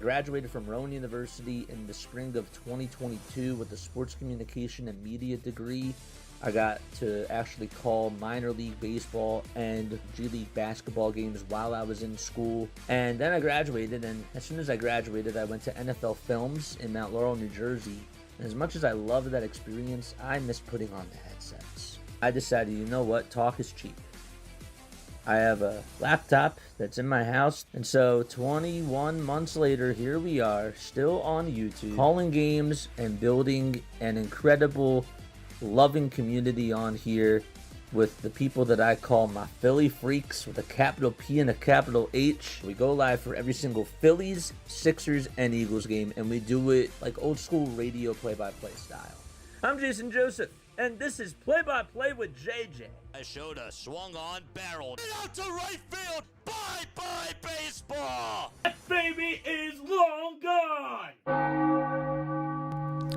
graduated from Rowan University in the spring of 2022 with a sports communication and media degree. I got to actually call minor league baseball and G League basketball games while I was in school. And then I graduated, and as soon as I graduated, I went to NFL Films in Mount Laurel, New Jersey. And as much as I loved that experience, I miss putting on the headsets. I decided, you know what, talk is cheap. I have a laptop that's in my house, and so 21 months later, here we are, still on YouTube, calling games and building an incredible, loving community on here with the people that I call my Philly freaks with a capital P and a capital H. We go live for every single Phillies, Sixers, and Eagles game, and we do it like old school radio play-by-play style. I'm Jason Joseph, and this is Play-by-Play with JJ. I showed a swung on, barreled out to right field. Bye-bye baseball. That baby is long gone.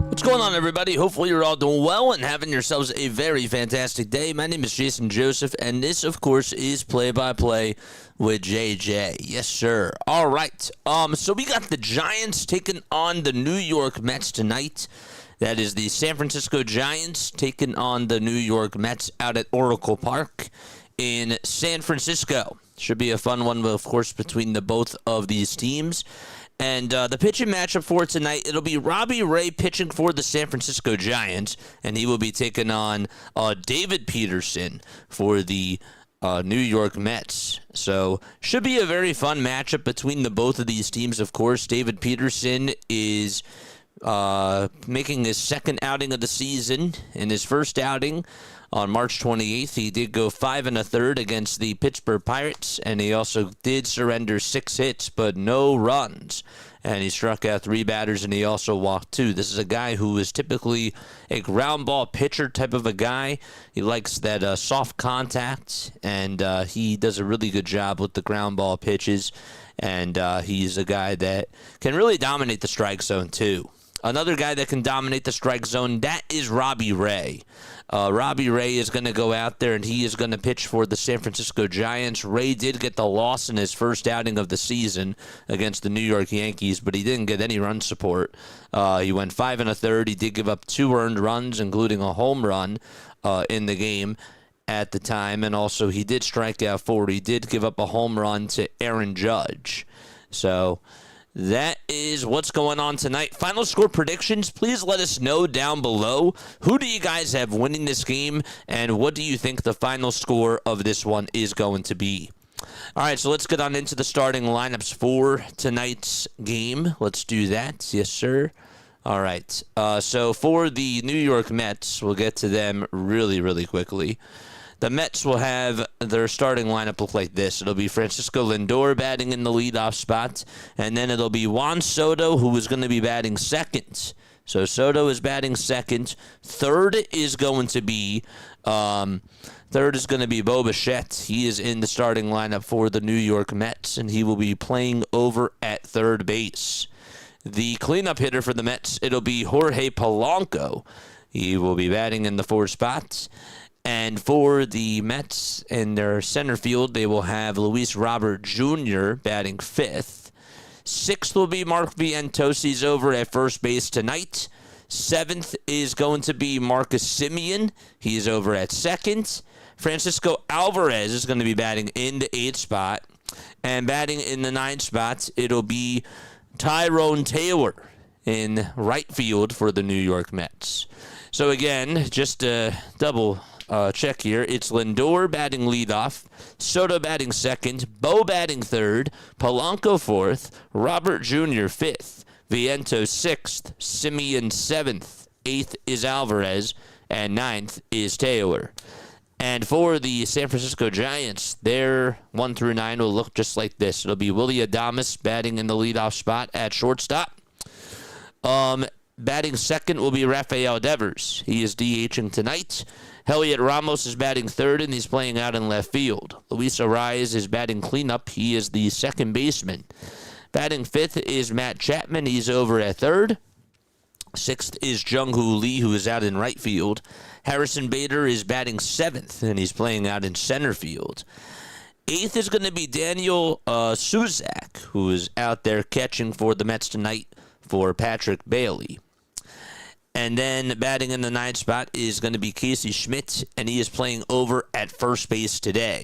What's going on, everybody? Hopefully you're all doing well and having yourselves a very fantastic day. My name is Jason Joseph, and this, of course, is Play-by-Play with JJ. Yes, sir. All right. So we got the Giants taking on the New York Mets tonight. That is the San Francisco Giants taking on the New York Mets out at Oracle Park in San Francisco. Should be a fun one, of course, between the both of these teams. And the pitching matchup for tonight, it'll be Robbie Ray pitching for the San Francisco Giants, and he will be taking on David Peterson for the New York Mets. So should be a very fun matchup between the both of these teams, of course. David Peterson is making his second outing of the season. In his first outing on March 28th, he did go 5 1/3 against the Pittsburgh Pirates, and he also did surrender 6 hits, but no runs. And he struck out 3 batters, and he also walked 2. This is a guy who is typically a ground ball pitcher type of a guy. He likes that soft contact, and he does a really good job with the ground ball pitches. And he's a guy that can really dominate the strike zone, too. Another guy that can dominate the strike zone, that is Robbie Ray. Robbie Ray is going to go out there, and he is going to pitch for the San Francisco Giants. Ray did get the loss in his first outing of the season against the New York Yankees, but he didn't get any run support. He went 5 1/3. He did give up 2 earned runs, including a home run in the game at the time, and also he did strike out 4. He did give up a home run to Aaron Judge. So that is what's going on tonight. Final score predictions, please let us know down below. Who do you guys have winning this game, and what do you think the final score of this one is going to be? All right, so let's get on into the starting lineups for tonight's game. Let's do that. Yes, sir. All right, so for the New York Mets, we'll get to them really, really quickly. The Mets will have their starting lineup look like this. It'll be Francisco Lindor batting in the leadoff spot, and then it'll be Juan Soto, who is going to be batting second. So Soto is batting second. Third is going to be Bo Bichette. He is in the starting lineup for the New York Mets, and he will be playing over at third base. The cleanup hitter for the Mets, it'll be Jorge Polanco. He will be batting in the 4th spot. And for the Mets in their center field, they will have Luis Robert Jr. batting 5th. 6th will be Mark Vientos. He's over at first base tonight. 7th is going to be Marcus Semien. He's over at 2nd. Francisco Alvarez is going to be batting in the 8th spot. And batting in the 9th spot, it'll be Tyrone Taylor in right field for the New York Mets. So again, just a double check here. It's Lindor batting leadoff, Soto batting second, Bo batting third, Polanco 4th, Robert Jr. 5th, Vientos 6th, Semien 7th, 8th is Alvarez, and 9th is Taylor. And for the San Francisco Giants, their 1 through 9 will look just like this. It'll be Willy Adames batting in the leadoff spot at shortstop. Batting second will be Rafael Devers. He is DHing tonight. Heliot Ramos is batting third, and he's playing out in left field. Luis Arraez is batting cleanup. He is the second baseman. Batting 5th is Matt Chapman. He's over at third. 6th is Jung-Hoo Lee, who is out in right field. Harrison Bader is batting 7th, and he's playing out in center field. 8th is going to be Daniel Suzak, who is out there catching for the Mets tonight for Patrick Bailey. And then batting in the 9th spot is going to be Casey Schmidt, and he is playing over at first base today.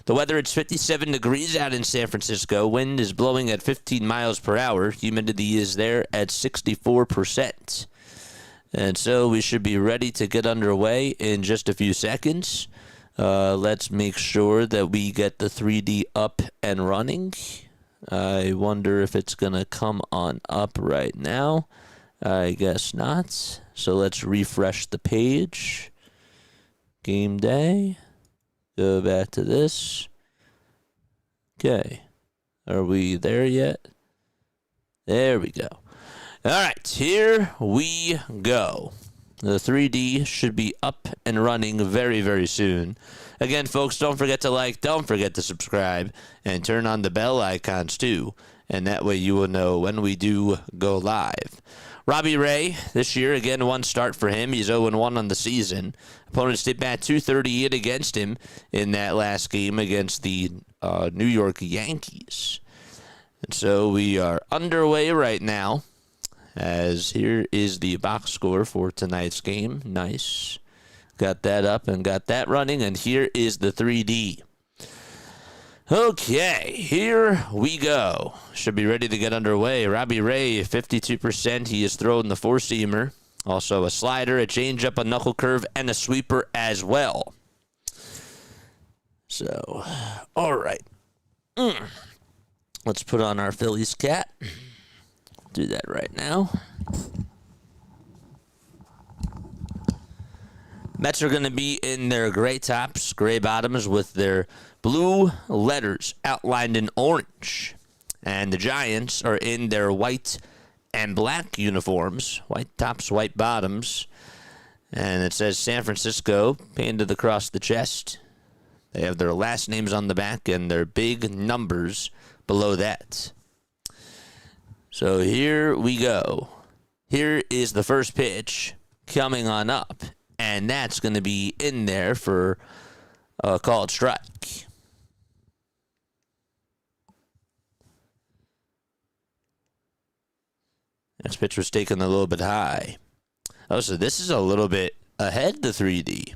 The weather, it's 57 degrees out in San Francisco. Wind is blowing at 15 miles per hour. Humidity is there at 64%. And so we should be ready to get underway in just a few seconds. Let's make sure that we get the 3D up and running. I wonder if it's going to come on up right now. I guess not. So let's refresh the page. Game day. Go back to this. Okay. Are we there yet? There we go. All right, here we go. The 3D should be up and running very, very soon. Again, folks, don't forget to like, don't forget to subscribe, and turn on the bell icons too. And that way you will know when we do go live. Robbie Ray, this year, again, one start for him. He's 0-1 on the season. Opponents did bat .238 against him in that last game against the New York Yankees. And so we are underway right now. As here is the box score for tonight's game. Nice. Got that up and got that running. And here is the 3D. Okay, here we go. Should be ready to get underway. Robbie Ray, 52%. He is throwing the four-seamer. Also a slider, a changeup, a knuckle curve, and a sweeper as well. So, all right. Let's put on our Phillies cap. Do that right now. Mets are going to be in their gray tops, gray bottoms with their blue letters outlined in orange. And the Giants are in their white and black uniforms, white tops, white bottoms. And it says San Francisco painted across the chest. They have their last names on the back and their big numbers below that. So here we go. Here is the first pitch coming on up, and that's going to be in there for a called strike. Next pitch was taken a little bit high. Oh, so this is a little bit ahead the 3D.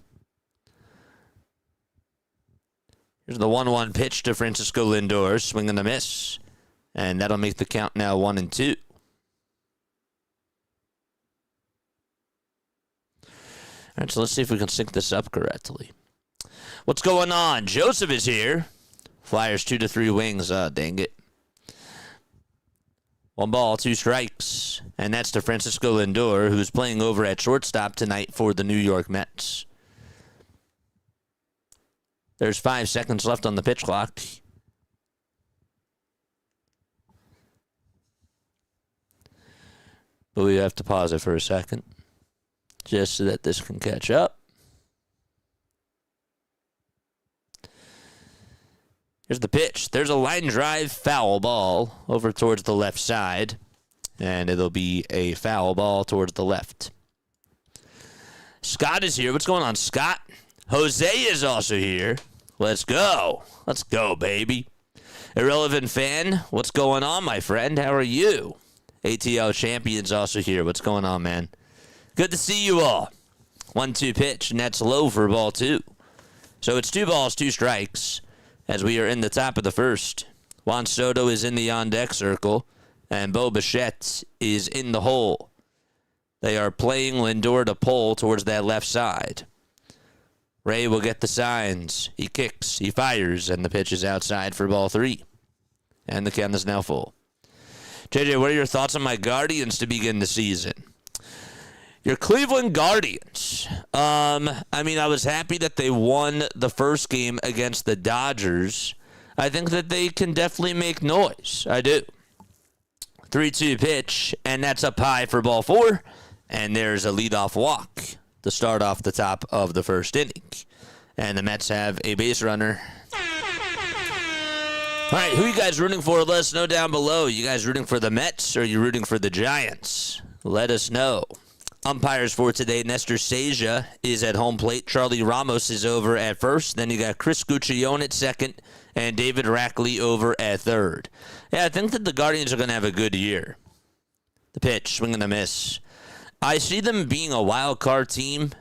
Here's the 1-1 pitch to Francisco Lindor, swing and a miss. And that'll make the count now 1-2. All right, so let's see if we can sync this up correctly. What's going on? Joseph is here. Flyers 2-3 wings. Dang it. 1 ball, 2 strikes. And that's to Francisco Lindor, who's playing over at shortstop tonight for the New York Mets. There's 5 seconds left on the pitch clock. But we have to pause it for a second, just so that this can catch up. Here's the pitch. There's a line drive foul ball over towards the left side, and it'll be a foul ball towards the left. Scott is here. What's going on, Scott? Jose is also here. Let's go. Let's go, baby. Irrelevant fan, what's going on, my friend? How are you? ATL Champion's also here. What's going on, man? Good to see you all. 1-2 pitch, and that's low for ball 2. So it's 2 balls, 2 strikes, as we are in the top of the first. Juan Soto is in the on-deck circle, and Bo Bichette is in the hole. They are playing Lindor to pull towards that left side. Ray will get the signs. He kicks, he fires, and the pitch is outside for ball 3. And the count is now full. JJ, what are your thoughts on my Guardians to begin the season? Your Cleveland Guardians. I was happy that they won the first game against the Dodgers. I think that they can definitely make noise. I do. 3-2 pitch, and that's up high for ball 4. And there's a leadoff walk to start off the top of the first inning. And the Mets have a base runner. All right, who you guys rooting for? Let us know down below. You guys rooting for the Mets or are you rooting for the Giants? Let us know. Umpires for today, Nestor Seja is at home plate. Charlie Ramos is over at first. Then you got Chris Guccione at second and David Rackley over at third. Yeah, I think that the Guardians are going to have a good year. The pitch, swing and a miss. I see them being a wild card team.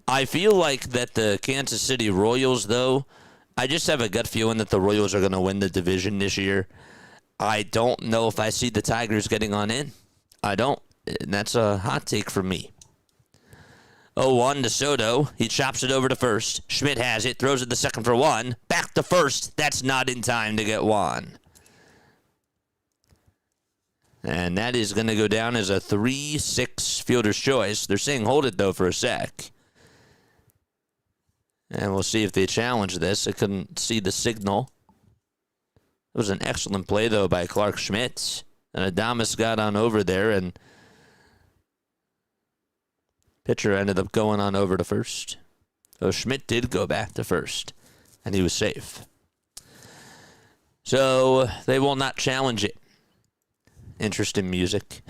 I feel like that the Kansas City Royals, though, I just have a gut feeling that the Royals are going to win the division this year. I don't know if I see the Tigers getting on in. I don't. And that's a hot take from me. 0-1 to Soto. He chops it over to first. Schmidt has it. Throws it to second for one. Back to first. That's not in time to get one. And that is going to go down as a 3-6 fielder's choice. They're saying hold it, though, for a sec. And we'll see if they challenge this. I couldn't see the signal. It was an excellent play, though, by Clark Schmidt. And Adames got on over there, and pitcher ended up going on over to first. So Schmidt did go back to first, and he was safe. So they will not challenge it. Interesting music.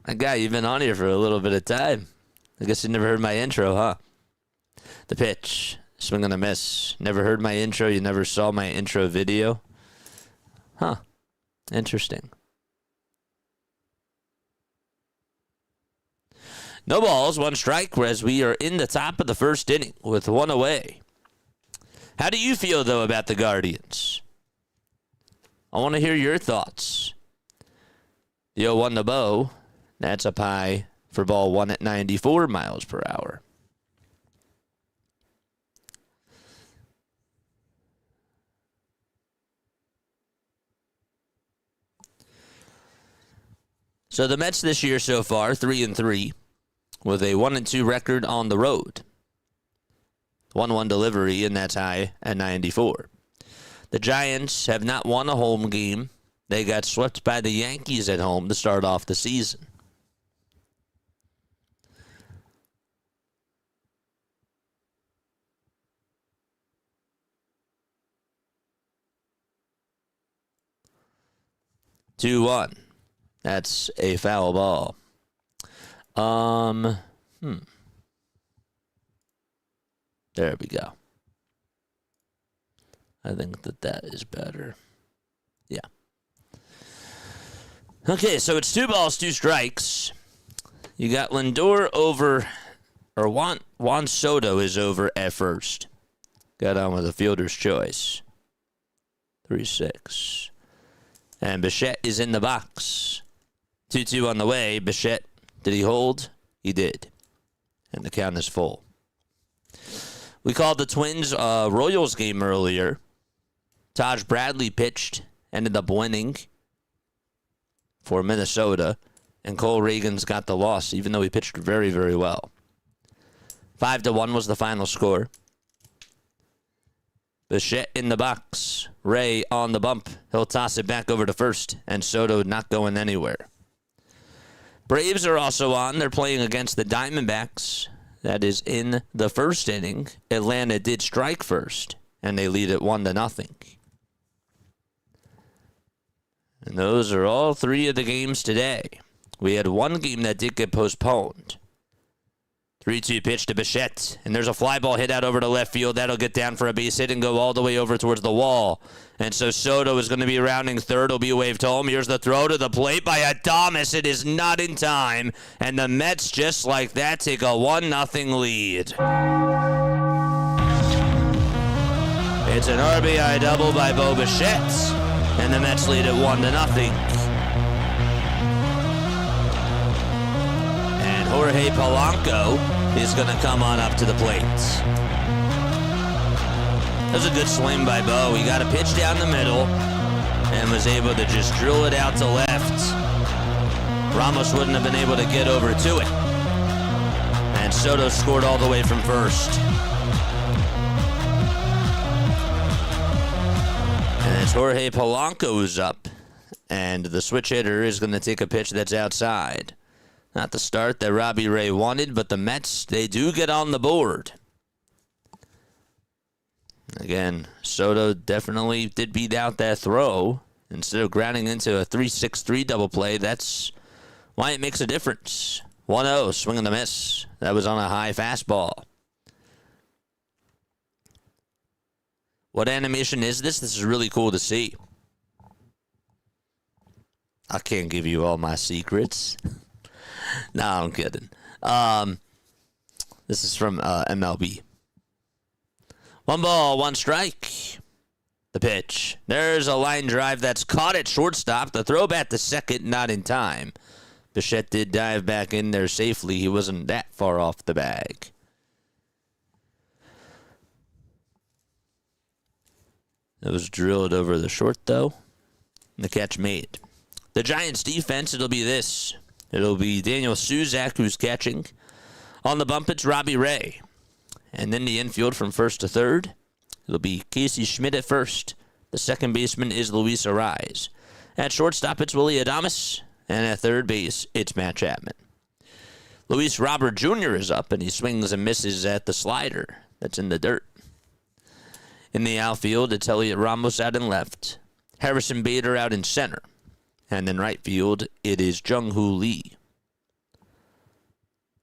My guy, you've been on here for a little bit of time. I guess you never heard my intro, huh? The pitch, swing and a miss. Never heard my intro. You never saw my intro video. Huh. Interesting. No balls, one strike, whereas we are in the top of the first inning with one away. How do you feel, though, about the Guardians? I want to hear your thoughts. The 0-1 to Bo. That's up high for ball one at 94 miles per hour. So the Mets this year so far, 3-3, with a 1-2 record on the road. 1-1 delivery, and that's high at 94. The Giants have not won a home game. They got swept by the Yankees at home to start off the season. Two-one. That's a foul ball. There we go. I think that is better. Yeah. Okay, so it's 2 balls, 2 strikes. You got Lindor over, or Juan Soto is over at first. Got on with a fielder's choice. 3-6. And Bichette is in the box. 2-2 on the way. Bichette, did he hold? He did. And the count is full. We called the Twins Royals game earlier. Taj Bradley pitched, ended up winning for Minnesota. And Cole Reagan's got the loss, even though he pitched very, very well. 5-1 was the final score. Bichette in the box. Ray on the bump. He'll toss it back over to first. And Soto not going anywhere. Braves are also on. They're playing against the Diamondbacks. That is in the first inning. Atlanta did strike first. And they lead it 1-0. And those are all 3 of the games today. We had one game that did get postponed. 3-2 pitch to Bichette. And there's a fly ball hit out over to left field. That'll get down for a base hit and go all the way over towards the wall. And so Soto is going to be rounding third. Will be waved home. Here's the throw to the plate by Adames. It is not in time. And the Mets, just like that, take a 1-0 lead. It's an RBI double by Bo Bichette. And the Mets lead it 1-0. Jorge Polanco is going to come on up to the plate. That was a good swing by Bo. He got a pitch down the middle and was able to just drill it out to left. Ramos wouldn't have been able to get over to it. And Soto scored all the way from first. And it's Jorge Polanco who's up. And the switch hitter is going to take a pitch that's outside. Not the start that Robbie Ray wanted, but the Mets, they do get on the board. Again, Soto definitely did beat out that throw. Instead of grounding into a 3-6-3 double play, that's Wyatt makes a difference. 1-0, swing and a miss. That was on a high fastball. What animation is this? This is really cool to see. I can't give you all my secrets. No, I'm kidding. This is from MLB. 1 ball, 1 strike. The pitch. There's a line drive that's caught at shortstop. The throw back to second, not in time. Bichette did dive back in there safely. He wasn't that far off the bag. It was drilled over the short, though. And the catch made. The Giants' defense, it'll be this. It'll be Daniel Suzak who's catching. On the bump, it's Robbie Ray. And then the infield from first to third. It'll be Casey Schmidt at first. The second baseman is Luis Arraez. At shortstop, it's Willie Adames. And at third base, it's Matt Chapman. Luis Robert Jr. is up, and he swings and misses at the slider that's in the dirt. In the outfield, it's Elliot Ramos out in left. Harrison Bader out in center. And in right field, it is Jung-Hoo Lee.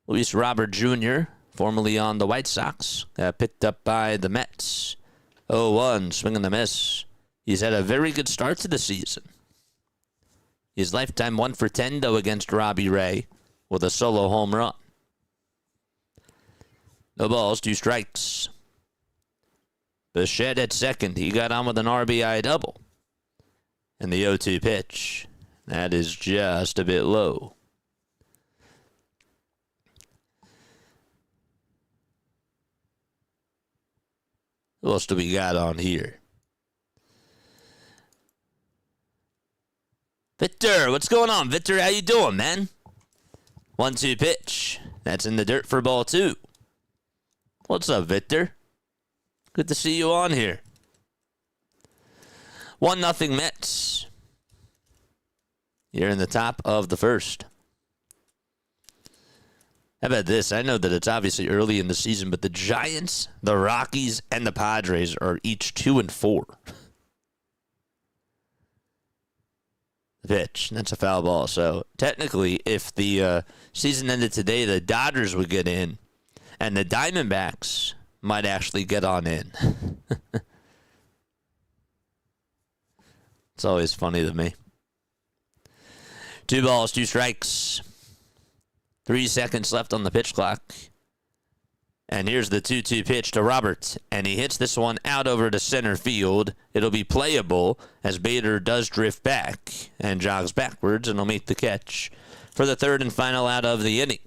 Luis Robert Jr., formerly on the White Sox, picked up by the Mets. 0-1, swing and a miss. He's had a very good start to the season. His lifetime 1 for 10, though, against Robbie Ray with a solo home run. No balls, 2 strikes. Bichette at second. He got on with an RBI double. And the 0-2 pitch. That is just a bit low. What else do we got on here? Victor, what's going on? Victor, how you doing, man? 1-2 pitch. That's in the dirt for ball 2. What's up, Victor? Good to see you on here. 1-0 Mets. You're in the top of the first. How about this? I know that it's obviously early in the season, but the Giants, the Rockies, and the Padres are each 2-4. The pitch. That's a foul ball. So technically, if the season ended today, the Dodgers would get in, and the Diamondbacks might actually get on in. It's always funny to me. 2 balls, 2 strikes. 3 seconds left on the pitch clock. And here's the 2-2 pitch to Robert. And he hits this one out over to center field. It'll be playable as Bader does drift back and jogs backwards, and he'll make the catch for the third and final out of the inning.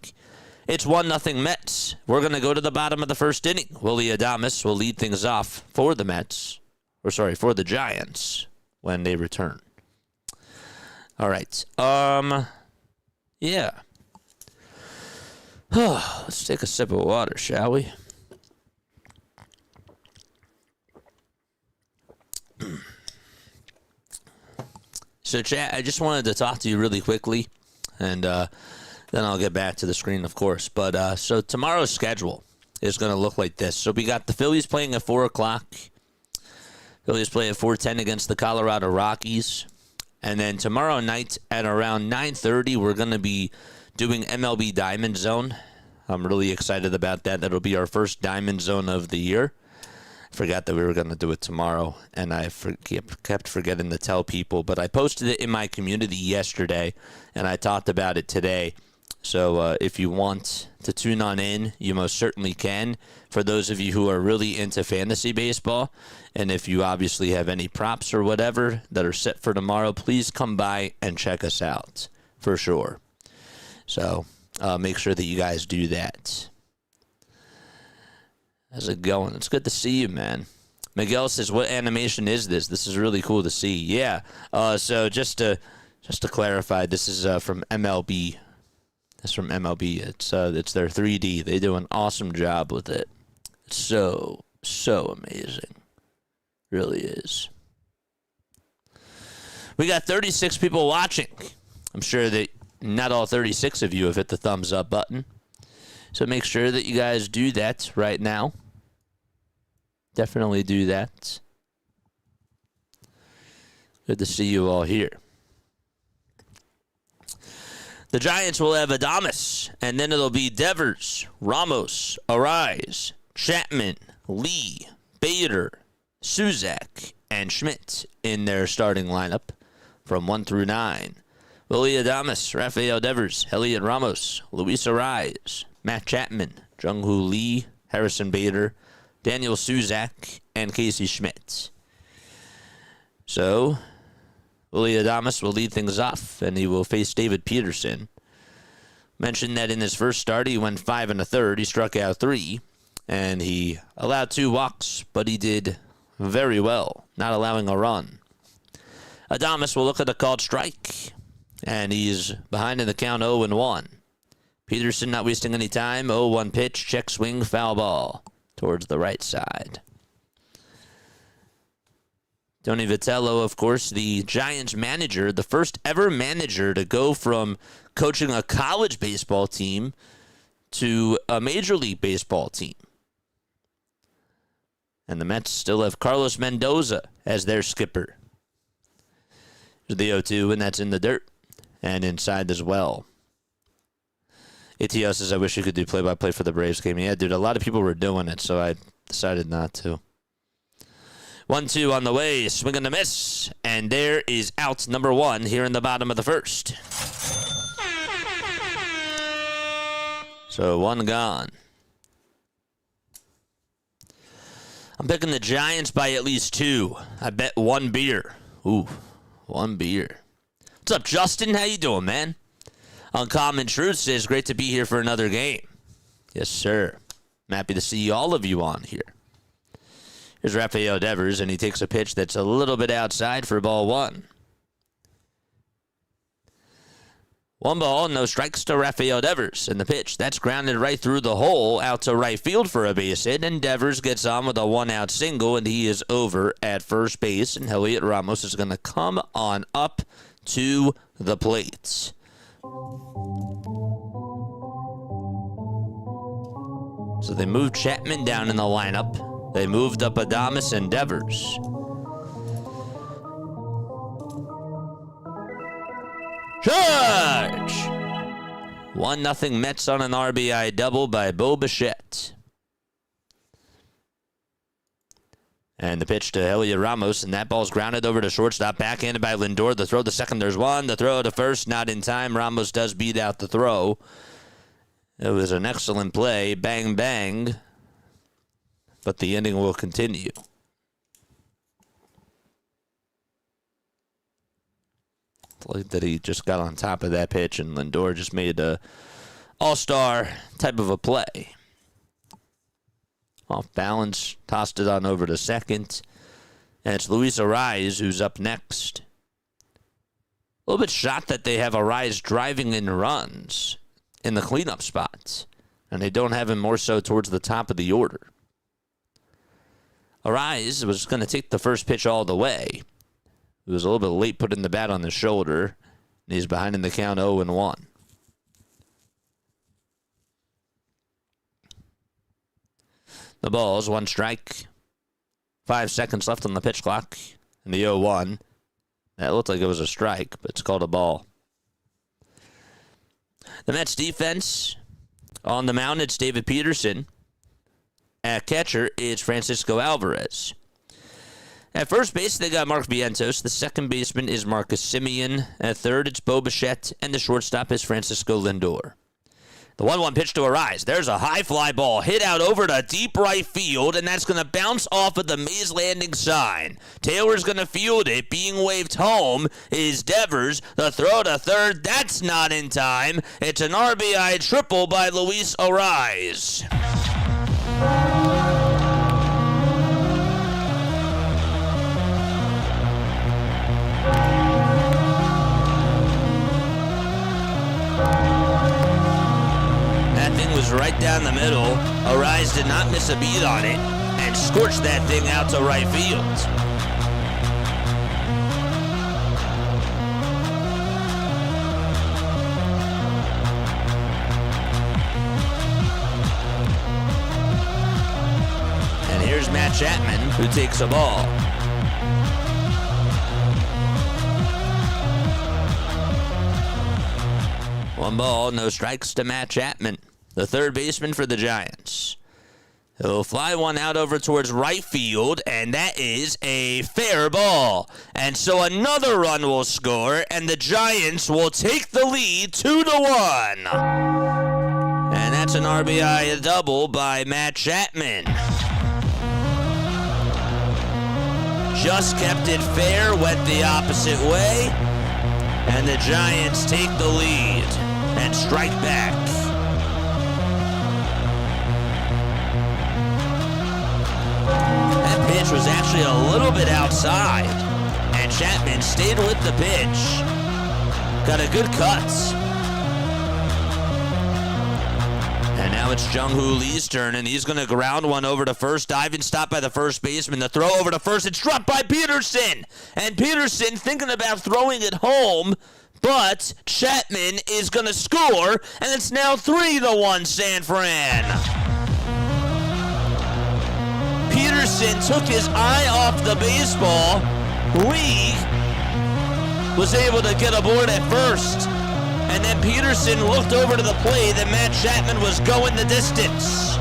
It's 1-0 Mets. We're going to go to the bottom of the first inning. Willie Adames will lead things off for the Mets. For the Giants when they return. All right. Yeah. Let's take a sip of water, shall we? So, chat, I just wanted to talk to you really quickly, and then I'll get back to the screen, of course. But so tomorrow's schedule is going to look like this. So we got the Phillies playing at 4 o'clock. Phillies play at 4:10 against the Colorado Rockies. And then tomorrow night at around 9:30, we're going to be doing MLB Diamond Zone. I'm really excited about that. That'll be our first Diamond Zone of the year. I forgot that we were going to do it tomorrow, and I kept forgetting to tell people. But I posted it in my community yesterday, and I talked about it today. So if you want to tune on in, you most certainly can. For those of you who are really into fantasy baseball, and if you obviously have any props or whatever that are set for tomorrow, please come by and check us out for sure. So make sure that you guys do that. How's it going? It's good to see you, man. Miguel says, "What animation is this? This is really cool to see." Yeah. So just to clarify, this is from MLB. That's from MLB. It's their 3D. They do an awesome job with it. It's so amazing. Really is. We got 36 people watching. I'm sure that not all 36 of you have hit the thumbs up button. So make sure that you guys do that right now. Definitely do that. Good to see you all here. The Giants will have Adames, and then it'll be Devers, Ramos, Arise, Chapman, Lee, Bader, Suzak, and Schmidt in their starting lineup from 1 through 9. Willie Adames, Rafael Devers, Elliot Ramos, Luis Arise, Matt Chapman, Jung-Hoo Lee, Harrison Bader, Daniel Suzak, and Casey Schmidt. So, Willie Adames will lead things off, and he will face David Peterson. Mentioned that in his first start, he went 5 1/3. He struck out 3, and he allowed 2 walks, but he did very well, not allowing a run. Adames will look at a called strike, and he's behind in the count 0-1. Peterson not wasting any time. 0-1 pitch, check swing, foul ball towards the right side. Tony Vitello, of course, the Giants manager, the first ever manager to go from coaching a college baseball team to a Major League Baseball team. And the Mets still have Carlos Mendoza as their skipper. There's the 0-2, and that's in the dirt and inside as well. ATO says, I wish you could do play-by-play for the Braves game. Yeah, dude, a lot of people were doing it, so I decided not to. 1-2 on the way, swing and a miss, and there is out number 1 here in the bottom of the first. So 1 gone. I'm picking the Giants by at least 2. I bet 1 beer. Ooh, 1 beer. What's up, Justin? How you doing, man? Uncommon Truth says, great to be here for another game. Yes, sir. I'm happy to see all of you on here. Here's Rafael Devers, and he takes a pitch that's a little bit outside for ball 1. 1 ball, no strikes to Rafael Devers. And the pitch, that's grounded right through the hole out to right field for a base hit. And Devers gets on with a 1-out single, and he is over at first base. And Elliot Ramos is going to come on up to the plate. So they moved Chapman down in the lineup. They moved up Adames and Devers. Charge! 1-0 Mets on an RBI double by Bo Bichette. And the pitch to Elliot Ramos, and that ball's grounded over to shortstop, backhanded by Lindor. The throw to second, there's 1. The throw to first, not in time. Ramos does beat out the throw. It was an excellent play. Bang, bang. But the inning will continue. Like that he just got on top of that pitch, and Lindor just made a all-star type of a play. Off balance, tossed it on over to second. And it's Luis Arise who's up next. A little bit shocked that they have Arise driving in runs in the cleanup spots, and they don't have him more so towards the top of the order. Arise was going to take the first pitch all the way. He was a little bit late putting the bat on the shoulder, and he's behind in the count 0-1. The ball's 1 strike. 5 seconds left on the pitch clock. And the 0-1. That looked like it was a strike, but it's called a ball. The Mets defense on the mound, it's David Peterson. At catcher, it's Francisco Alvarez. At first base, they got Mark Vientos. The second baseman is Marcus Semien. At third, it's Bo Bichette. And the shortstop is Francisco Lindor. The 1-1 pitch to Arise. There's a high fly ball hit out over to deep right field, and that's going to bounce off of the Mays Landing sign. Taylor's going to field it. Being waved home is Devers. The throw to third, that's not in time. It's an RBI triple by Luis Arise. Was right down the middle. Arise did not miss a beat on it and scorched that thing out to right field. And here's Matt Chapman, who takes a ball. 1 ball, no strikes to Matt Chapman, the third baseman for the Giants. He'll fly one out over towards right field, and that is a fair ball. And so another run will score, and the Giants will take the lead 2-1. And that's an RBI double by Matt Chapman. Just kept it fair, went the opposite way, and the Giants take the lead and strike back. That pitch was actually a little bit outside, and Chapman stayed with the pitch. Got a good cut. And now it's Jung-Hoo Lee's turn, and he's going to ground one over to first. Diving stop by the first baseman. The throw over to first. It's dropped by Peterson. And Peterson thinking about throwing it home, but Chapman is going to score, and it's now 3-1 San Fran. Peterson took his eye off the baseball. Lee was able to get aboard at first. And then Peterson looked over to the plate, and Matt Chapman was going the distance.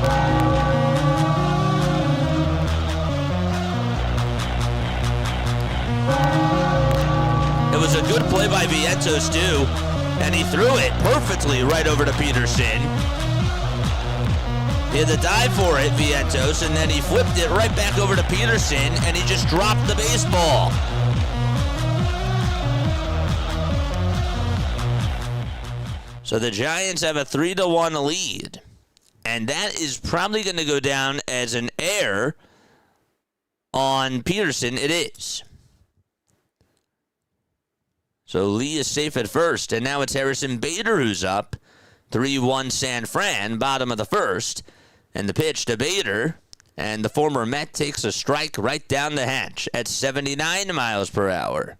It was a good play by Vientos, too. And he threw it perfectly right over to Peterson. He had to dive for it, Vientos, and then he flipped it right back over to Peterson, and he just dropped the baseball. So the Giants have a 3-1 lead, and that is probably going to go down as an error on Peterson. It is. So Lee is safe at first, and now it's Harrison Bader who's up. 3-1 San Fran, bottom of the first, and the pitch to Bader, and the former Met takes a strike right down the hatch at 79 miles per hour.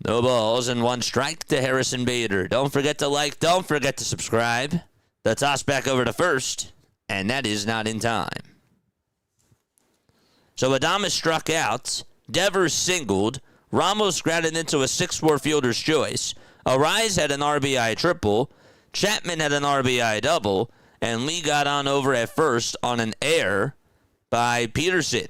No balls and 1 strike to Harrison Bader. Don't forget to like, don't forget to subscribe. The toss back over to first, and that is not in time. So Adames struck out, Devers singled, Ramos grounded into a 6-4 fielder's choice, Arise had an RBI triple, Chapman had an RBI double, and Lee got on over at first on an error by Peterson.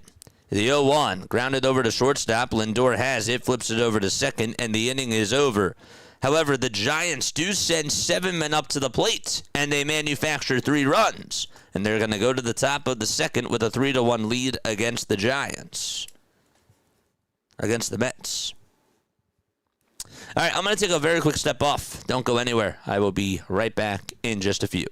The 0-1, grounded over to shortstop. Lindor has it, flips it over to second, and the inning is over. However, the Giants do send 7 men up to the plate, and they manufacture 3 runs. And they're going to go to the top of the second with a 3-1 lead against the Giants. Against the Mets. All right, I'm going to take a very quick step off. Don't go anywhere. I will be right back in just a few.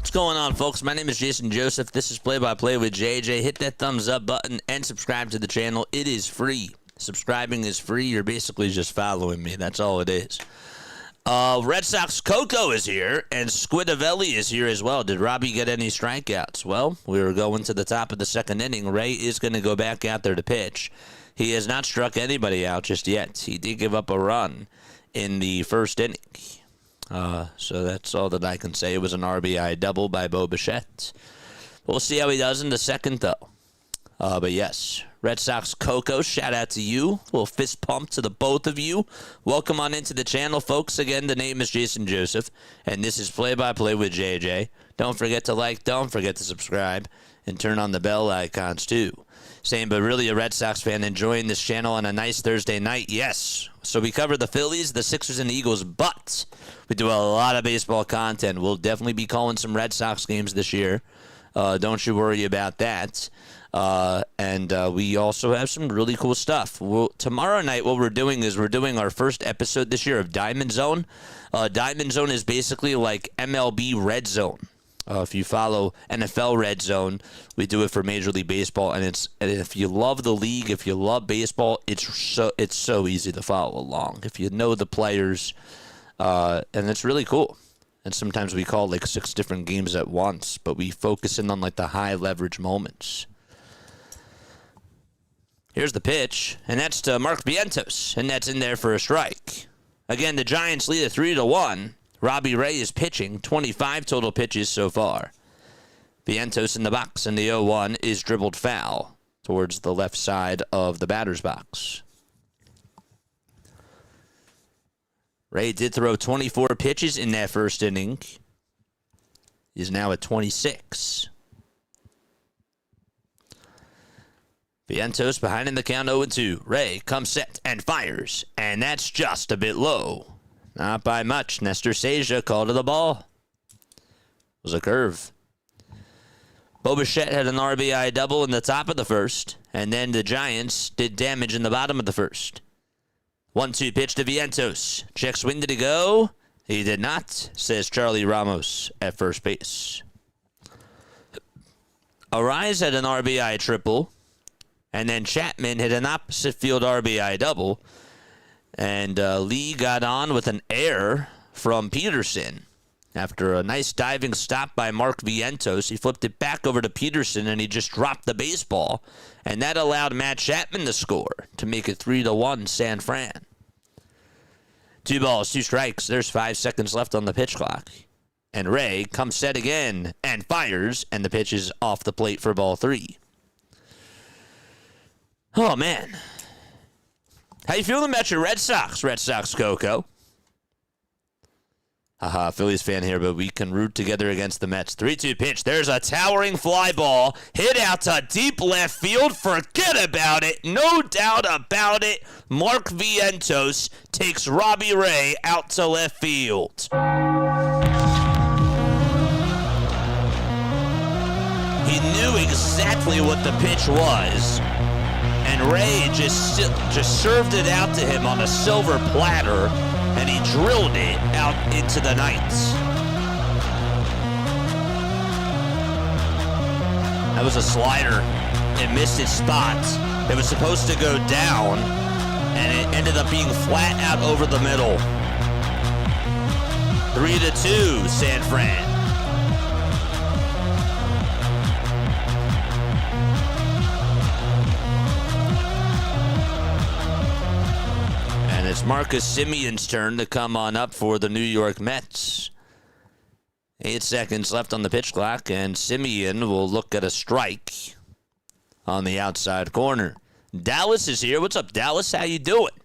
What's going on, folks? My name is Jason Joseph. This is Play by Play with JJ. Hit that thumbs up button and subscribe to the channel. It is free. Subscribing is free. You're basically just following me. That's all it is. Red Sox Coco is here, and Squidavelli is here as well. Did Robbie get any strikeouts? Well, we were going to the top of the second inning. Ray is going to go back out there to pitch. He has not struck anybody out just yet. He did give up a run in the first inning. So that's all that I can say. It was an RBI double by Bo Bichette. We'll see how he does in the second, though. But yes, Red Sox Coco, shout out to you. A little fist pump to the both of you. Welcome on into the channel, folks. Again, the name is Jason Joseph, and this is Play by Play with JJ. Don't forget to like, don't forget to subscribe, and turn on the bell icons, too. Saying, but really a Red Sox fan enjoying this channel on a nice Thursday night? Yes. So we cover the Phillies, the Sixers, and the Eagles, but we do a lot of baseball content. We'll definitely be calling some Red Sox games this year. Don't you worry about that. And we also have some really cool stuff. Tomorrow night, what we're doing is we're doing our first episode this year of Diamond Zone. Diamond Zone is basically like MLB Red Zone. If you follow NFL Red Zone, we do it for Major League Baseball, and if you love the league, if you love baseball, it's so easy to follow along. If you know the players, and it's really cool. And sometimes we call like 6 different games at once, but we focus in on like the high leverage moments. Here's the pitch, and that's to Mark Vientos, and that's in there for a strike. Again, the Giants lead it 3-1. Robbie Ray is pitching, 25 total pitches so far. Vientos in the box, and the 0-1 is dribbled foul towards the left side of the batter's box. Ray did throw 24 pitches in that first inning. He's now at 26. Vientos behind in the count 0-2. Ray comes set and fires, and that's just a bit low. Not by much. Nestor Seja called to the ball. It was a curve. Bo Bichette had an RBI double in the top of the first, and then the Giants did damage in the bottom of the first. 1-2 pitch to Vientos. Check swing, did he go? He did not, says Charlie Ramos at first base. Arise had an RBI triple, and then Chapman hit an opposite field RBI double. And Lee got on with an error from Peterson. After a nice diving stop by Mark Vientos, he flipped it back over to Peterson, and he just dropped the baseball. And that allowed Matt Chapman to score to make it 3-1 San Fran. 2 balls, 2 strikes. There's 5 seconds left on the pitch clock. And Ray comes set again and fires, and the pitch is off the plate for ball 3. Oh, man. How you feeling about your Red Sox, Coco? Haha, Phillies fan here, but we can root together against the Mets. 3-2 pitch. There's a towering fly ball. Hit out to deep left field. Forget about it. No doubt about it. Mark Vientos takes Robbie Ray out to left field. He knew exactly what the pitch was. And Ray just served it out to him on a silver platter, and he drilled it out into the night. That was a slider. It missed its spot. It was supposed to go down, and it ended up being flat out over the middle. 3-2, San Fran. It's Marcus Semion's turn to come on up for the New York Mets. 8 seconds left on the pitch clock, and Semien will look at a strike on the outside corner. Dallas is here. What's up, Dallas? How you doing?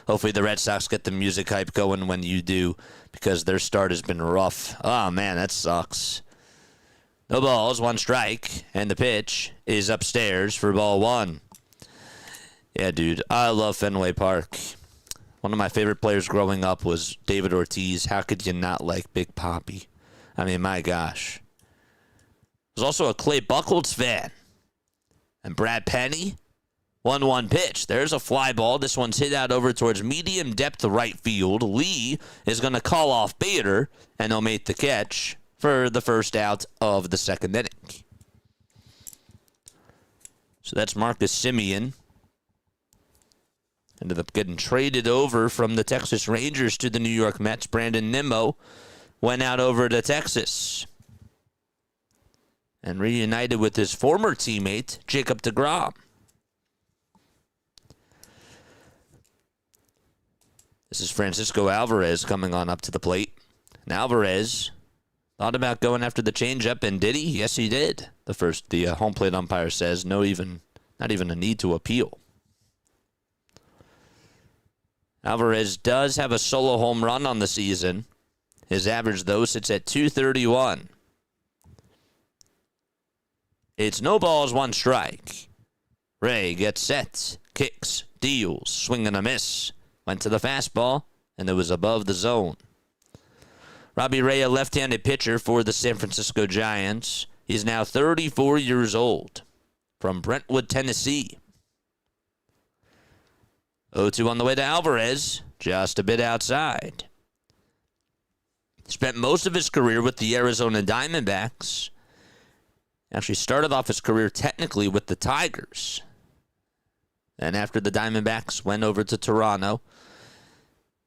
Hopefully the Red Sox get the music hype going when you do, because their start has been rough. Oh, man, that sucks. No balls, 1 strike, and the pitch is upstairs for ball 1. Yeah, dude, I love Fenway Park. One of my favorite players growing up was David Ortiz. How could you not like Big Papi? I mean, my gosh. I was also a Clay Buchholz fan. And Brad Penny, 1-1 pitch. There's a fly ball. This one's hit out over towards medium depth right field. Lee is going to call off Bader, and he'll make the catch for the first out of the second inning. So that's Marcus Semien. Ended up getting traded over from the Texas Rangers to the New York Mets. Brandon Nimmo went out over to Texas and reunited with his former teammate, Jacob deGrom. This is Francisco Alvarez coming on up to the plate. And Alvarez thought about going after the changeup, and did he? Yes, he did. The home plate umpire says not even a need to appeal. Alvarez does have a solo home run on the season. His average, though, sits at .231. It's no balls, 1 strike. Ray gets set, kicks, deals, swing and a miss. Went to the fastball, and it was above the zone. Robbie Ray, a left-handed pitcher for the San Francisco Giants. He's now 34 years old, from Brentwood, Tennessee. 0-2 on the way to Alvarez, just a bit outside. Spent most of his career with the Arizona Diamondbacks. Actually started off his career technically with the Tigers. And after the Diamondbacks went over to Toronto,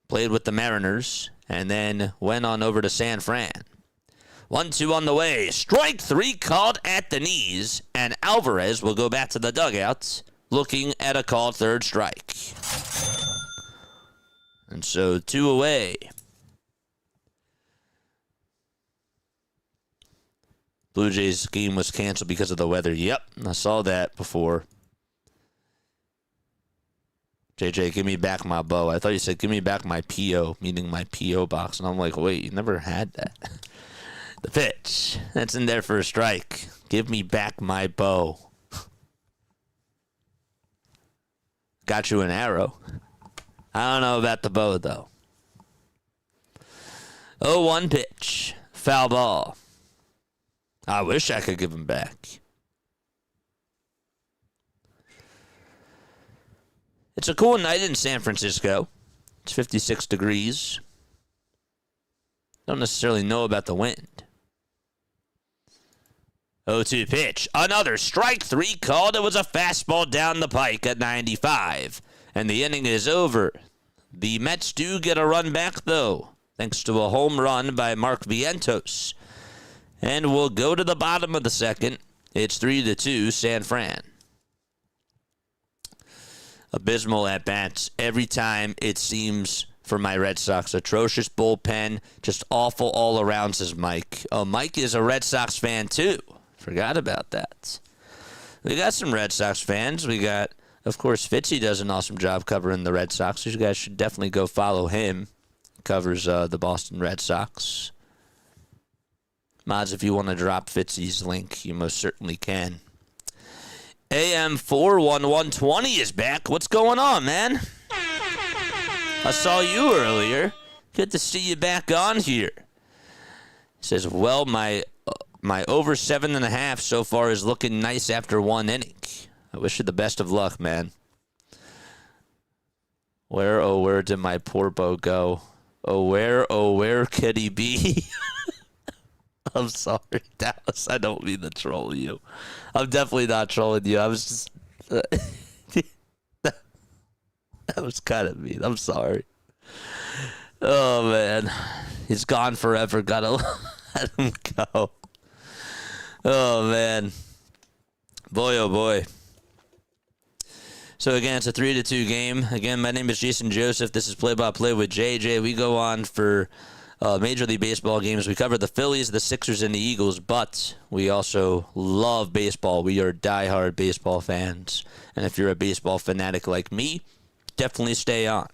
played with the Mariners, and then went on over to San Fran. 1-2 on the way. Strike 3 called at the knees, and Alvarez will go back to the dugouts looking at a called third strike. And so 2 away. Blue Jays game was canceled because of the weather. Yep, I saw that before. JJ, give me back my bow. I thought you said, give me back my P.O., meaning my P.O. box. And I'm like, wait, you never had that. The pitch. That's in there for a strike. Give me back my bow. Got you an arrow. I don't know about the bow, though. 0-1 pitch. Foul ball. I wish I could give him back. It's a cool night in San Francisco. It's 56 degrees. Don't necessarily know about the wind. 0-2 pitch. Another strike 3 called. It was a fastball down the pike at 95. And the inning is over. The Mets do get a run back, though, thanks to a home run by Mark Vientos. And we'll go to the bottom of the second. It's 3-2 San Fran. Abysmal at-bats every time, it seems, for my Red Sox. Atrocious bullpen, just awful all around, says Mike. Oh, Mike is a Red Sox fan, too. Forgot about that. We got some Red Sox fans. We got, of course, Fitzy does an awesome job covering the Red Sox. You guys should definitely go follow him. Covers the Boston Red Sox. Mods, if you want to drop Fitzy's link, you most certainly can. AM 41120 is back. What's going on, man? I saw you earlier. Good to see you back on here. Says, well, my over 7.5 so far is looking nice after 1 inning. I wish you the best of luck, man. Where, oh, where did my poor bow go? Oh, where could he be? I'm sorry, Dallas. I don't mean to troll you. I'm definitely not trolling you. I was just... that was kind of mean. I'm sorry. Oh, man. He's gone forever. Gotta let him go. Oh, man. Boy, oh, boy. So, again, it's a 3-2 game. Again, my name is Jason Joseph. This is Play-by-Play with JJ. We go on for... Major League Baseball games. We cover the Phillies, the Sixers, and the Eagles, but we also love baseball. We are diehard baseball fans. And if you're a baseball fanatic like me, definitely stay on.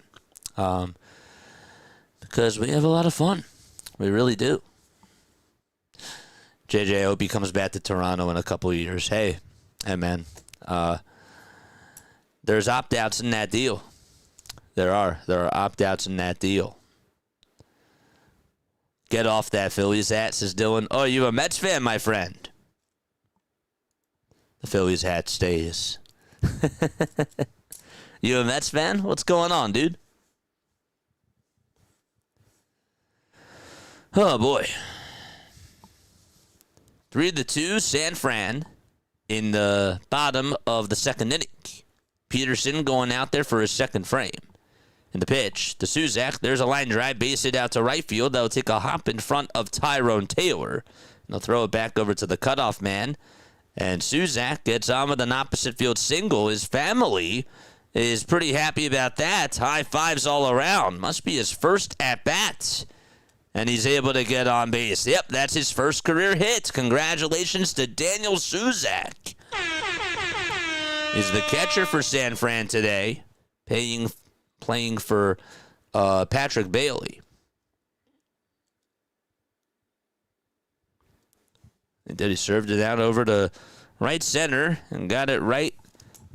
Because we have a lot of fun. We really do. JJ, I hope he comes back to Toronto in a couple of years. Hey, man. There's opt-outs in that deal. There are opt-outs in that deal. Get off that Phillies hat, says Dylan. Oh, you a Mets fan, my friend? The Phillies hat stays. You a Mets fan? What's going on, dude? Oh, boy. 3-2, San Fran in the bottom of the second inning. Peterson going out there for his second frame. In the pitch to Suzak, there's a line drive, base hit out to right field. That'll take a hop in front of Tyrone Taylor. And they'll throw it back over to the cutoff man. And Suzak gets on with an opposite field single. His family is pretty happy about that. High fives all around. Must be his first at-bat. And he's able to get on base. Yep, that's his first career hit. Congratulations to Daniel Suzak. He's the catcher for San Fran today, playing for Patrick Bailey. And then he served it out over to right center and got it right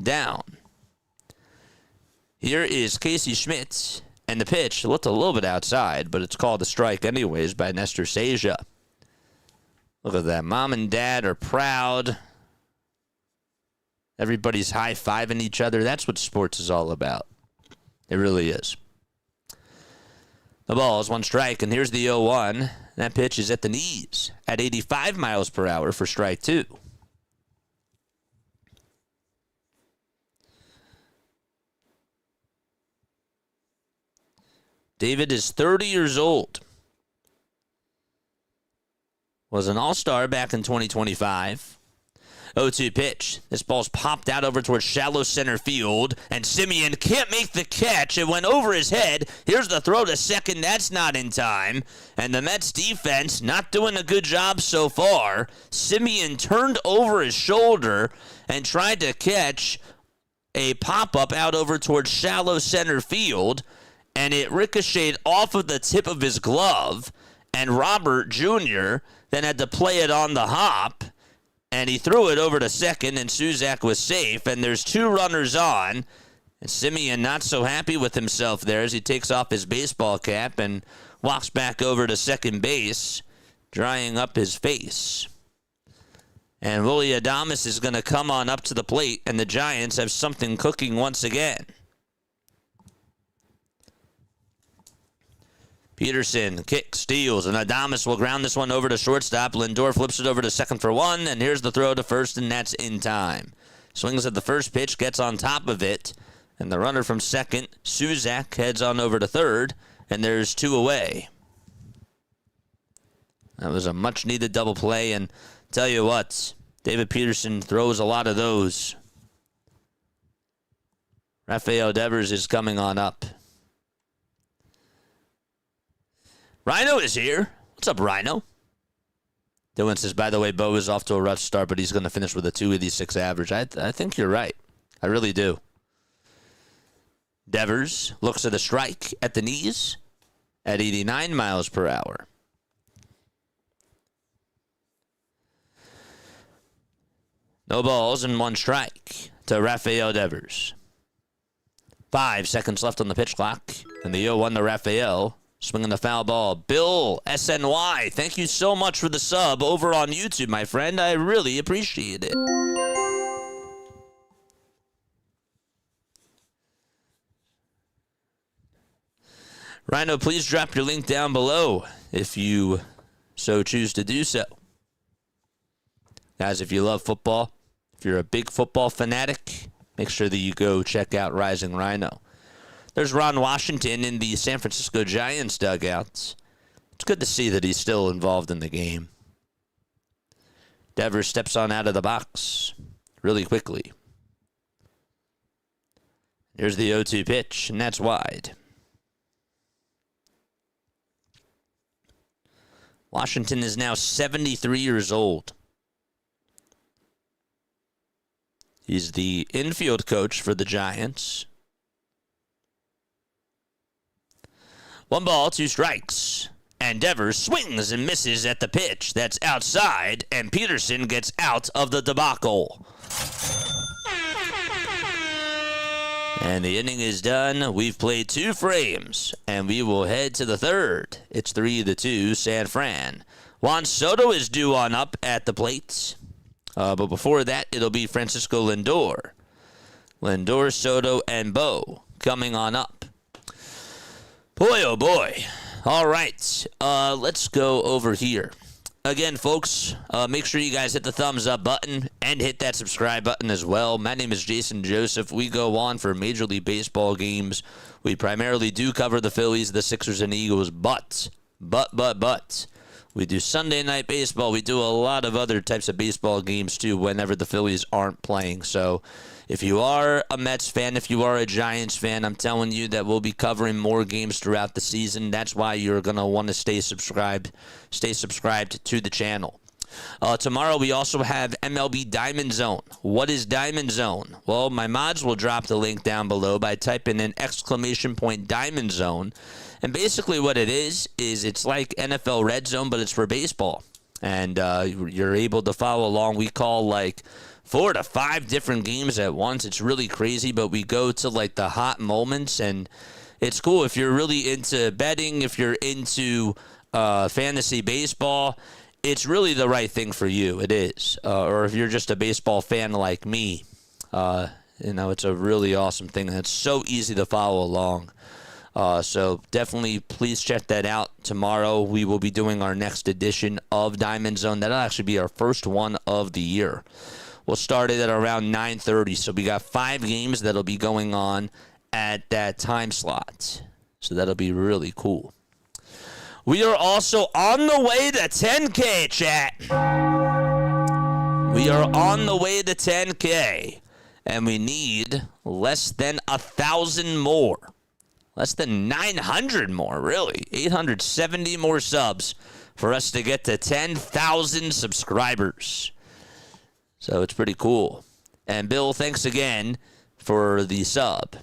down. Here is Casey Schmidt, and the pitch looked a little bit outside, but it's called a strike anyways by Nestor Seja. Look at that. Mom and Dad are proud. Everybody's high-fiving each other. That's what sports is all about. It really is. The ball is 1 strike, and here's the 0-1. That pitch is at the knees at 85 miles per hour for strike 2. David is 30 years old. Was an all-star back in 2025. 0-2 pitch. This ball's popped out over towards shallow center field, and Simeon can't make the catch. It went over his head. Here's the throw to second. That's not in time. And the Mets defense not doing a good job so far. Simeon turned over his shoulder and tried to catch a pop-up out over towards shallow center field, and it ricocheted off of the tip of his glove, and Robert Jr. then had to play it on the hop. And he threw it over to second, and Suzak was safe. And there's 2 runners on. And Simeon not so happy with himself there as he takes off his baseball cap and walks back over to second base, drying up his face. And Willie Adames is going to come on up to the plate, and the Giants have something cooking once again. Peterson kicks, steals, and Adames will ground this one over to shortstop. Lindor flips it over to second for 1, and here's the throw to first, and that's in time. Swings at the first pitch, gets on top of it, and the runner from second, Suzak, heads on over to third, and there's 2 away. That was a much-needed double play, and tell you what, David Peterson throws a lot of those. Rafael Devers is coming on up. Rhino is here. What's up, Rhino? Dylan says, by the way, Bo is off to a rough start, but he's going to finish with a 286 average. I think you're right. I really do. Devers looks at a strike at the knees at 89 miles per hour. No balls and 1 strike to Rafael Devers. 5 seconds left on the pitch clock, and the 0-1 to Rafael. Swinging the foul ball. Bill, SNY, thank you so much for the sub over on YouTube, my friend. I really appreciate it. Rhino, please drop your link down below if you so choose to do so. Guys, if you love football, if you're a big football fanatic, make sure that you go check out Rising Rhino. There's Ron Washington in the San Francisco Giants dugouts. It's good to see that he's still involved in the game. Devers steps on out of the box really quickly. Here's the 0-2 pitch, and that's wide. Washington is now 73 years old. He's the infield coach for the Giants. 1 ball, 2 strikes. And Devers swings and misses at the pitch. That's outside, and Peterson gets out of the debacle. And the inning is done. We've played 2 frames, and we will head to the third. It's 3-2, San Fran. Juan Soto is due on up at the plate. But before that, it'll be Francisco Lindor. Lindor, Soto, and Bo coming on up. Boy, oh boy. All right, let's go over here. Again, folks, make sure you guys hit the thumbs up button and hit that subscribe button as well. My name is Jason Joseph. We go on for Major League Baseball games. We primarily do cover the Phillies, the Sixers, and Eagles, but we do Sunday Night Baseball. We do a lot of other types of baseball games, too, whenever the Phillies aren't playing. So if you are a Mets fan, if you are a Giants fan, I'm telling you that we'll be covering more games throughout the season. That's why you're going to want to stay subscribed to the channel. Tomorrow we also have MLB Diamond Zone. What is Diamond Zone? Well, my mods will drop the link down below by typing in ! Diamond Zone. And basically what it is it's like NFL Red Zone, but it's for baseball. And you're able to follow along. We call like 4 to 5 different games at once. It's really crazy, but we go to like the hot moments, and it's cool if you're really into betting, if you're into fantasy baseball. it's really the right thing for you. It is. Or if you're just a baseball fan like me, it's a really awesome thing. And it's so easy to follow along. So definitely please check that out. Tomorrow we will be doing our next edition of Diamond Zone. That'll actually be our first one of the year. We'll start it at around 9:30. So we got 5 games that'll be going on at that time slot. So that'll be really cool. We are also on the way to 10K, chat. We are on the way to 10K. And we need less than 1,000 more. Less than 900 more, really. 870 more subs for us to get to 10,000 subscribers. So it's pretty cool. And Bill, thanks again for the sub.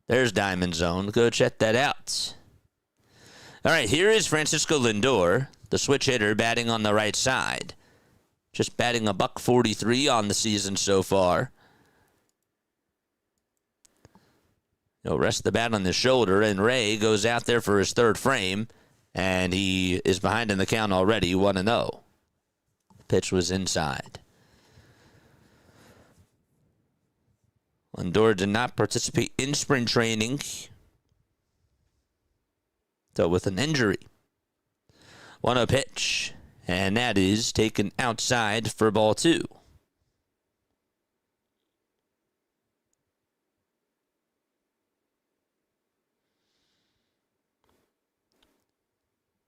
There's Diamond Zone. Go check that out. All right, here is Francisco Lindor, the switch hitter, batting on the right side. Just batting a $143 on the season so far. He'll rest the bat on the shoulder, and Ray goes out there for his third frame, and he is behind in the count already, 1-0. Pitch was inside. Lindor did not participate in spring training. Dealt with an injury. 1-0 pitch, and that is taken outside for ball 2.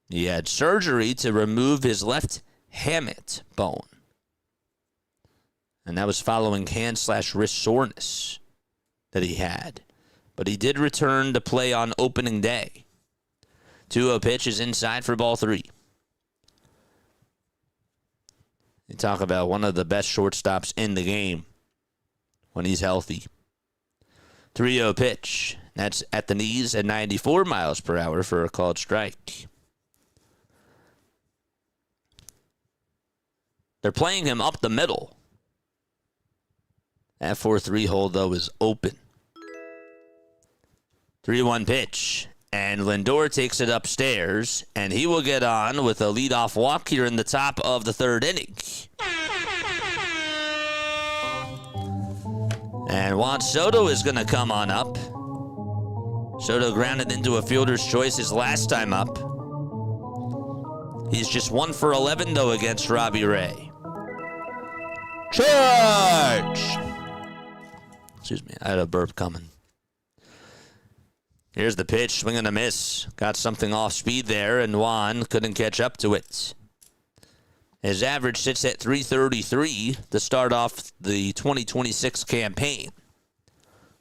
He had surgery to remove his left hamate bone. And that was following hand/wrist soreness that he had. But he did return to play on opening day. 2-0 pitch is inside for ball 3. You talk about one of the best shortstops in the game when he's healthy. 3-0 pitch. That's at the knees at 94 miles per hour for a called strike. They're playing him up the middle. That 4-3 hole, though, is open. 3-1 pitch. And Lindor takes it upstairs, and he will get on with a leadoff walk here in the top of the 3rd inning. And Juan Soto is going to come on up. Soto grounded into a fielder's choice his last time up. He's just 1 for 11, though, against Robbie Ray. Charge! Excuse me, I had a burp coming. Here's the pitch, swing and a miss. Got something off speed there, and Juan couldn't catch up to it. His average sits at .333 to start off the 2026 campaign.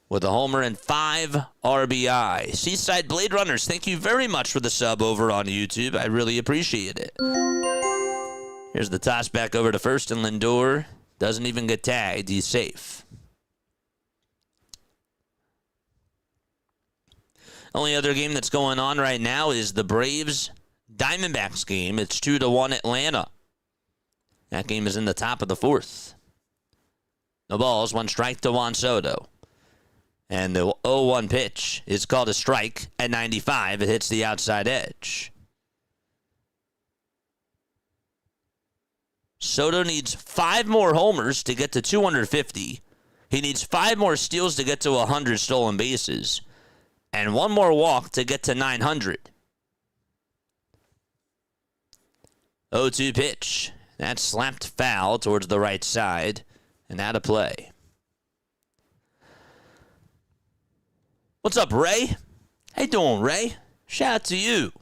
With a homer and 5 RBI. Seaside Blade Runners, thank you very much for the sub over on YouTube. I really appreciate it. Here's the toss back over to first, and Lindor doesn't even get tagged. He's safe. Only other game that's going on right now is the Braves-Diamondbacks game. It's 2-1 Atlanta. That game is in the top of the 4th. No balls, 1 strike to Juan Soto. And the 0-1 pitch is called a strike at 95. It hits the outside edge. Soto needs 5 more homers to get to 250. He needs 5 more steals to get to 100 stolen bases. And 1 more walk to get to 900. 0-2 pitch. That's slapped foul towards the right side. And out of play. What's up, Ray? How you doing, Ray? Shout out to you.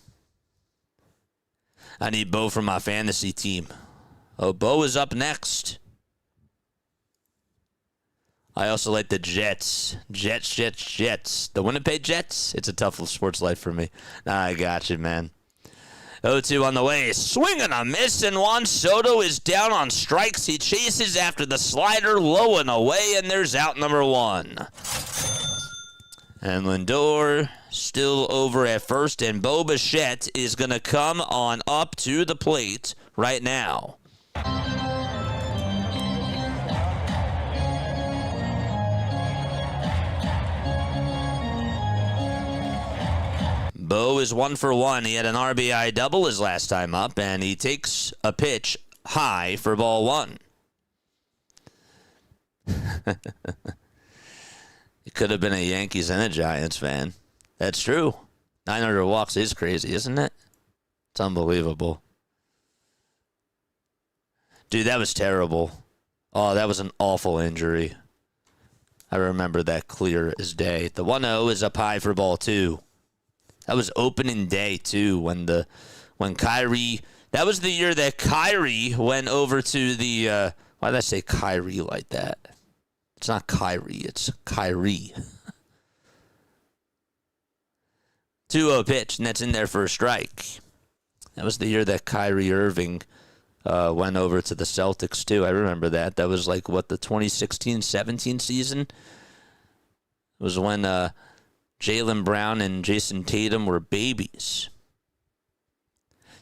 I need Bo for my fantasy team. Oh, Bo is up next. I also like the Jets. Jets. The Winnipeg Jets? It's a tough sports life for me. I got you, man. 0-2 on the way. Swing and a miss, and Juan Soto is down on strikes. He chases after the slider, low and away, and there's out number 1. And Lindor still over at first, and Bo Bichette is going to come on up to the plate right now. Bo is 1 for 1. He had an RBI double his last time up, and he takes a pitch high for ball 1. It could have been a Yankees and a Giants fan. That's true. 900 walks is crazy, isn't it? It's unbelievable. Dude, that was terrible. Oh, that was an awful injury. I remember that clear as day. The 1-0 is up high for ball 2. That was opening day, too, when Kyrie... That was the year that Kyrie went over to the... why did I say Kyrie like that? It's not Kyrie, it's Kyrie. 2-0 pitch, and that's in there for a strike. That was the year that Kyrie Irving went over to the Celtics, too. I remember that. That was like, what, the 2016-17 season? It was when Jaylen Brown and Jason Tatum were babies.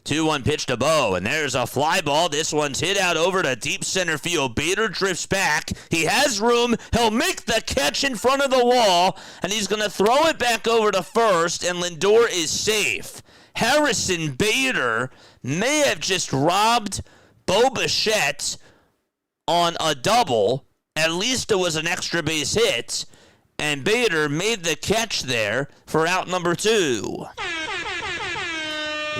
2-1 pitch to Bo, and there's a fly ball. This one's hit out over to deep center field. Bader drifts back. He has room. He'll make the catch in front of the wall, and he's going to throw it back over to first, and Lindor is safe. Harrison Bader may have just robbed Bo Bichette on a double. At least it was an extra base hit, and Bader made the catch there for out number 2.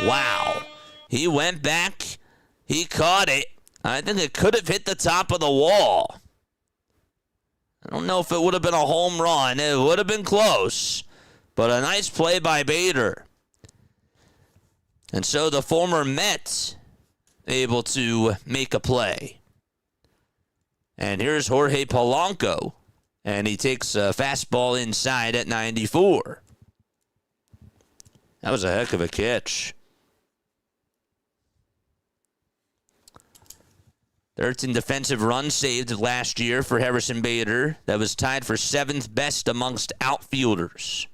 Wow. He went back. He caught it. I think it could have hit the top of the wall. I don't know if it would have been a home run. It would have been close. But a nice play by Bader. And so the former Met able to make a play. And here's Jorge Polanco. And he takes a fastball inside at 94. That was a heck of a catch. 13 defensive runs saved last year for Harrison Bader. That was tied for 7th best amongst outfielders.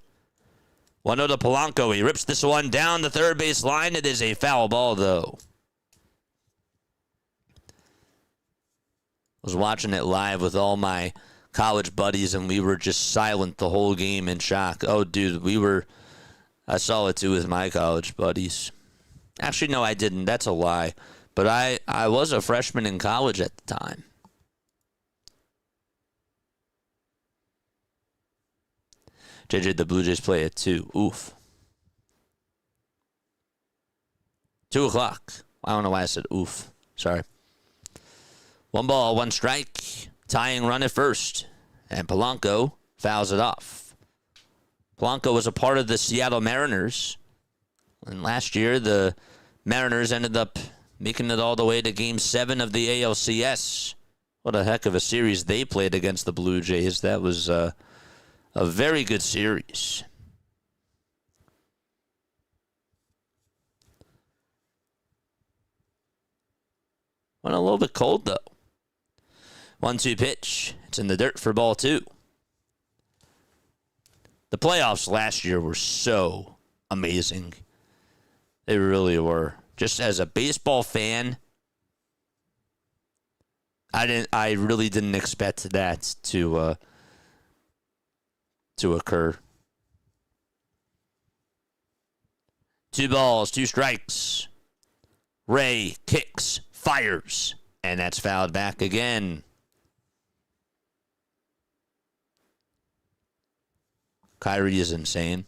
1-0 to Polanco. He rips this one down the third base line. It is a foul ball, though. I was watching it live with all my college buddies, and we were just silent the whole game in shock. Oh, dude, I saw it, too, with my college buddies. Actually, no, I didn't. That's a lie. But I was a freshman in college at the time. JJ, the Blue Jays play at 2. Oof. 2 o'clock. I don't know why I said oof. Sorry. 1 ball, 1 strike. Tying run at first. And Polanco fouls it off. Polanco was a part of the Seattle Mariners. And last year, the Mariners ended up making it all the way to Game 7 of the ALCS. What a heck of a series they played against the Blue Jays. That was a very good series. Went a little bit cold, though. 1-2 pitch. It's in the dirt for ball 2. The playoffs last year were so amazing. They really were. Just as a baseball fan, I really didn't expect that to occur. 2 balls, 2 strikes. Ray kicks, fires, and that's fouled back again. Kyrie is insane.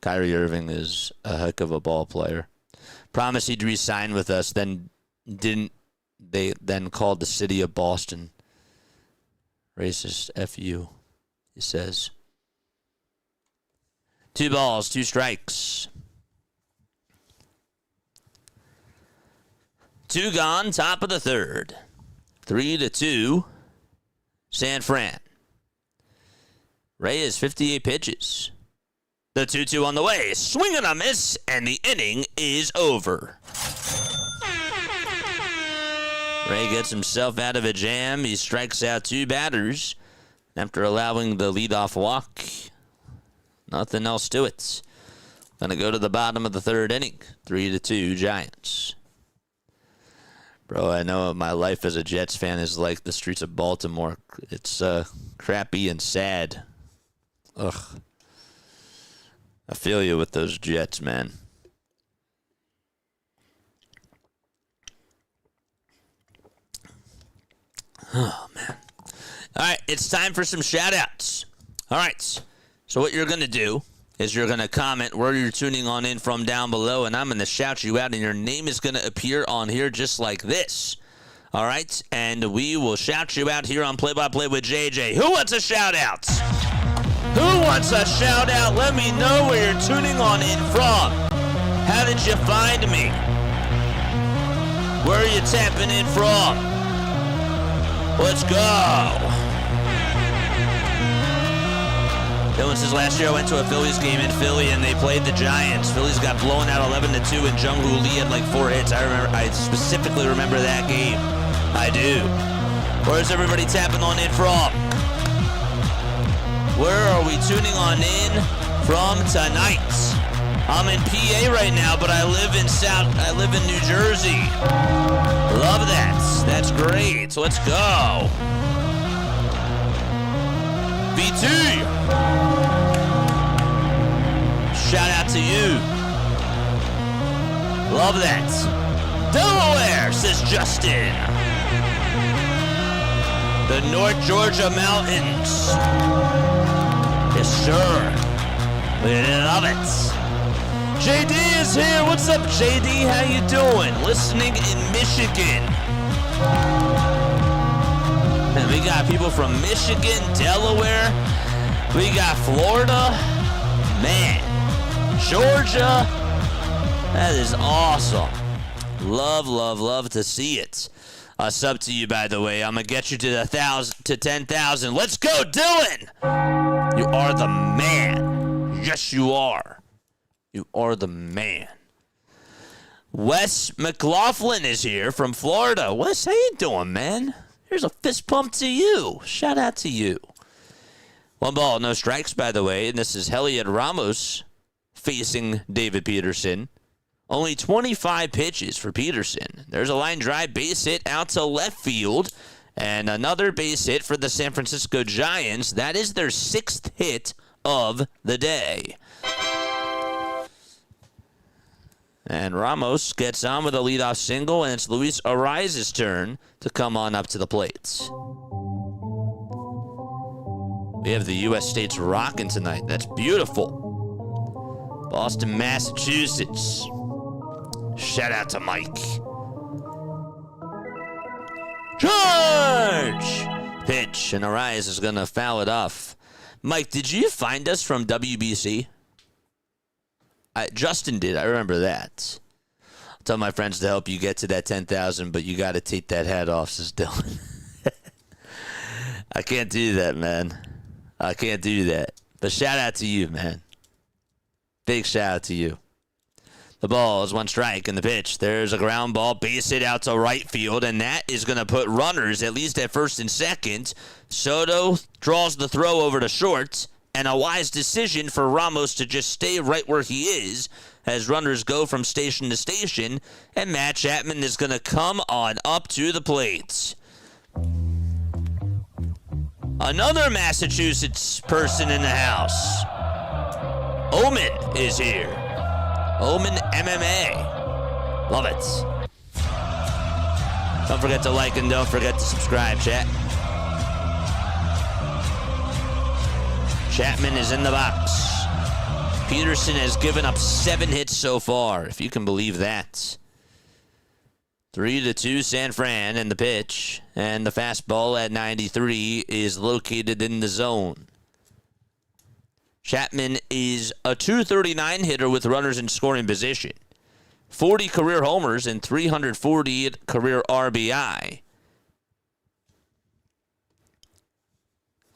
Kyrie Irving is a heck of a ball player. Promised he'd re-sign with us, then didn't. They then called the city of Boston racist FU, he says. 2 balls, 2 strikes. 2 gone, top of the third. 3-2, San Fran. Ray is 58 pitches. The 2-2 on the way. Swing and a miss, and the inning is over. Ray gets himself out of a jam. He strikes out 2 batters after allowing the leadoff walk. Nothing else to it. Gonna go to the bottom of the third inning. 3-2 Giants. Bro, I know my life as a Jets fan is like the streets of Baltimore. It's crappy and sad. Ugh. I feel you with those Jets, man. Oh, man. All right, it's time for some shout-outs. All right, so what you're going to do is you're going to comment where you're tuning on in from down below, and I'm going to shout you out, and your name is going to appear on here just like this. All right, and we will shout you out here on Play by Play with JJ. Who wants a shout-out? Who wants a shout-out? Let me know where you're tuning on in from. How did you find me? Where are you tapping in from? Let's go. Dylan says, last year I went to a Phillies game in Philly and they played the Giants. Phillies got blown out 11-2 and Jung-Hoo Lee had like 4 hits. I specifically remember that game. I do. Where's everybody tapping on in from? Where are we tuning on in from tonight? I'm in PA right now, but I live in New Jersey. Love that. That's great. So let's go. BT. Shout out to you. Love that. Delaware, says Justin. The North Georgia Mountains. Yes, sir. We love it. JD is here. What's up, JD? How you doing? Listening in Michigan. And we got people from Michigan, Delaware. We got Florida. Man. Georgia. That is awesome. Love, love, love to see it. A sub to you, by the way. I'm going to get you to 10,000. Let's go, Dylan. You are the man. Yes, you are. You are the man. Wes McLaughlin is here from Florida. Wes, how you doing, man? Here's a fist pump to you. Shout out to you. 1 ball, no strikes, by the way. And this is Heliot Ramos facing David Peterson. Only 25 pitches for Peterson. There's a line drive, base hit out to left field. And another base hit for the San Francisco Giants. That is their 6th hit of the day. And Ramos gets on with a leadoff single, and it's Luis Arraez's turn to come on up to the plate. We have the U.S. States rocking tonight. That's beautiful. Boston, Massachusetts. Shout out to Mike. Charge! Pitch, and Arraez is going to foul it off. Mike, did you find us from WBC? Justin did. I remember that. I'll tell my friends to help you get to that 10,000, but you got to take that hat off, says Dylan. I can't do that, man. I can't do that. But shout out to you, man. Big shout out to you. The ball is 1 strike in the pitch. There's a ground ball, base hit out to right field, and that is going to put runners at least at first and second. Soto draws the throw over to short, and a wise decision for Ramos to just stay right where he is as runners go from station to station, and Matt Chapman is going to come on up to the plate. Another Massachusetts person in the house. Omen is here. Omen MMA. Love it. Don't forget to like and don't forget to subscribe, chat. Chapman is in the box. Peterson has given up 7 hits so far, if you can believe that. 3-2 San Fran in the pitch, and the fastball at 93 is located in the zone. Chapman is a .239 hitter with runners in scoring position. 40 career homers and 340 career RBI.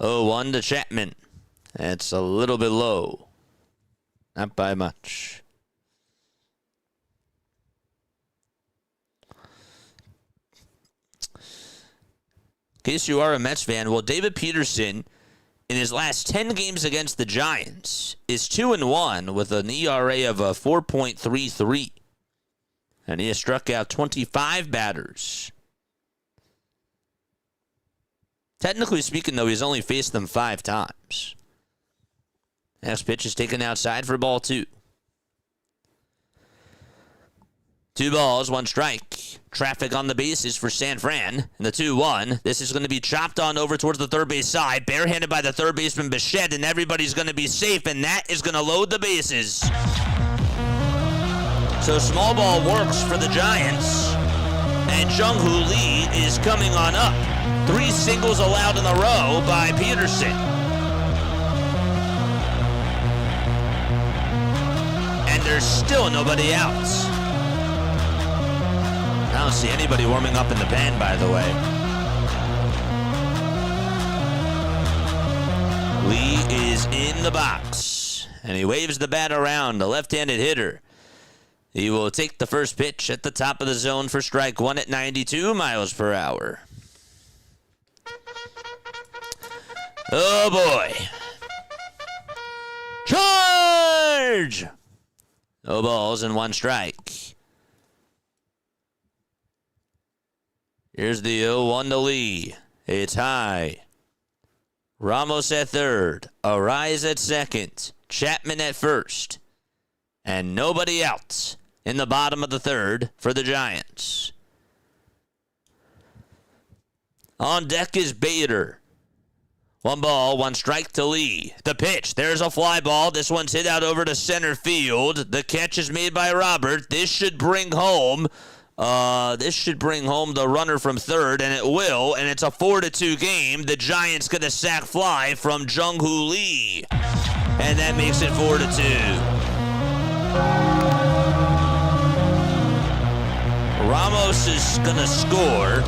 0-1 to Chapman. That's a little bit low. Not by much. In case you are a Mets fan, well, David Peterson, in his last 10 games against the Giants, is 2-1 with an ERA of 4.33. And he has struck out 25 batters. Technically speaking, though, he's only faced them 5 times. Next pitch is taken outside for ball 2. 2 balls, 1 strike. Traffic on the bases for San Fran. And the 2-1. This is going to be chopped on over towards the third base side. Barehanded by the third baseman Bichette, and everybody's going to be safe, and that is going to load the bases. So small ball works for the Giants. And Jung-Hoo Lee is coming on up. 3 singles allowed in a row by Peterson. And there's still nobody out. I don't see anybody warming up in the pen, by the way. Lee is in the box, and he waves the bat around, the left-handed hitter. He will take the first pitch at the top of the zone for strike 1 at 92 miles per hour. Oh, boy. Charge! No balls and 1 strike. Here's the 0-1 to Lee. It's high. Ramos at third. Arise at second. Chapman at first. And nobody else in the bottom of the third for the Giants. On deck is Bader. 1 ball, 1 strike to Lee. The pitch. There's a fly ball. This one's hit out over to center field. The catch is made by Robert. This should bring home the runner from third, and it will, and it's a 4-2 game. The Giants get a sac fly from Jung-Hoo Lee, and that makes it 4-2. Ramos is going to score.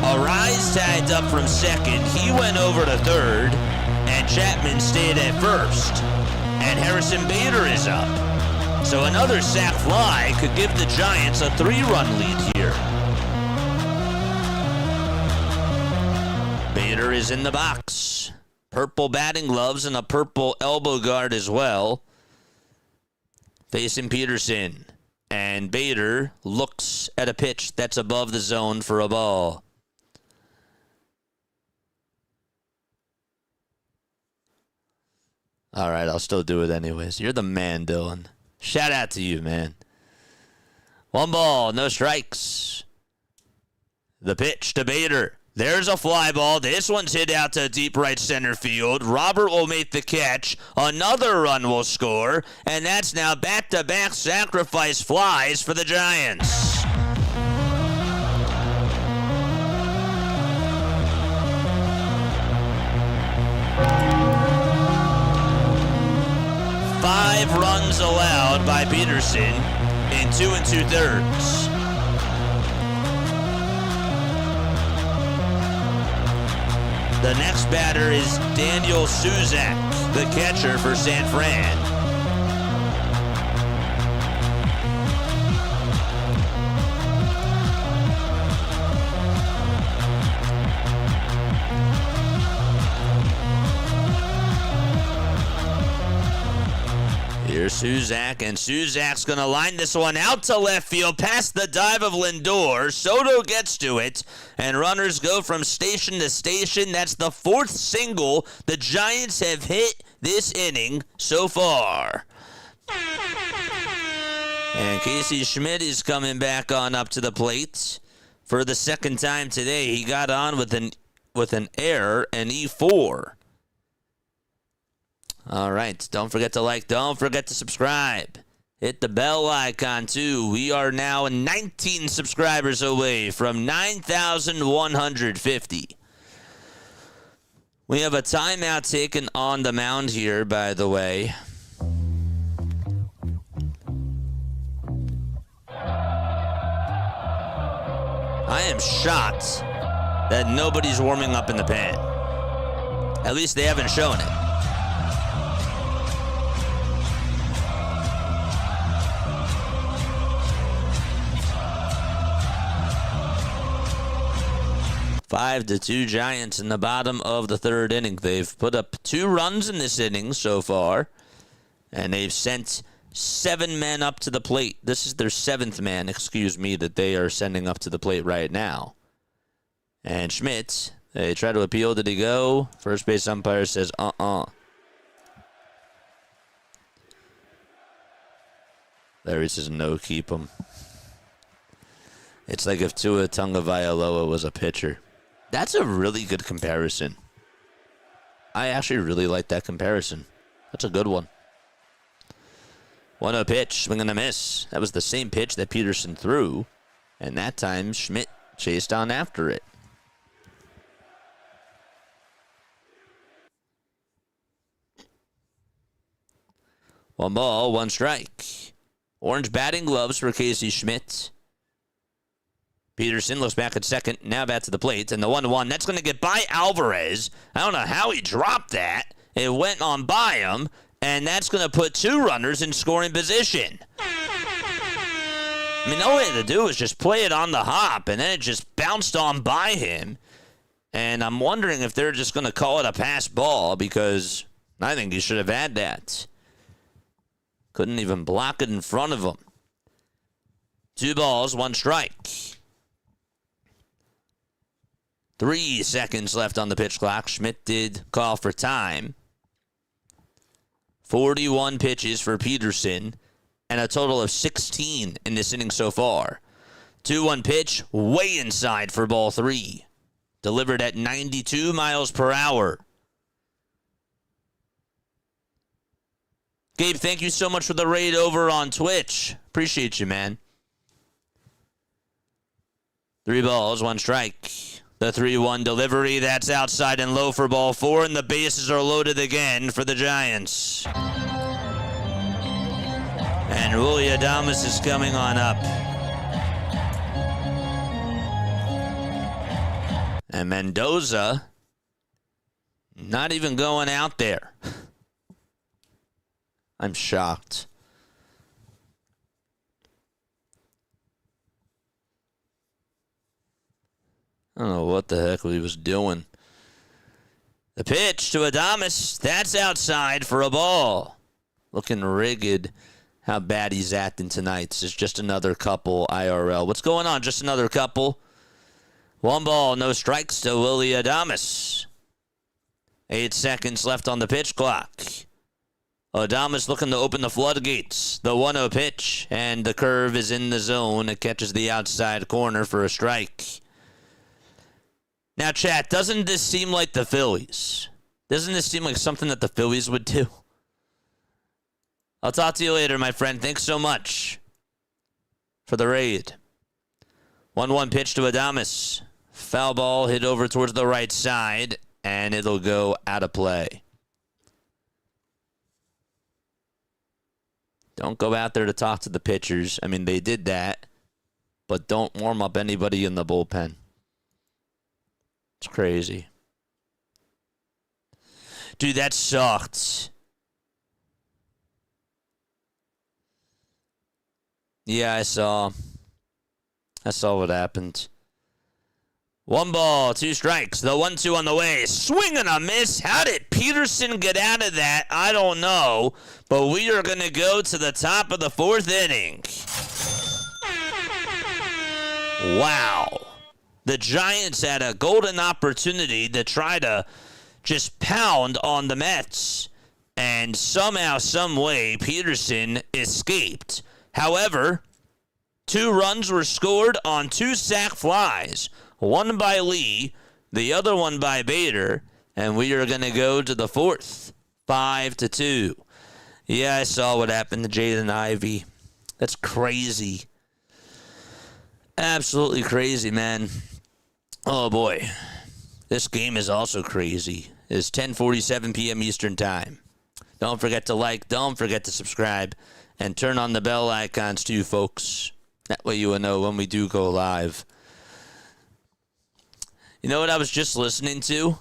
Arise tagged up from second. He went over to third, and Chapman stayed at first, and Harrison Bader is up. So another sac fly could give the Giants a 3-run lead here. Bader is in the box. Purple batting gloves and a purple elbow guard as well. Facing Peterson. And Bader looks at a pitch that's above the zone for a ball. All right, I'll still do it anyways. You're the man, Dylan. Shout out to you, man. 1 ball, no strikes. The pitch to Bader. There's a fly ball. This one's hit out to deep right center field. Robert will make the catch. Another run will score. And that's now back-to-back sacrifice flies for the Giants. Five runs allowed by Peterson in 2 2/3. The next batter is Daniel Suzak, the catcher for San Fran. Here's Suzak, and Suzak's going to line this one out to left field past the dive of Lindor. Soto gets to it, and runners go from station to station. That's the 4th single the Giants have hit this inning so far. And Casey Schmidt is coming back on up to the plate for the 2nd time today. He got on with an error, an E4. All right, don't forget to like, don't forget to subscribe. Hit the bell icon, too. We are now 19 subscribers away from 9,150. We have a timeout taken on the mound here, by the way. I am shocked that nobody's warming up in the pen. At least they haven't shown it. Five to 2 Giants in the bottom of the 3rd inning. They've put up 2 runs in this inning so far, and they've sent 7 men up to the plate. This is their 7th man, that they are sending up to the plate right now. And Schmidt, they try to appeal. Did he go? First base umpire says, Larry says no, keep him. It's like if Tua Tagovailoa was a pitcher. That's a really good comparison. I actually really like that comparison. That's a good one. 1-0 pitch, swing and a miss. That was the same pitch that Peterson threw, and that time Schmidt chased on after it. One ball, one strike. Orange batting gloves for Casey Schmidt. Peterson looks back at second, now back to the plate, and the 1-1. That's going to get by Alvarez. I don't know how he dropped that. It went on by him, and that's going to put 2 runners in scoring position. I mean, all he had to do was just play it on the hop, and then it just bounced on by him. And I'm wondering if they're just going to call it a pass ball, because I think he should have had that. Couldn't even block it in front of him. 2 balls, 1 strike. 3 seconds left on the pitch clock. Schmidt did call for time. 41 pitches for Peterson, and a total of 16 in this inning so far. 2-1 pitch, way inside for ball 3. Delivered at 92 miles per hour. Gabe, thank you so much for the raid over on Twitch. Appreciate you, man. 3 balls, 1 strike. The 3-1 delivery, that's outside and low for ball 4, and the bases are loaded again for the Giants. And Willie Adames is coming on up. And Mendoza, not even going out there. I'm shocked. I don't know what the heck he was doing. The pitch to Adames. That's outside for a ball. Looking rigged how bad he's acting tonight. This is just another couple IRL. What's going on? Just another couple. 1 ball, no strikes to Willie Adames. 8 seconds left on the pitch clock. Adames looking to open the floodgates. The 1-0 pitch, and the curve is in the zone. It catches the outside corner for a strike. Now, chat, doesn't this seem like the Phillies? Doesn't this seem like something that the Phillies would do? I'll talk to you later, my friend. Thanks so much for the raid. 1-1 pitch to Adames. Foul ball hit over towards the right side, and it'll go out of play. Don't go out there to talk to the pitchers. I mean, they did that, but don't warm up anybody in the bullpen. It's crazy. Dude, that sucked. Yeah, I saw what happened. 1 ball, 2 strikes. The 1-2 on the way. Swing and a miss. How did Peterson get out of that? I don't know. But we are going to go to the top of the 4th inning. Wow. The Giants had a golden opportunity to try to just pound on the Mets. And somehow, some way, Peterson escaped. However, 2 runs were scored on 2 sac flies. One by Lee, the other one by Bader. And we are going to go to the 4th. 5-2. Yeah, I saw what happened to Jaden Ivey. That's crazy. Absolutely crazy, man. Oh, boy. This game is also crazy. It's 10:47 p.m. Eastern Time. Don't forget to like, don't forget to subscribe, and turn on the bell icons too, folks. That way you will know when we do go live. You know what I was just listening to? You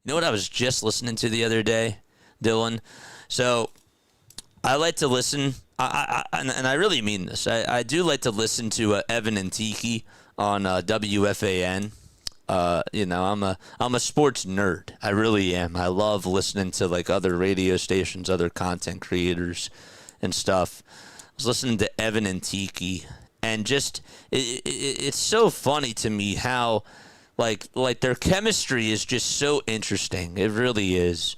know what I was just listening to the other day, Dylan? So, I like to listen, and I really mean this. I do like to listen to Evan and Tiki on WFAN. I'm a sports nerd. I really am. I love listening to like other radio stations, other content creators, and stuff. I was listening to Evan and Tiki, and just it's so funny to me how like their chemistry is just so interesting. It really is.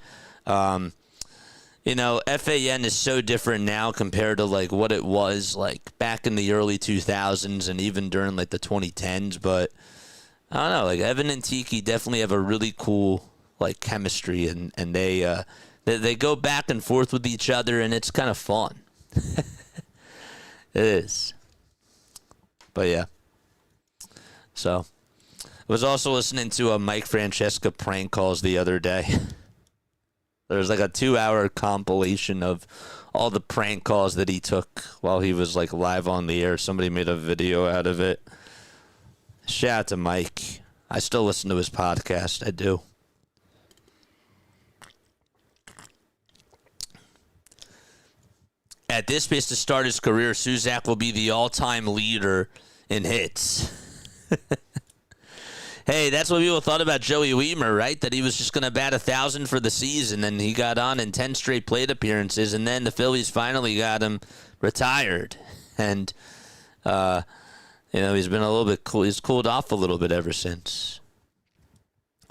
FAN is so different now compared to like what it was like back in the early 2000s and even during like the 2010s. But I don't know, like Evan and Tiki definitely have a really cool like chemistry, and they go back and forth with each other, and it's kind of fun. It is. But yeah. So I was also listening to a Mike Francesca prank calls the other day. There's like a 2-hour compilation of all the prank calls that he took while he was like live on the air. Somebody made a video out of it. Shout out to Mike. I still listen to his podcast. I do. At this pace to start his career, Suzak will be the all-time leader in hits. Hey, that's what people thought about Joey Wiemer, right? That he was just going to bat 1,000 for the season, and he got on in 10 straight plate appearances, and then the Phillies finally got him retired. And, he's been a little bit cool. He's cooled off a little bit ever since.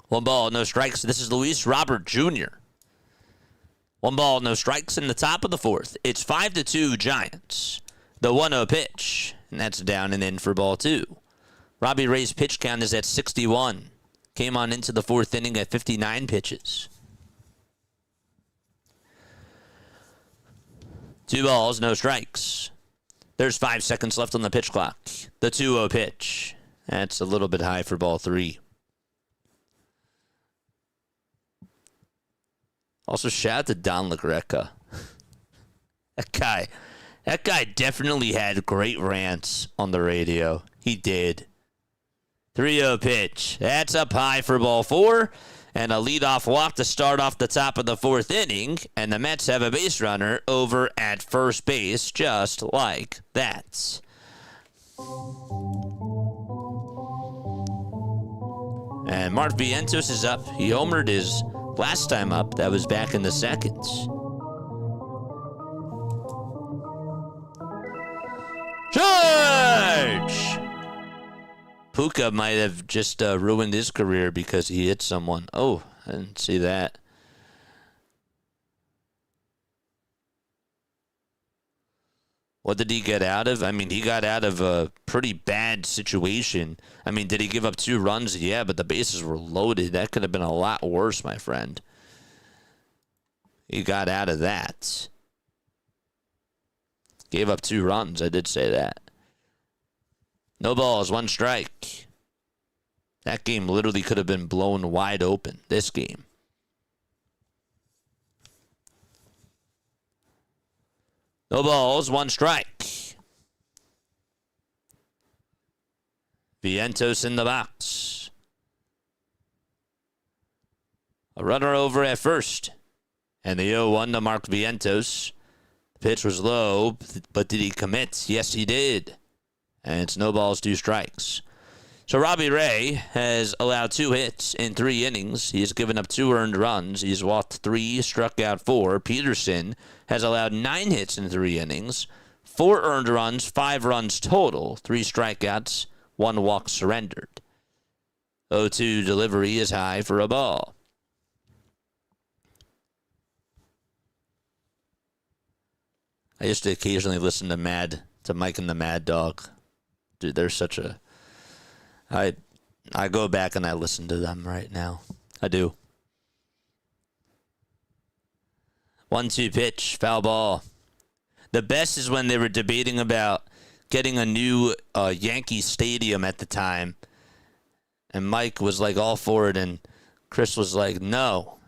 1 ball, no strikes. This is Luis Robert Jr. 1 ball, no strikes in the top of the 4th. It's 5-2 Giants. The 1-0 pitch, and that's down and in for ball 2. Robbie Ray's pitch count is at 61. Came on into the 4th inning at 59 pitches. 2 balls, no strikes. There's 5 seconds left on the pitch clock. The 2-0 pitch. That's a little bit high for ball 3. Also, shout out to Don LaGreca. That guy definitely had great rants on the radio. He did. 3-0 pitch. That's up high for ball 4. And a leadoff walk to start off the top of the 4th inning. And the Mets have a base runner over at first base just like that. And Mark Vientos is up. He homered his last time up. That was back in the 2nd. Charge! Puka might have just ruined his career because he hit someone. Oh, I didn't see that. What did he get out of? I mean, he got out of a pretty bad situation. I mean, did he give up 2 runs? Yeah, but the bases were loaded. That could have been a lot worse, my friend. He got out of that. Gave up 2 runs. I did say that. No balls, 1 strike. That game literally could have been blown wide open. This game. No balls, 1 strike. Vientos in the box. A runner over at first. And the 0-1 to Mark Vientos. The pitch was low, but did he commit? Yes, he did. And it's no balls, 2 strikes. So Robbie Ray has allowed 2 hits in 3 innings. He's given up 2 earned runs. He's walked 3, struck out 4. Peterson has allowed 9 hits in 3 innings, 4 earned runs, 5 runs total, 3 strikeouts, 1 walk surrendered. 0-2 delivery is high for a ball. I used to occasionally listen to Mike and the Mad Dog. Dude, they're such a... I go back and I listen to them right now. I do. 1-2 pitch, foul ball. The best is when they were debating about getting a new Yankee Stadium at the time. And Mike was like all for it and Chris was like, no.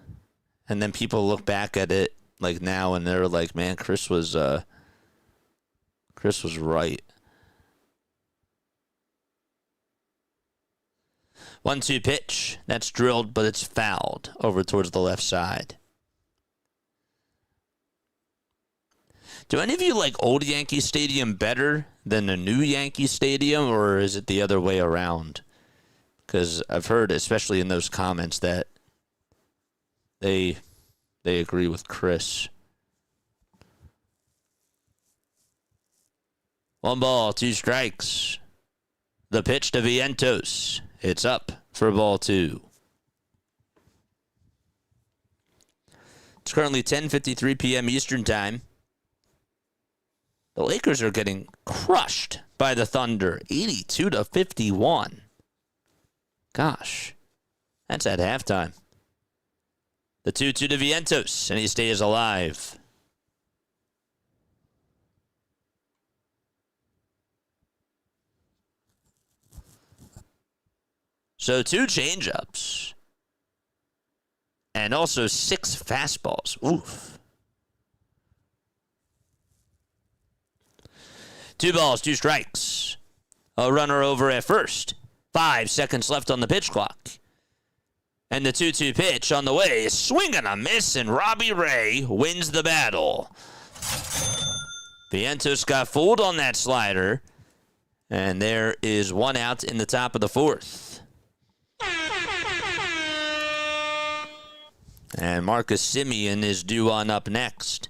And then people look back at it like now and they're like, man, Chris was right. 1-2 pitch. That's drilled, but it's fouled over towards the left side. Do any of you like old Yankee Stadium better than the new Yankee Stadium, or is it the other way around? Because I've heard, especially in those comments, that they agree with Chris. 1 ball, 2 strikes. The pitch to Vientos. It's up for ball 2. It's currently 10:53 p.m. Eastern Time. The Lakers are getting crushed by the Thunder, 82-51. Gosh, that's at halftime. The 2-2 to Vientos, and he stays alive. So 2 changeups. And also 6 fastballs. Oof. 2 balls, 2 strikes. A runner over at first. 5 seconds left on the pitch clock. And the 2-2 pitch on the way. Swing and a miss, and Robbie Ray wins the battle. Vientos got fooled on that slider. And there is 1 out in the top of the 4th. And Marcus Semien is due on up next.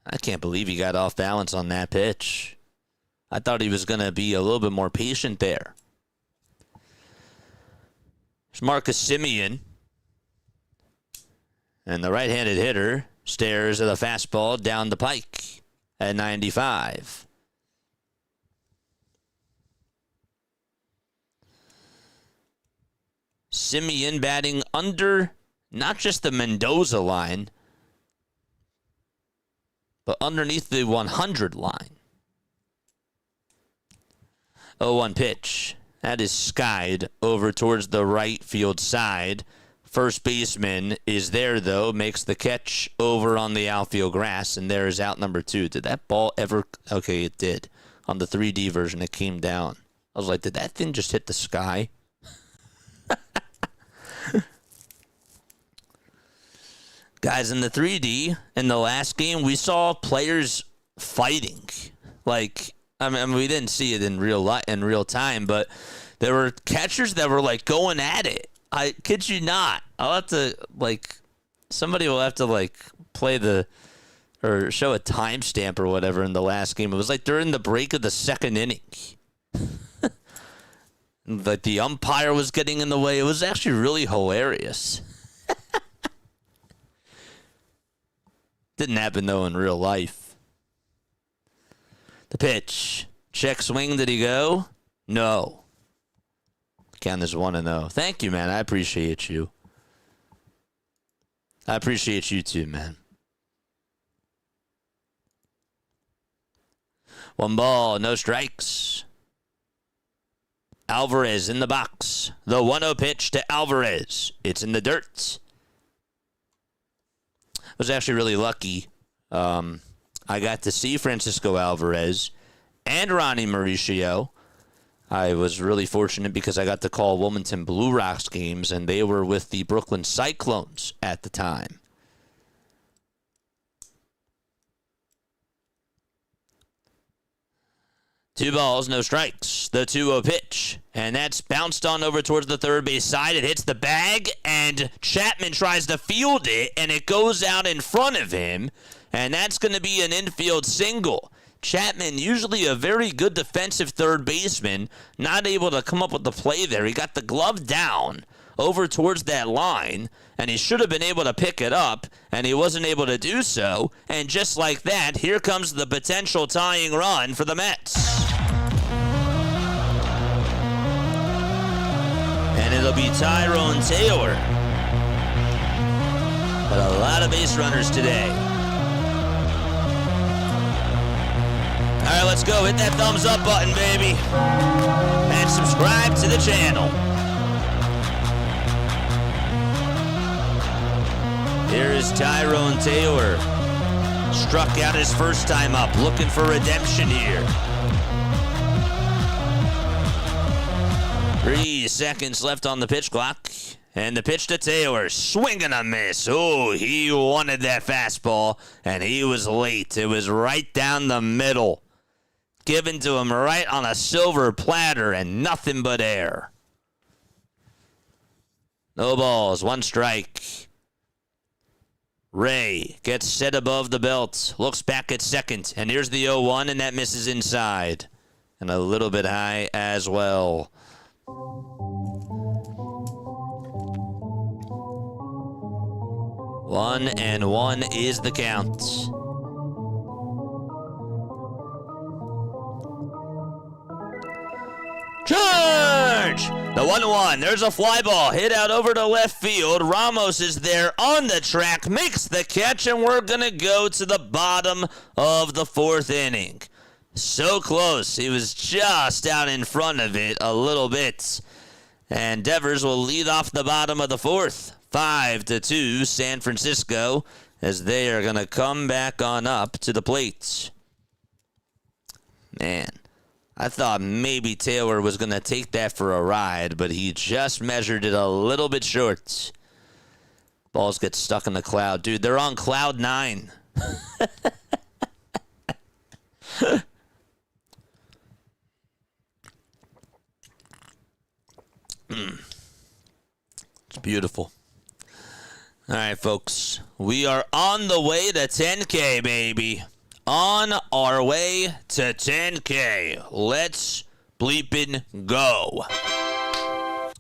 I can't believe he got off balance on that pitch. I thought he was going to be a little bit more patient there. There's Marcus Semien. And the right-handed hitter stares at a fastball down the pike at 95. Semien batting under not just the Mendoza line, but underneath the 100 line. 0-1 pitch. That is skied over towards the right field side. First baseman is there, though, makes the catch over on the outfield grass, and there is out number 2. Did that ball ever... Okay, it did. On the 3D version, it came down. I was like, did that thing just hit the sky? Guys, in the 3D, in the last game, we saw players fighting. Like, I mean, we didn't see it in real time, but there were catchers that were, like, going at it. I kid you not. I'll have to, like, somebody will have to, like, play or show a timestamp or whatever in the last game. It was, like, during the break of the 2nd inning. Like, the umpire was getting in the way. It was actually really hilarious. Didn't happen, though, in real life. The pitch. Check swing. Did he go? No. Count as 1-0. Thank you, man. I appreciate you. I appreciate you, too, man. 1 ball, no strikes. Alvarez in the box. The 1-0 pitch to Alvarez. It's in the dirt. I was actually really lucky. I got to see Francisco Alvarez and Ronnie Mauricio. I was really fortunate because I got to call Wilmington Blue Rocks games, and they were with the Brooklyn Cyclones at the time. Two balls, no strikes. The 2-0 pitch. And that's bounced on over towards the third base side. It hits the bag, and Chapman tries to field it, and it goes out in front of him. And that's going to be an infield single. Chapman, usually a very good defensive third baseman, not able to come up with the play there. He got the glove down over towards that line, and he should have been able to pick it up, and he wasn't able to do so. And just like that, here comes the potential tying run for the Mets. And it'll be Tyrone Taylor. But a lot of base runners today. All right, let's go. Hit that thumbs up button, baby. And subscribe to the channel. Here is Tyrone Taylor. Struck out his first time up, looking for redemption here. 3 seconds left on the pitch clock. And the pitch to Taylor. Swing and a miss. Oh, he wanted that fastball, and he was late. It was right down the middle. Given to him right on a silver platter, and nothing but air. No balls, 1 strike. Ray gets set above the belt, looks back at second, and here's the 0-1, and that misses inside. And a little bit high as well. 1-1 is the count. Charge! The 1-1. There's a fly ball hit out over to left field. Ramos is there on the track, makes the catch, and we're going to go to the bottom of the 4th inning. So close. He was just out in front of it a little bit. And Devers will lead off the bottom of the 4th. 5-2 San Francisco as they are going to come back on up to the plate. Man, I thought maybe Taylor was going to take that for a ride, but he just measured it a little bit short. Balls get stuck in the cloud. Dude, they're on cloud 9. It's beautiful. All right, folks. We are on the way to 10K, baby. On our way to 10K. Let's bleepin' go.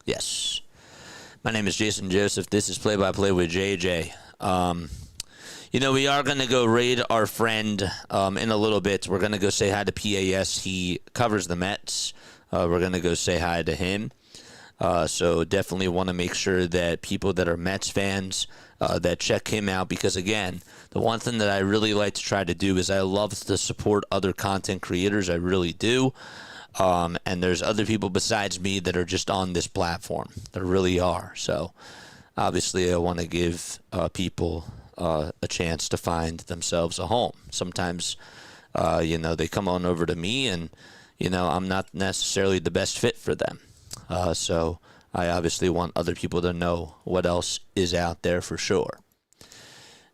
Yes. My name is Jason Joseph. This is Play by Play with JJ. We are going to go raid our friend in a little bit. We're going to go say hi to PAS. He covers the Mets. We're going to go say hi to him. So definitely want to make sure that people that are Mets fans that check him out, because again, the one thing that I really like to try to do is I love to support other content creators. I really do. And there's other people besides me that are just on this platform. There really are. So obviously I want to give people a chance to find themselves a home. Sometimes, they come on over to me and, I'm not necessarily the best fit for them. So I obviously want other people to know what else is out there for sure.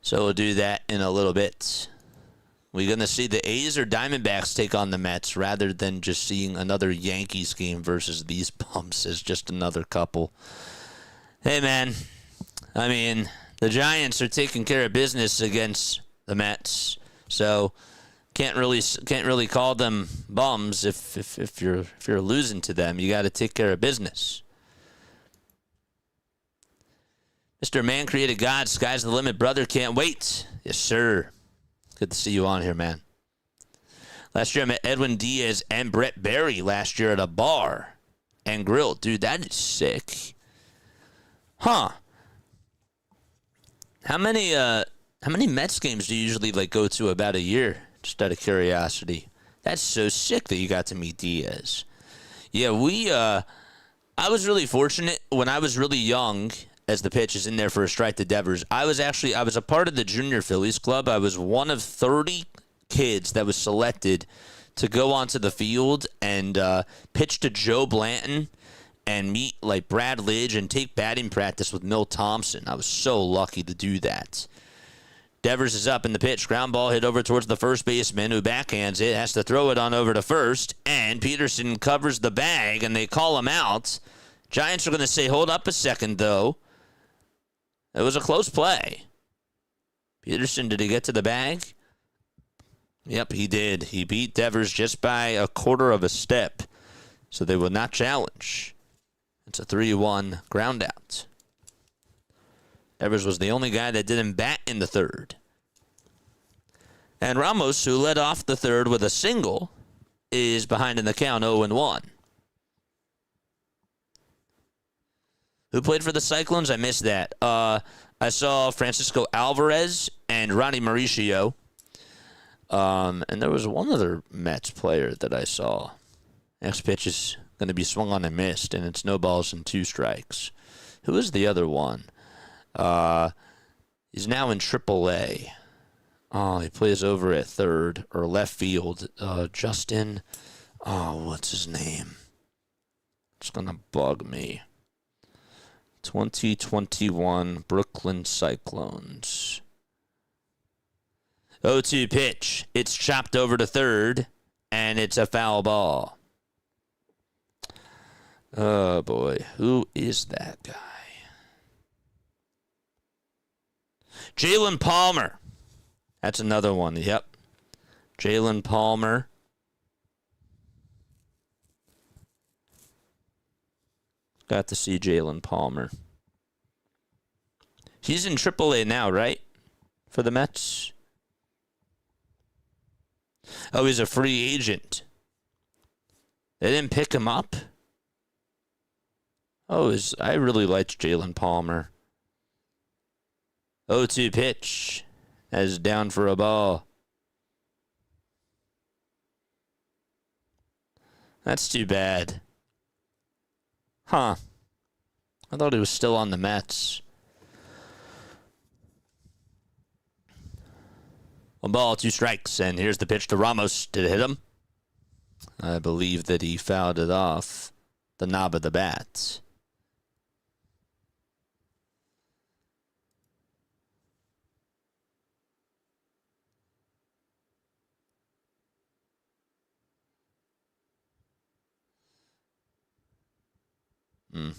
So we'll do that in a little bit. We're going to see the A's or Diamondbacks take on the Mets rather than just seeing another Yankees game versus these bumps as just another couple. Hey, man. I mean, the Giants are taking care of business against the Mets. So can't really call them bums if you're losing to them. You got to take care of business. Mr. Man Created God, sky's the limit, brother. Can't wait. Yes, sir. Good to see you on here, man. Last year I met Edwin Diaz and Brett Berry last year at a bar and grill. Dude, that is sick. Huh. How many Mets games do you usually go to about a year? Just out of curiosity. That's so sick that you got to meet Diaz. Yeah, I was really fortunate when I was really young, as the pitch is in there for a strike to Devers. I was a part of the Junior Phillies Club. I was one of 30 kids that was selected to go onto the field and pitch to Joe Blanton and meet Brad Lidge and take batting practice with Milt Thompson. I was so lucky to do that. Devers is up in the pitch. Ground ball hit over towards the first baseman, who backhands it, has to throw it on over to first, and Peterson covers the bag, and they call him out. Giants are going to say, hold up a second, though. It was a close play. Peterson, did he get to the bag? Yep, he did. He beat Devers just by a quarter of a step, so they will not challenge. It's a 3-1 ground out. Devers was the only guy that didn't bat in the third. And Ramos, who led off the third with a single, is behind in the count 0-1. Who played for the Cyclones? I missed that. I saw Francisco Alvarez and Ronnie Mauricio. And there was one other Mets player that I saw. Next pitch is going to be swung on and missed, and it's no balls and 2 strikes. Who is the other one? He's now in AAA. Oh, he plays over at third or left field. Justin. Oh, what's his name? It's going to bug me. 2021 Brooklyn Cyclones. 0-2 pitch. It's chopped over to third, and it's a foul ball. Oh, boy. Who is that guy? Jalen Palmer. That's another one. Yep. Jalen Palmer. Got to see Jalen Palmer. He's in AAA now, right? For the Mets? Oh, he's a free agent. They didn't pick him up? Oh, I really liked Jalen Palmer. 0-2 pitch. As down for a ball. That's too bad. Huh. I thought he was still on the Mets. 1 ball, 2 strikes, and here's the pitch to Ramos. Did it hit him? I believe that he fouled it off the knob of the bat. Hmm.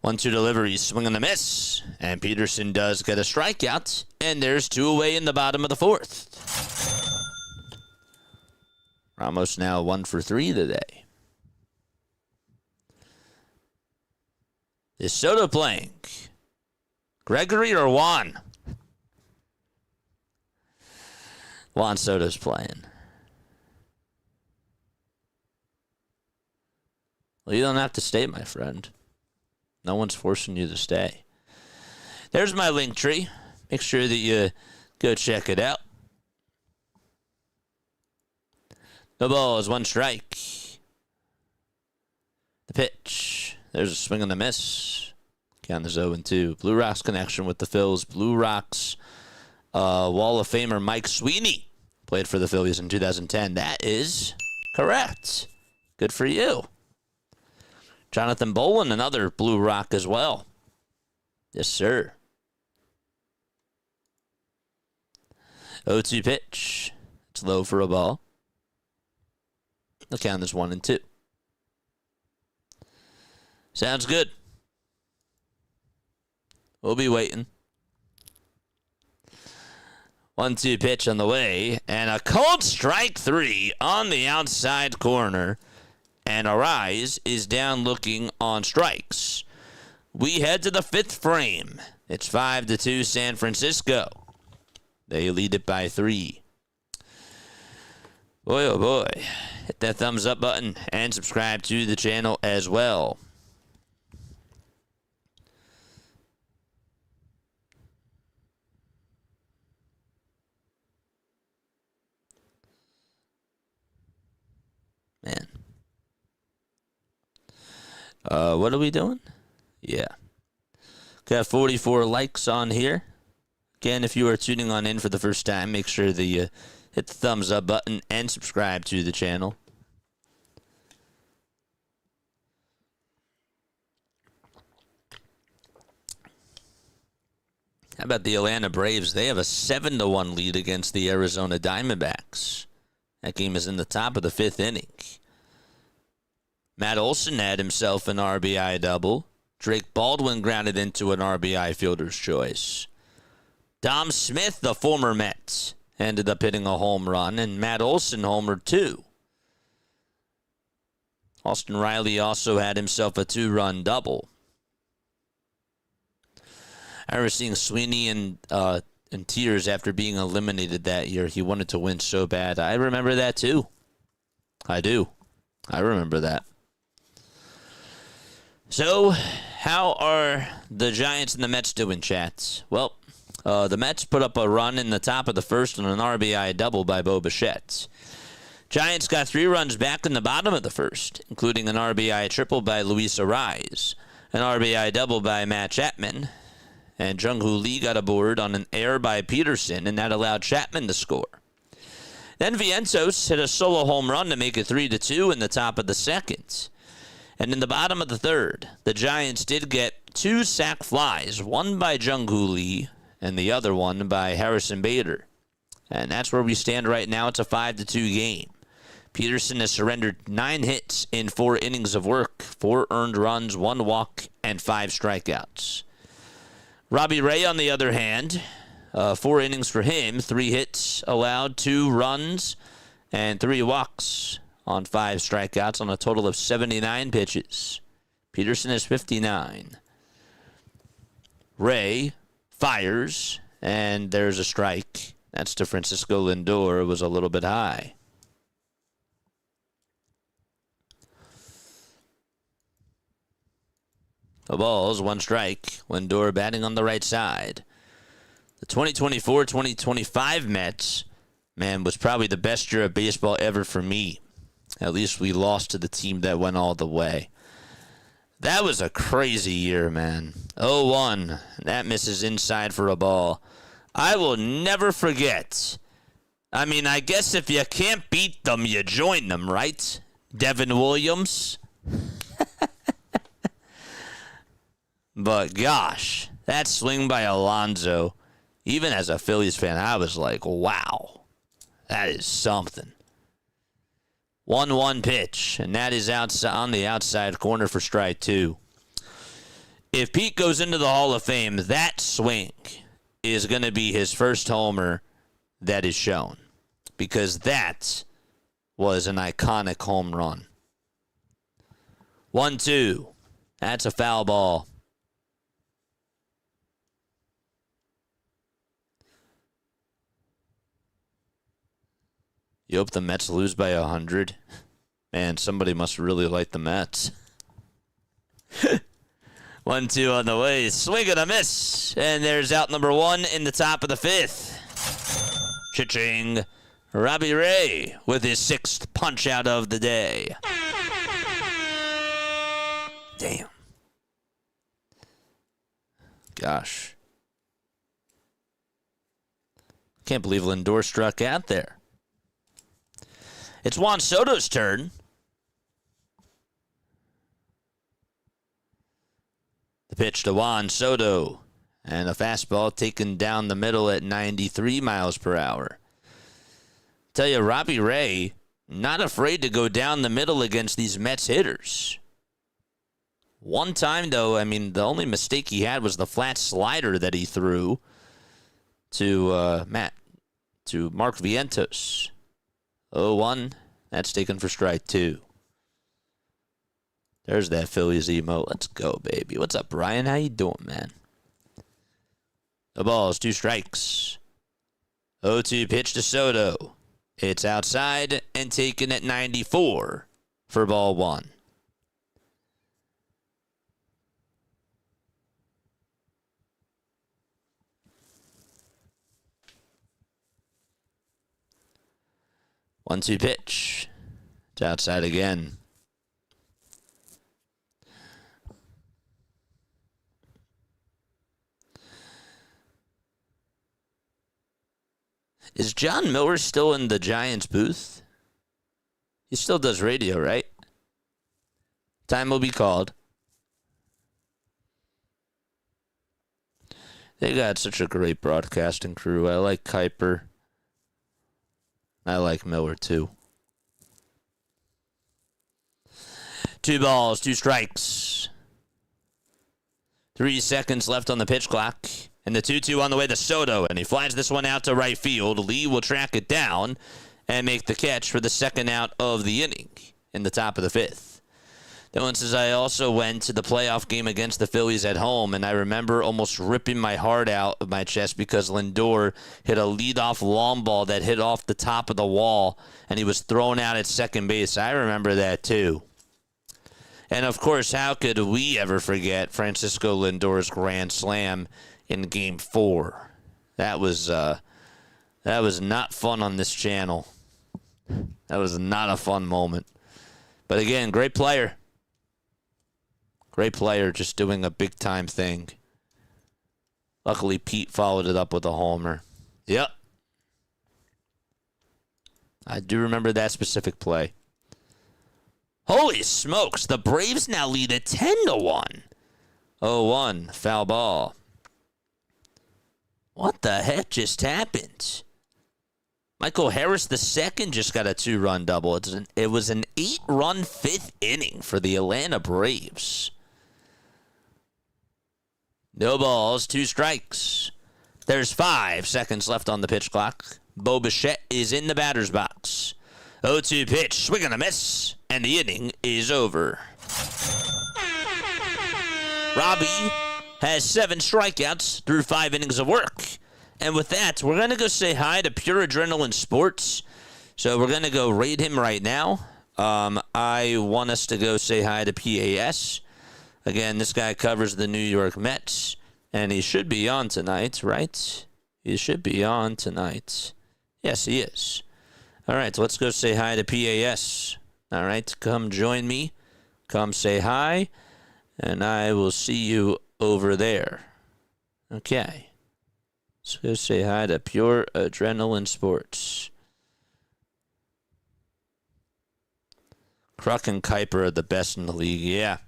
1-2 delivery, swing and a miss. And Peterson does get a strikeout. And there's 2 away in the bottom of the 4th. Ramos now 1 for 3 today. Is Soto playing? Gregory or Juan? Juan Soto's playing. Well, you don't have to stay, my friend. No one's forcing you to stay. There's my link tree. Make sure that you go check it out. No balls, 1 strike. The pitch. There's a swing and a miss. Count is 0-2. Blue Rocks connection with the Phils. Blue Rocks Wall of Famer Mike Sweeney played for the Phillies in 2010. That is correct. Good for you. Jonathan Bolin, another Blue Rock as well. Yes, sir. 0-2 pitch. It's low for a ball. The count is 1-2. Sounds good. We'll be waiting. 1-2 pitch on the way. And a cold strike 3 on the outside corner. And Arise is down looking on strikes. We head to the 5th frame. It's 5-2 San Francisco. They lead it by 3. Boy, oh boy. Hit that thumbs up button and subscribe to the channel as well. Man. What are we doing? Yeah. Got 44 likes on here. Again, if you are tuning on in for the first time, make sure that you hit the thumbs up button and subscribe to the channel. How about the Atlanta Braves? They have a 7-1 lead against the Arizona Diamondbacks. That game is in the top of the 5th inning. Matt Olson had himself an RBI double. Drake Baldwin grounded into an RBI fielder's choice. Dom Smith, the former Met, ended up hitting a home run, and Matt Olson homered 2. Austin Riley also had himself a 2-run double. I remember seeing Sweeney in tears after being eliminated that year. He wanted to win so bad. I remember that too. I do. I remember that. So, how are the Giants and the Mets doing, chats? Well, the Mets put up a run in the top of the 1st on an RBI double by Bo Bichette. Giants got 3 runs back in the bottom of the 1st, including an RBI triple by Luis Ariz, an RBI double by Matt Chapman, and Jung-Hoo Lee got aboard on an error by Peterson, and that allowed Chapman to score. Then Vientos hit a solo home run to make it 3-2 in the top of the 2nd. And in the bottom of the 3rd, the Giants did get 2 sac flies, one by Jung-Hoo Lee and the other one by Harrison Bader. And that's where we stand right now. It's a 5-2 game. Peterson has surrendered 9 hits in 4 innings of work, 4 earned runs, 1 walk, and 5 strikeouts. Robbie Ray, on the other hand, 4 innings for him, 3 hits allowed, 2 runs, and 3 walks on 5 strikeouts on a total of 79 pitches. Peterson has 59. Ray fires, and there's a strike. That's to Francisco Lindor. It was a little bit high. The balls, one strike. Lindor batting on the right side. The 2024-2025 Mets, man, was probably the best year of baseball ever for me. At least we lost to the team that went all the way. That was a crazy year, man. 0-1. That misses inside for a ball. I will never forget. I mean, I guess if you can't beat them, you join them, right? Devin Williams. But gosh, that swing by Alonso, even as a Phillies fan, I was like, wow, that is something. 1-1 pitch, and that is outside, on the outside corner for strike two. If Pete goes into the Hall of Fame, that swing is going to be his first homer that is shown, because that was an iconic home run. 1-2. That's a foul ball. You hope the Mets lose by 100. Man, somebody must really like the Mets. 1-2 on the way. Swing and a miss. And there's out number one in the top of the fifth. Cha-ching. Robbie Ray with his sixth punch out of the day. Damn. Gosh. Can't believe Lindor struck out there. It's Juan Soto's turn. The pitch to Juan Soto. And a fastball taken down the middle at 93 miles per hour. Tell you, Robbie Ray, not afraid to go down the middle against these Mets hitters. One time, though, I mean, the only mistake he had was the flat slider that he threw to Mark Vientos. 0-1. That's taken for strike two. There's that Phillies emote. Let's go, baby. What's up, Brian? How you doing, man? The ball's two strikes. 0-2 pitch to Soto. It's outside and taken at 94 for ball one. One-two pitch. It's outside again. Is John Miller still in the Giants booth? He still does radio, right? Time will be called. They got such a great broadcasting crew. I like Kuiper. I like Miller, too. 2 balls, 2 strikes. 3 seconds left on the pitch clock. And the 2-2 on the way to Soto. And he flies this one out to right field. Lee will track it down and make the catch for the second out of the inning in the top of the fifth. Dylan says, I also went to the playoff game against the Phillies at home, and I remember almost ripping my heart out of my chest because Lindor hit a leadoff long ball that hit off the top of the wall, and he was thrown out at second base. I remember that, too. And, of course, how could we ever forget Francisco Lindor's grand slam in Game 4? That was not fun on this channel. That was not a fun moment. But, again, great player. Great player, just doing a big-time thing. Luckily, Pete followed it up with a homer. Yep. I do remember that specific play. Holy smokes, the Braves now lead at 10-1. 0-1, foul ball. What the heck just happened? Michael Harris II just got a 2-run double. It was an 8-run fifth inning for the Atlanta Braves. No balls, 2 strikes. There's 5 seconds left on the pitch clock. Bo Bichette is in the batter's box. 0-2 pitch, swing and a miss, and the inning is over. Robbie has 7 strikeouts through 5 innings of work. And with that, we're going to go say hi to Pure Adrenaline Sports. So we're going to go raid him right now. I want us to go say hi to PAS. Again, this guy covers the New York Mets, and he should be on tonight, right? He should be on tonight. Yes, he is. All right, so let's go say hi to PAS. All right, come join me. Come say hi, and I will see you over there. Okay. Let's go say hi to Pure Adrenaline Sports. Kruk and Kuiper are the best in the league. Yeah,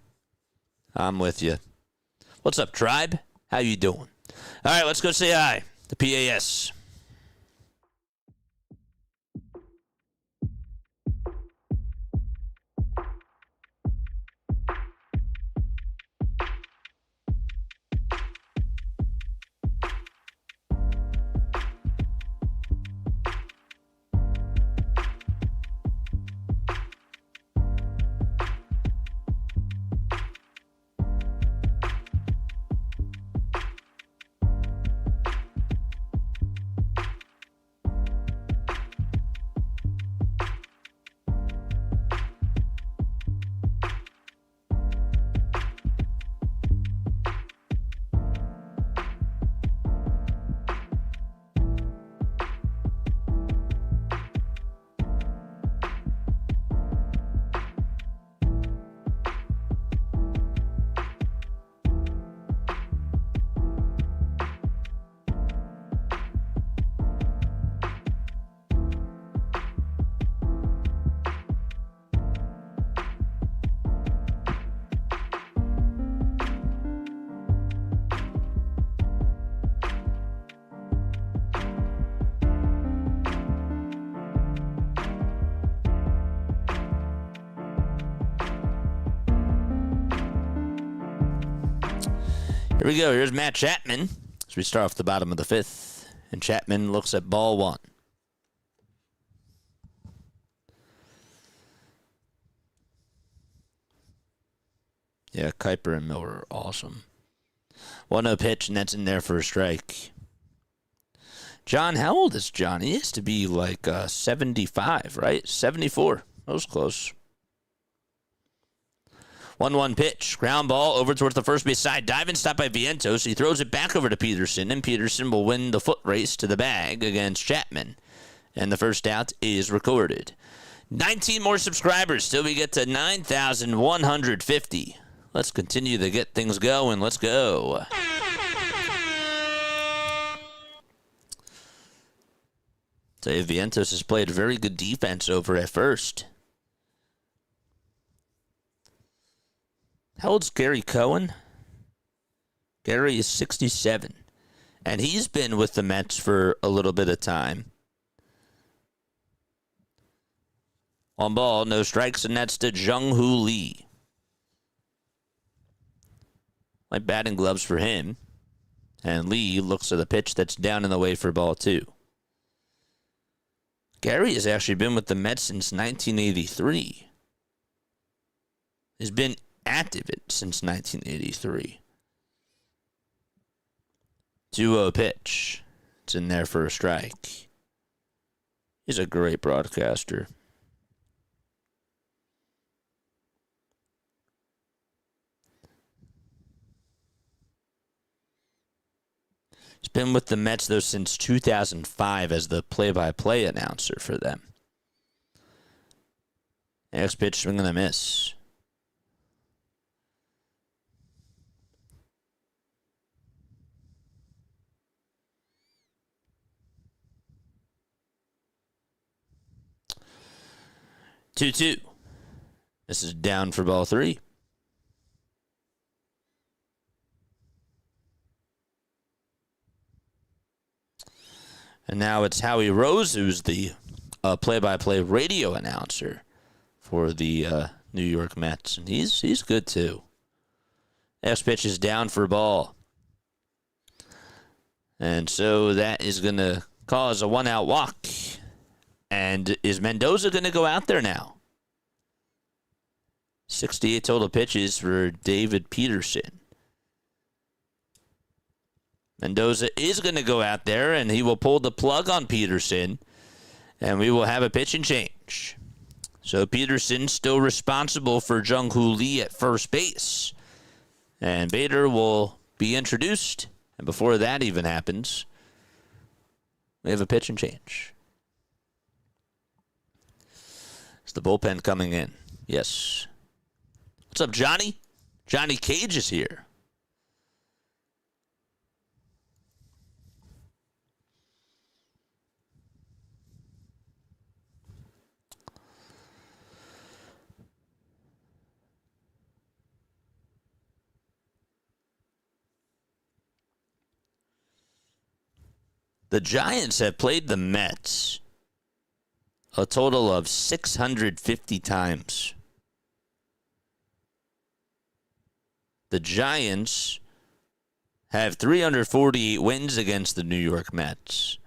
I'm with you. What's up, tribe? How you doing? All right, let's go say hi to PAS. Here we go. Here's Matt Chapman as we start off the bottom of the 5th. And Chapman looks at ball 1. Yeah, Kuiper and Miller are awesome. 1-0 pitch, and that's in there for a strike. John, how old is John? He has to be like 75, right? 74. That was close. 1-1 pitch. Ground ball over towards the first base side. Diving stop by Vientos. He throws it back over to Peterson, and Peterson will win the foot race to the bag against Chapman. And the first out is recorded. 19 more subscribers till we get to 9,150. Let's continue to get things going. Let's go. Tell Vientos has played very good defense over at first. How old's Gary Cohen? Gary is 67. And he's been with the Mets for a little bit of time. On ball, no strikes, and that's to Jung-Hoo Lee. Like batting gloves for him. And Lee looks at the pitch that's down in the way for ball 2. Gary has actually been with the Mets since 1983. He's been active since 1983. 2-0 pitch. It's in there for a strike. He's a great broadcaster. He's been with the Mets, though, since 2005 as the play-by-play announcer for them. Next pitch, swing and a miss. Two. This is down for ball 3. And now it's Howie Rose, who's the play-by-play radio announcer for the New York Mets. And he's good, too. Next pitch is down for ball. And so that is going to cause a 1-out walk. And is Mendoza going to go out there now? 68 total pitches for David Peterson. Mendoza is going to go out there, and he will pull the plug on Peterson, and we will have a pitch and change. So Peterson still responsible for Jung-Hoo Lee at first base. And Bader will be introduced. And before that even happens, we have a pitch and change. It's the bullpen coming in. Yes. What's up, Johnny? Johnny Cage is here. The Giants have played the Mets a total of 650 times. The Giants have 348 wins against the New York Mets.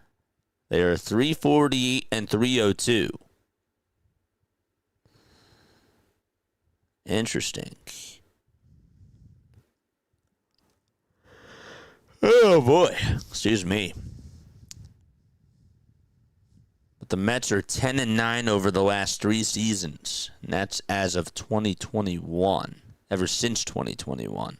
They are 348 and 302. Interesting. Oh boy. Excuse me. But the Mets are 10-9 over the last 3 seasons. And that's as of 2021. Ever since 2021.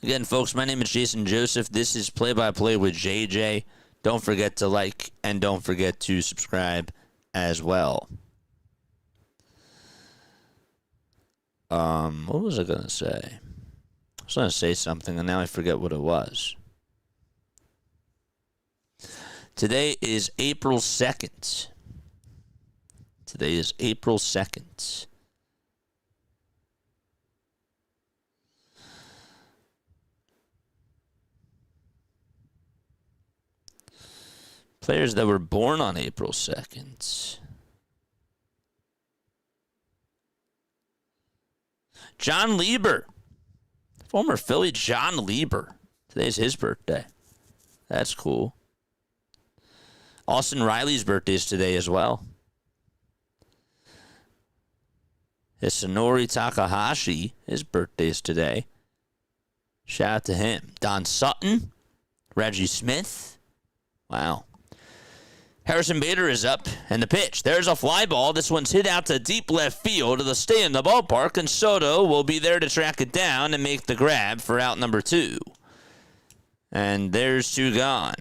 Again, folks, my name is Jason Joseph. This is Play by Play with JJ. Don't forget to like and don't forget to subscribe as well. What was I going to say? I was going to say something and now I forget what it was. Today is April 2nd. Today is April 2nd. Players that were born on April 2nd. John Lieber. Former Philly John Lieber. Today's his birthday. That's cool. Austin Riley's birthday is today as well. Hisanori Takahashi, his birthday is today. Shout out to him. Don Sutton. Reggie Smith. Wow. Harrison Bader is up, and the pitch. There's a fly ball. This one's hit out to deep left field. It'll stay in the ballpark, and Soto will be there to track it down and make the grab for out number 2. And there's 2 gone.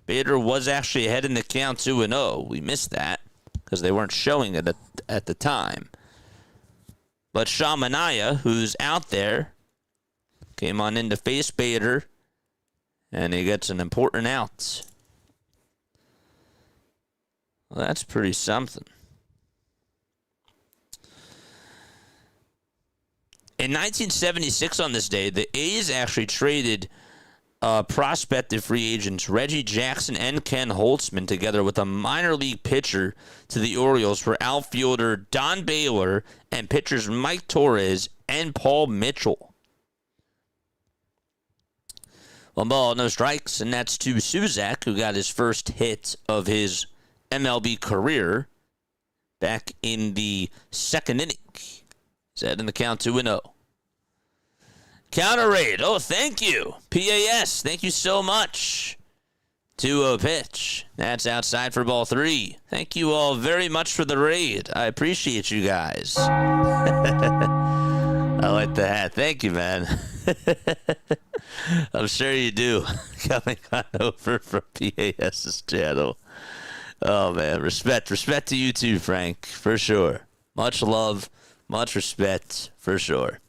Bader was actually ahead in the count 2-0. We missed that because they weren't showing it at the time. But Shamanaya, who's out there, came on in to face Bader, and he gets an important out. Well, that's pretty something. In 1976 on this day, the A's actually traded prospective free agents Reggie Jackson and Ken Holtzman together with a minor league pitcher to the Orioles for outfielder Don Baylor and pitchers Mike Torres and Paul Mitchell. 1 ball, no strikes, and that's to Suzak, who got his first hit of his MLB career back in the 2nd inning. Set in the count 2-0. Counter raid. Oh, thank you. PAS, thank you so much. 2-0 pitch. That's outside for ball 3. Thank you all very much for the raid. I appreciate you guys. I like the hat. Thank you, man. I'm sure you do. Coming on over from PAS's channel. Oh, man. Respect to you too, Frank, for sure. Much love, much respect, for sure.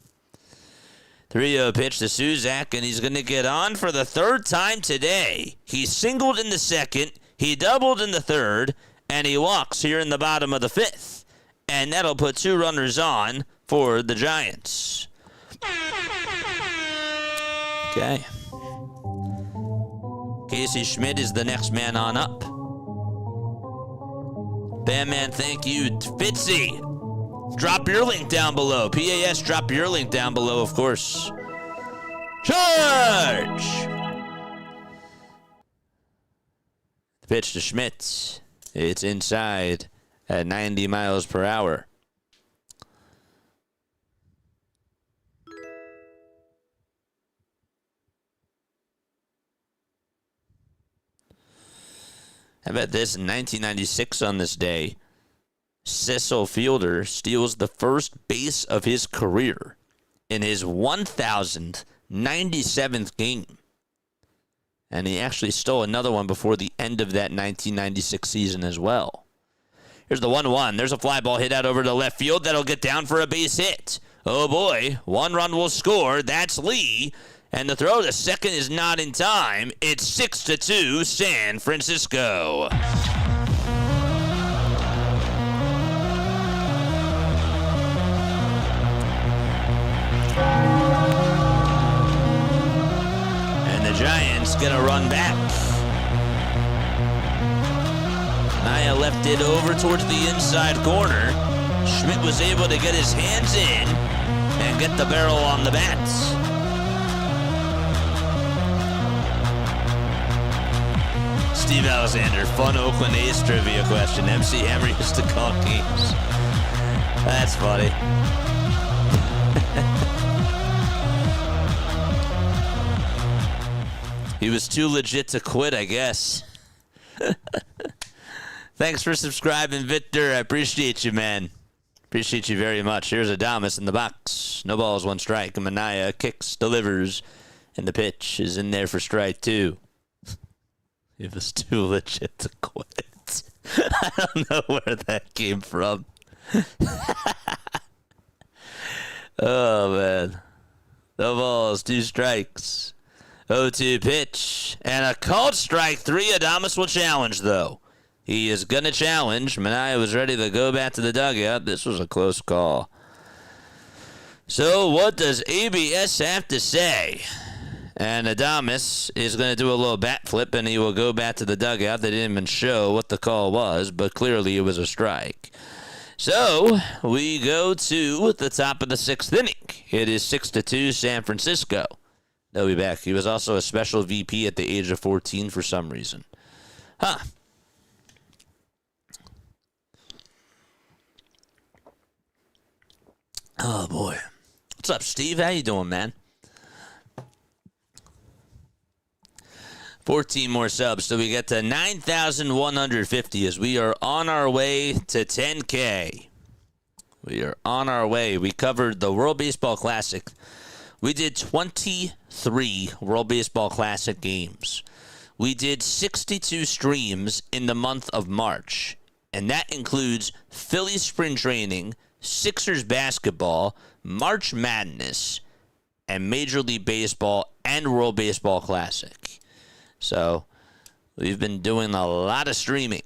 3-0 pitch to Suzak, and he's going to get on for the 3rd time today. He singled in the 2nd, he doubled in the 3rd, and he walks here in the bottom of the 5th. And that'll put 2 runners on for the Giants. Okay. Casey Schmidt is the next man on up. Bandman, thank you. Fitzy, drop your link down below. PAS, drop your link down below, of course. Charge! The pitch to Schmidt. It's inside at 90 miles per hour. How about this? In 1996 on this day, Cecil Fielder steals the first base of his career in his 1,097th game. And he actually stole another one before the end of that 1996 season as well. Here's the 1-1. There's a fly ball hit out over to left field. That'll get down for a base hit. Oh boy, 1 run will score. That's Lee. And the throw to second is not in time. It's 6-2 San Francisco. And the Giants gonna run back. Naya left it over towards the inside corner. Schmidt was able to get his hands in and get the barrel on the bats. Steve Alexander, fun Oakland A's trivia question. MC Hammer used to call games. That's funny. He was too legit to quit, I guess. Thanks for subscribing, Victor. I appreciate you, man. Appreciate you very much. Here's Adames in the box. No balls, 1 strike. And Manaya kicks, delivers, and the pitch is in there for strike 2. It was too legit to quit. I don't know where that came from. Oh, man. No balls, 2 strikes. 0-2 pitch. And a called strike 3. Adames will challenge, though. He is going to challenge. Manaya was ready to go back to the dugout. This was a close call. So what does ABS have to say? And Adames is going to do a little bat flip, and he will go back to the dugout. They didn't even show what the call was, but clearly it was a strike. So we go to the top of the 6th inning. It is 6-2 San Francisco. They'll be back. He was also a special VP at the age of 14 for some reason. Huh. Oh, boy. What's up, Steve? How you doing, man? 14 more subs, so we get to 9,150 as we are on our way to 10K. We are on our way. We covered the World Baseball Classic. We did 23 World Baseball Classic games. We did 62 streams in the month of March, and that includes Phillies spring training, Sixers basketball, March Madness, and Major League Baseball and World Baseball Classic. So we've been doing a lot of streaming,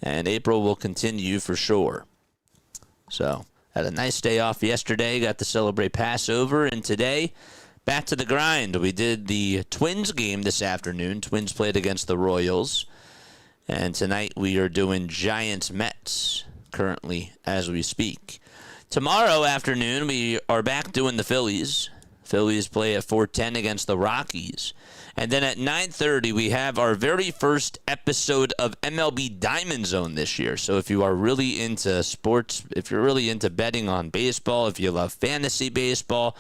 and April will continue for sure. So had a nice day off yesterday, got to celebrate Passover, and today back to the grind. We did the Twins game this afternoon. Twins played against the Royals, and tonight we are doing Giants-Mets currently as we speak. Tomorrow afternoon we are back doing the Phillies. Phillies play at 4:10 against the Rockies. And then at 9:30, we have our very first episode of MLB Diamond Zone this year. So if you are really into sports, if you're really into betting on baseball, if you love fantasy baseball,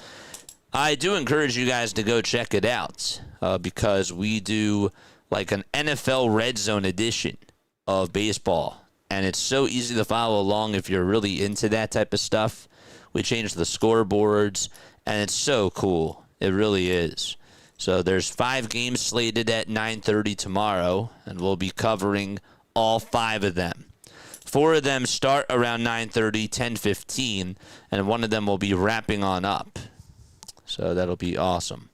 I do encourage you guys to go check it out because we do like an NFL Red Zone edition of baseball. And it's so easy to follow along if you're really into that type of stuff. We changed the scoreboards, and it's so cool. It really is. So there's 5 games slated at 9:30 tomorrow, and we'll be covering all 5 of them. 4 of them start around 9:30, 10:15, and one of them will be wrapping on up. So that'll be awesome.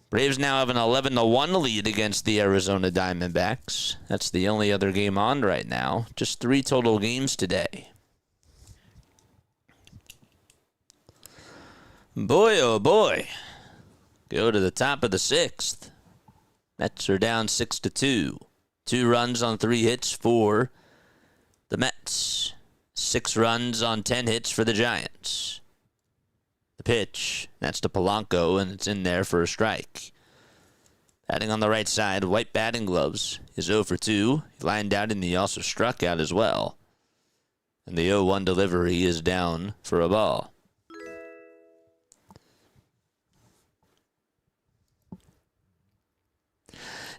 Braves now have an 11-1 lead against the Arizona Diamondbacks. That's the only other game on right now. Just 3 total games today. Boy, oh boy. Go to the top of the 6th. Mets are down 6-2. 2 runs on 3 hits for the Mets. 6 runs on 10 hits for the Giants. The pitch, that's to Polanco, and it's in there for a strike. Batting on the right side, white batting gloves, is 0 for 2. He lined out, and he also struck out as well. And the 0-1 delivery is down for a ball.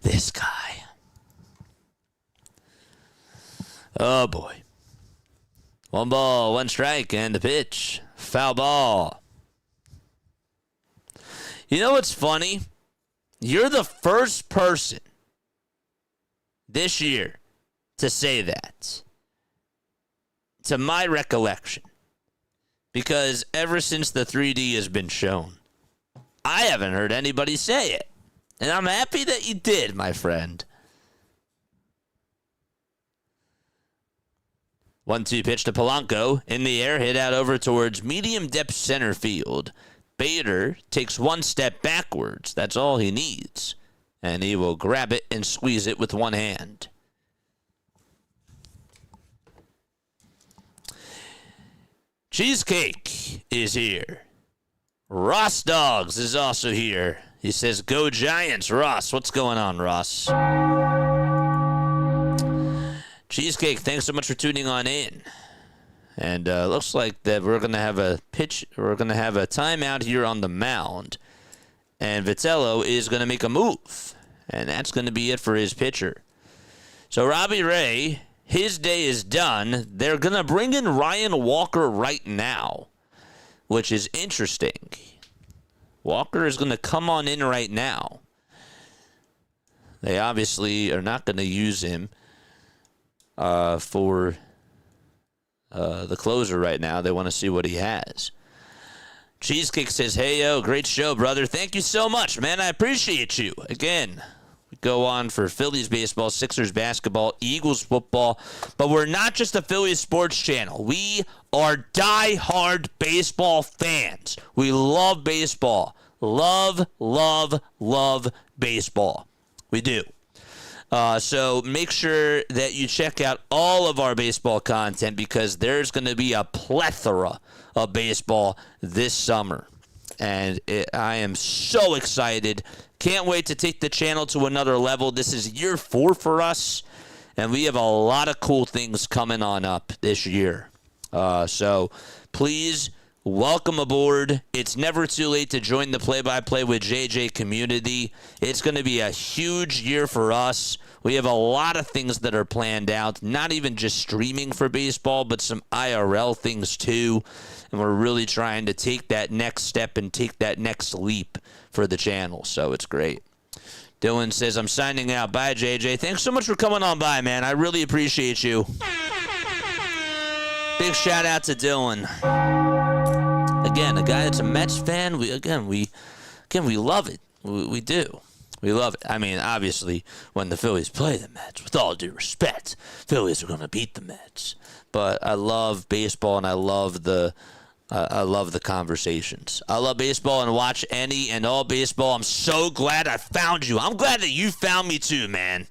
This guy. Oh, boy. 1 ball, 1 strike, and the pitch. Foul ball. You know what's funny? You're the first person this year to say that, to my recollection. Because ever since the 3D has been shown, I haven't heard anybody say it. And I'm happy that you did, my friend. 1-2 pitch to Polanco. In the air, hit out over towards medium depth center field. Bader takes 1 step backwards. That's all he needs. And he will grab it and squeeze it with 1 hand. Cheesecake is here. Ross Dogs is also here. He says, "Go Giants." Ross, what's going on, Ross? Cheesecake, thanks so much for tuning on in. And looks like that we're going to have a pitch. We're going to have a timeout here on the mound. And Vitello is going to make a move. And that's going to be it for his pitcher. So Robbie Ray, his day is done. They're going to bring in Ryan Walker right now, which is interesting. Walker is going to come on in right now. They obviously are not going to use him for the closer right now. They want to see what he has. Cheesecake says, "Hey, yo, great show, brother. Thank you so much, man. I appreciate you." Again, we go on for Phillies baseball, Sixers basketball, Eagles football. But we're not just a Phillies sports channel. We are die-hard baseball fans. We love baseball. Love, love, love baseball. We do. So make sure that you check out all of our baseball content because there's going to be a plethora of baseball this summer. And I am so excited. Can't wait to take the channel to another level. This is year 4 for us, and we have a lot of cool things coming on up this year. So please welcome aboard. It's never too late to join the Play-by-Play with JJ community. It's going to be a huge year for us. We have a lot of things that are planned out, not even just streaming for baseball, but some IRL things too. And we're really trying to take that next step and take that next leap for the channel. So it's great. Dylan says, "I'm signing out. Bye, JJ. Thanks so much for coming on by, man. I really appreciate you." Big shout out to Dylan. Again, a guy that's a Mets fan. We love it. We do. We love it. I mean, obviously, when the Phillies play the Mets, with all due respect, Phillies are going to beat the Mets. But I love baseball, and I love the conversations. I love baseball and watch any and all baseball. I'm so glad I found you. I'm glad that you found me too, man.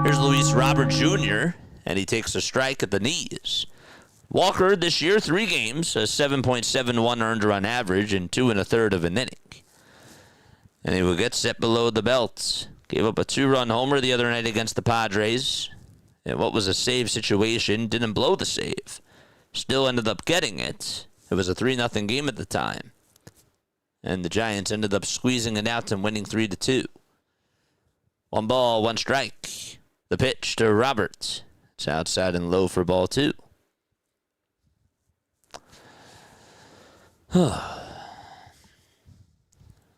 Here's Luis Robert Jr., and he takes a strike at the knees. Walker this year, 3 games, a 7.71 earned run average, and 2 1/3 of an inning. And he will get set below the belt. Gave up a 2-run homer the other night against the Padres. And what was a save situation, didn't blow the save. Still ended up getting it. It was a 3-0 game at the time. And the Giants ended up squeezing it out and winning 3-2. 1 ball, 1 strike. The pitch to Robert. It's outside and low for ball 2.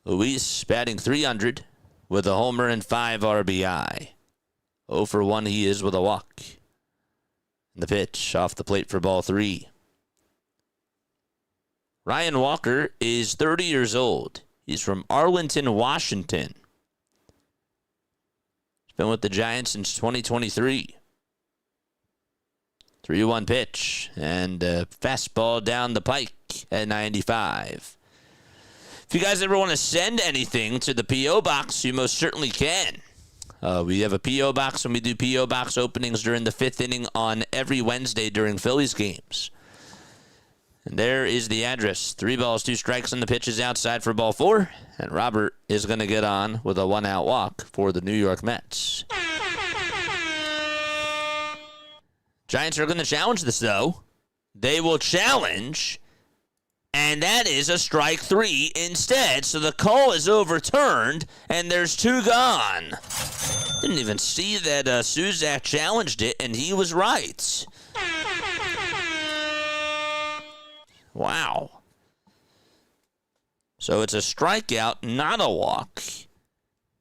Luis batting .300 with a homer and 5 RBI. 0 for 1 he is with a walk. And the pitch off the plate for ball 3. Ryan Walker is 30 years old. He's from Arlington, Washington. He's been with the Giants since 2023. 3-1 pitch and a fastball down the pike at 95. If you guys ever want to send anything to the P.O. Box, you most certainly can. We have a P.O. Box, and we do P.O. Box openings during the 5th inning on every Wednesday during Phillies games. And there is the address. 3 balls, 2 strikes, and the pitch is outside for ball 4. And Robert is going to get on with a 1-out walk for the New York Mets. Giants are going to challenge this, though. They will challenge, and that is a strike 3 instead. So the call is overturned, and there's 2 gone. Didn't even see that Suzak challenged it, and he was right. Wow. So it's a strikeout, not a walk.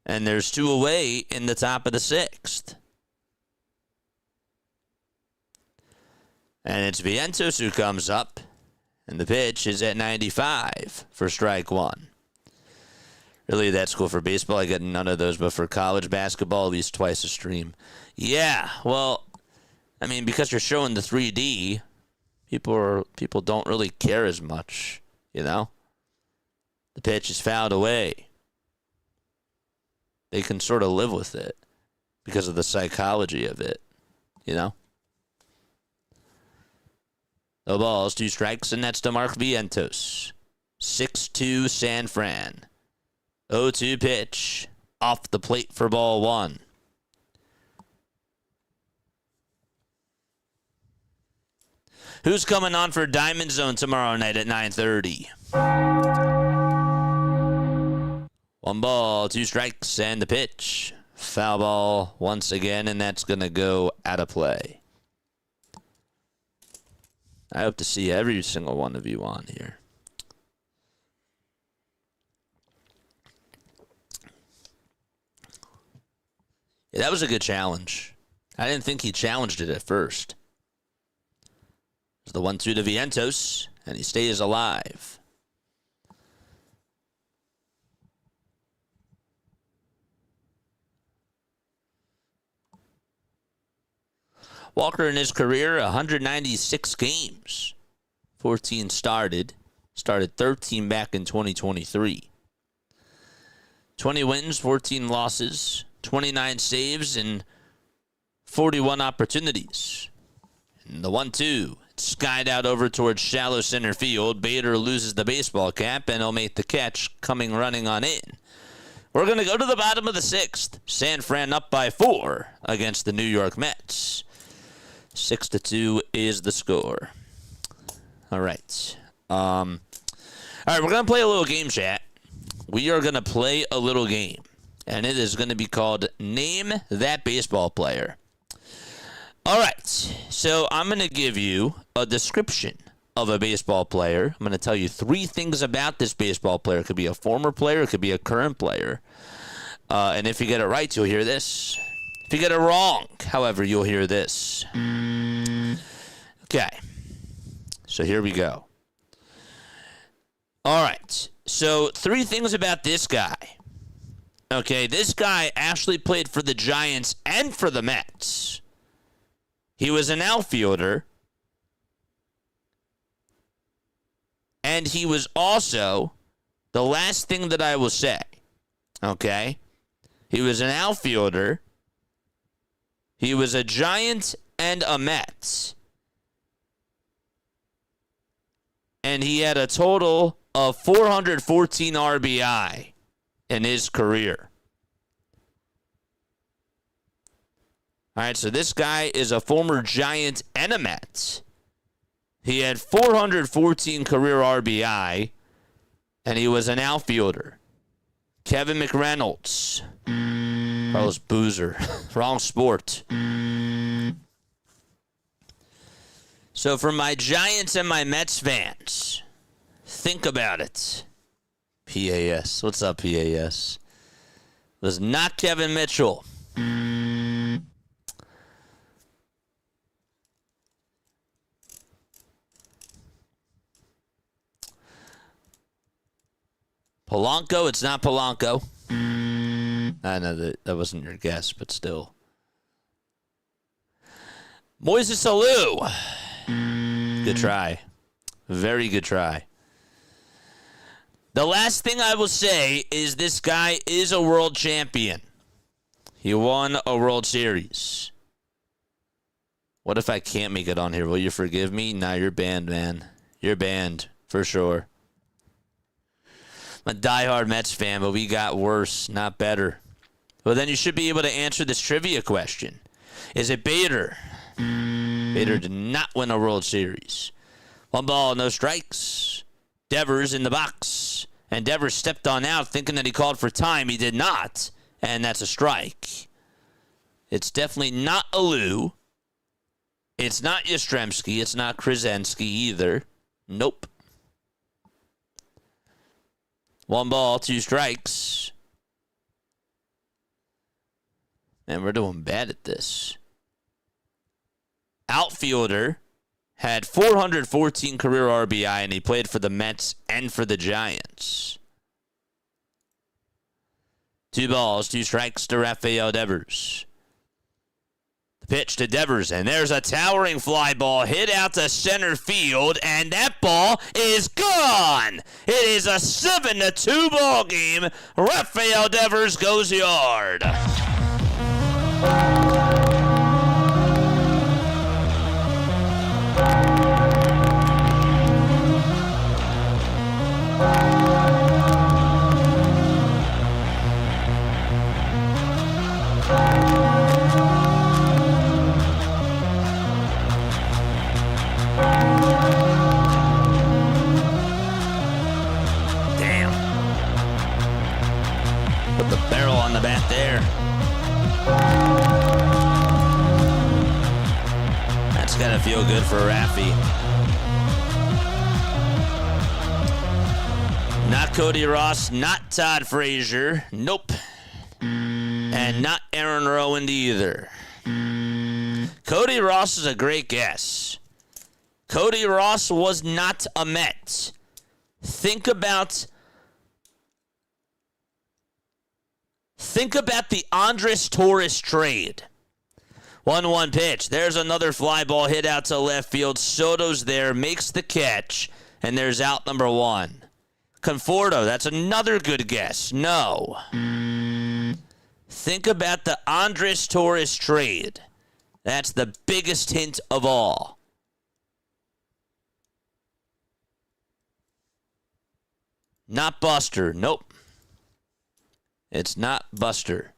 And there's 2 away in the top of the 6th. And it's Vientos who comes up. And the pitch is at 95 for strike 1. Really, that's cool for baseball. I get none of those, but for college basketball, at least twice a stream. Yeah, well, I mean, because you're showing the 3D, people don't really care as much, you know? The pitch is fouled away. They can sort of live with it because of the psychology of it, you know? No balls, 2 strikes, and that's to Mark Vientos. 6-2 San Fran. 0-2 pitch. Off the plate for ball 1. Who's coming on for Diamond Zone tomorrow night at 9:30? 1 ball, 2 strikes, and the pitch. Foul ball once again, and that's going to go out of play. I hope to see every single one of you on here. Yeah, that was a good challenge. I didn't think he challenged it at first. It's the 1-2 to Vientos, and he stays alive. Walker in his career, 196 games. 14 started. Started 13 back in 2023. 20 wins, 14 losses, 29 saves, and 41 opportunities. And the 1-2, skied out over towards shallow center field. Bader loses the baseball cap, and he'll make the catch coming running on in. We're going to go to the bottom of the 6th. San Fran up by 4 against the New York Mets. 6-2 is the score. All right. All right, we're going to play a little game, chat. We are going to play a little game, and it is going to be called Name That Baseball Player. All right, so I'm going to give you a description of a baseball player. I'm going to tell you 3 things about this baseball player. It could be a former player. It could be a current player. And if you get it right, you'll hear this. If you get it wrong, however, you'll hear this. Okay, so here we go. All right, so 3 things about this guy. Okay, this guy actually played for the Giants and for the Mets. He was an outfielder, and he was also, the last thing that I will say, okay, he was an outfielder, he was a Giant and a Met, and he had a total of 414 RBI in his career. All right, so this guy is a former Giant and a Met. He had 414 career RBI, and he was an outfielder. Kevin McReynolds. Carlos Boozer. Wrong sport. So for my Giants and my Mets fans, think about it. PAS. What's up, PAS? It was not Kevin Mitchell. Polanco, it's not Polanco. I know that wasn't your guess, but still. Moises Alou. Good try. Very good try. The last thing I will say is this guy is a world champion. He won a World Series. What if I can't make it on here? Will you forgive me? Nah, you're banned, man. You're banned, for sure. I'm a diehard Mets fan, but we got worse, not better. Well, then you should be able to answer this trivia question. Is it Bader? Bader did not win a World Series. 1 ball, no strikes. Devers in the box. And Devers stepped on out thinking that he called for time. He did not. And that's a strike. It's definitely not Alou. It's not Yastrzemski. It's not Krasinski either. Nope. 1 ball, 2 strikes. Man, we're doing bad at this. Outfielder had 414 career RBI, and he played for the Mets and for the Giants. 2 balls, 2 strikes to Rafael Devers. The pitch to Devers, and there's a towering fly ball hit out to center field, and that ball is gone. It is a 7-2 ball game. Rafael Devers goes yard. Damn. Put the barrel on the bat there. That's gotta feel good for Raffy. Not Cody Ross, not Todd Frazier, nope. And not Aaron Rowand either. Cody Ross is a great guess. Cody Ross was not a Met. Think about the Andres Torres trade. 1-1 pitch. There's another fly ball hit out to left field. Soto's there, makes the catch, and there's out number 1. Conforto, that's another good guess. No. Think about the Andres Torres trade. That's the biggest hint of all. Not Buster. Nope. It's not Buster.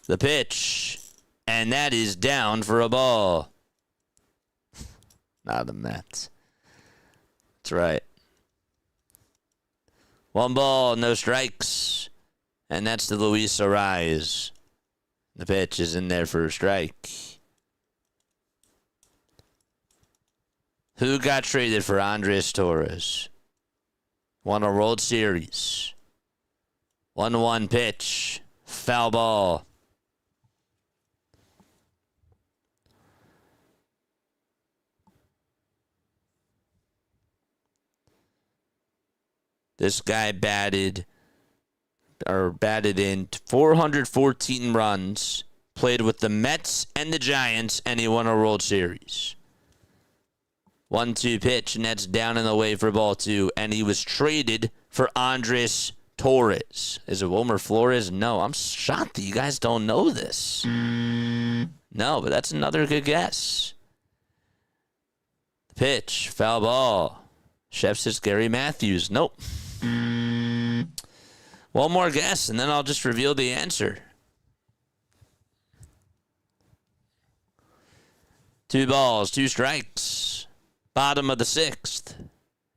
The pitch. And that is down for a ball. Not the Mets. That's right. 1 ball, no strikes. And that's the Luis Ariz. The pitch is in there for a strike. Who got traded for Andres Torres? Won a World Series. 1-1 pitch. Foul ball. This guy batted in 414 runs, played with the Mets and the Giants, and he won a World Series. 1-2 pitch, and that's down and away for ball 2, and he was traded for Andres Torres. Is it Wilmer Flores? No, I'm shocked that you guys don't know this. No, but that's another good guess. The pitch, foul ball. Chef says Gary Matthews. Nope. 1 more guess, and then I'll just reveal the answer. 2 balls, 2 strikes. Bottom of the 6th.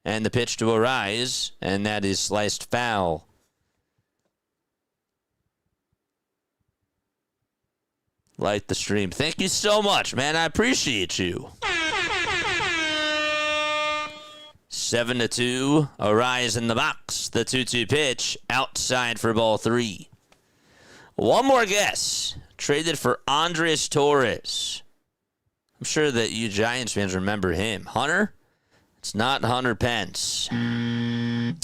And the pitch to Ariz, and that is sliced foul. Light the stream. Thank you so much, man. I appreciate you. 7-2. Ariz in the box. The 2-2 pitch. Outside for ball 3. 1 more guess. Traded for Andres Torres. I'm sure that you Giants fans remember him. Hunter? It's not Hunter Pence. 3-2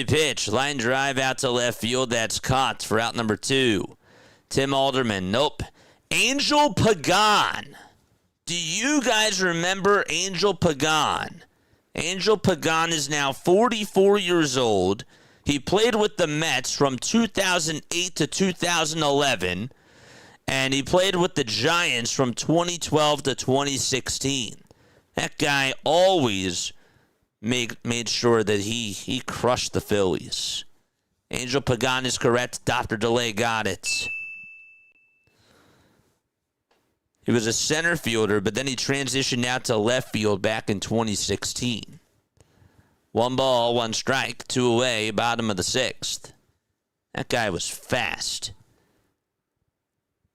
pitch. Line drive out to left field. That's caught for out number 2. Tim Alderman. Nope. Angel Pagan. Do you guys remember Angel Pagan? Angel Pagan is now 44 years old. He played with the Mets from 2008 to 2011. And he played with the Giants from 2012 to 2016. That guy always made sure that he crushed the Phillies. Angel Pagan is correct. Dr. DeLay got it. He was a center fielder, but then he transitioned out to left field back in 2016. 1 ball, 1 strike, 2 away, bottom of the 6th. That guy was fast.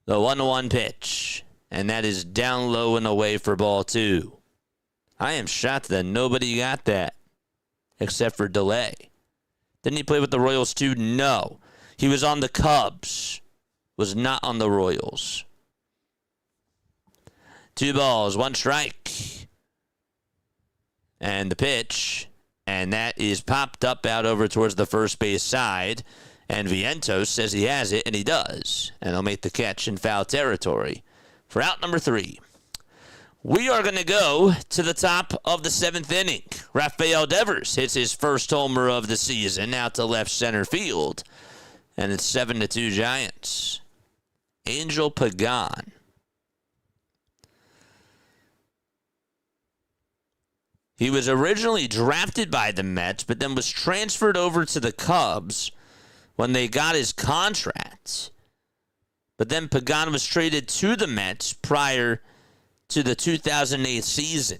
The 1-1 pitch. And that is down low and away for ball 2. I am shocked that nobody got that. Except for Delay. Didn't he play with the Royals too? No. He was on the Cubs. Was not on the Royals. 2 balls, 1 strike. And the pitch. And that is popped up out over towards the first base side. And Vientos says he has it, and he does. And he'll make the catch in foul territory for out number 3. We are going to go to the top of the 7th inning. Rafael Devers hits his first homer of the season out to left center field. And it's 7-2 Giants. Angel Pagan. He was originally drafted by the Mets, but then was transferred over to the Cubs when they got his contract. But then Pagan was traded to the Mets prior to the 2008 season.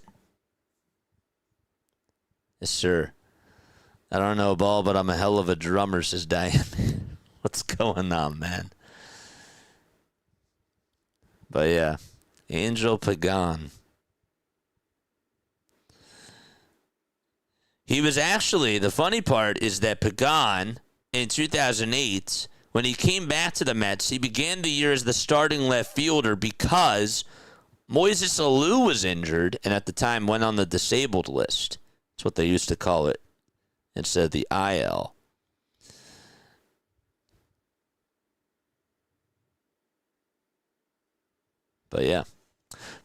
Yes, sir. I don't know ball, but I'm a hell of a drummer, says Diane. What's going on, man? But yeah, Angel Pagan. He was actually, the funny part is that Pagan, in 2008, when he came back to the Mets, he began the year as the starting left fielder because Moises Alou was injured and at the time went on the disabled list. That's what they used to call it instead of the IL. But yeah.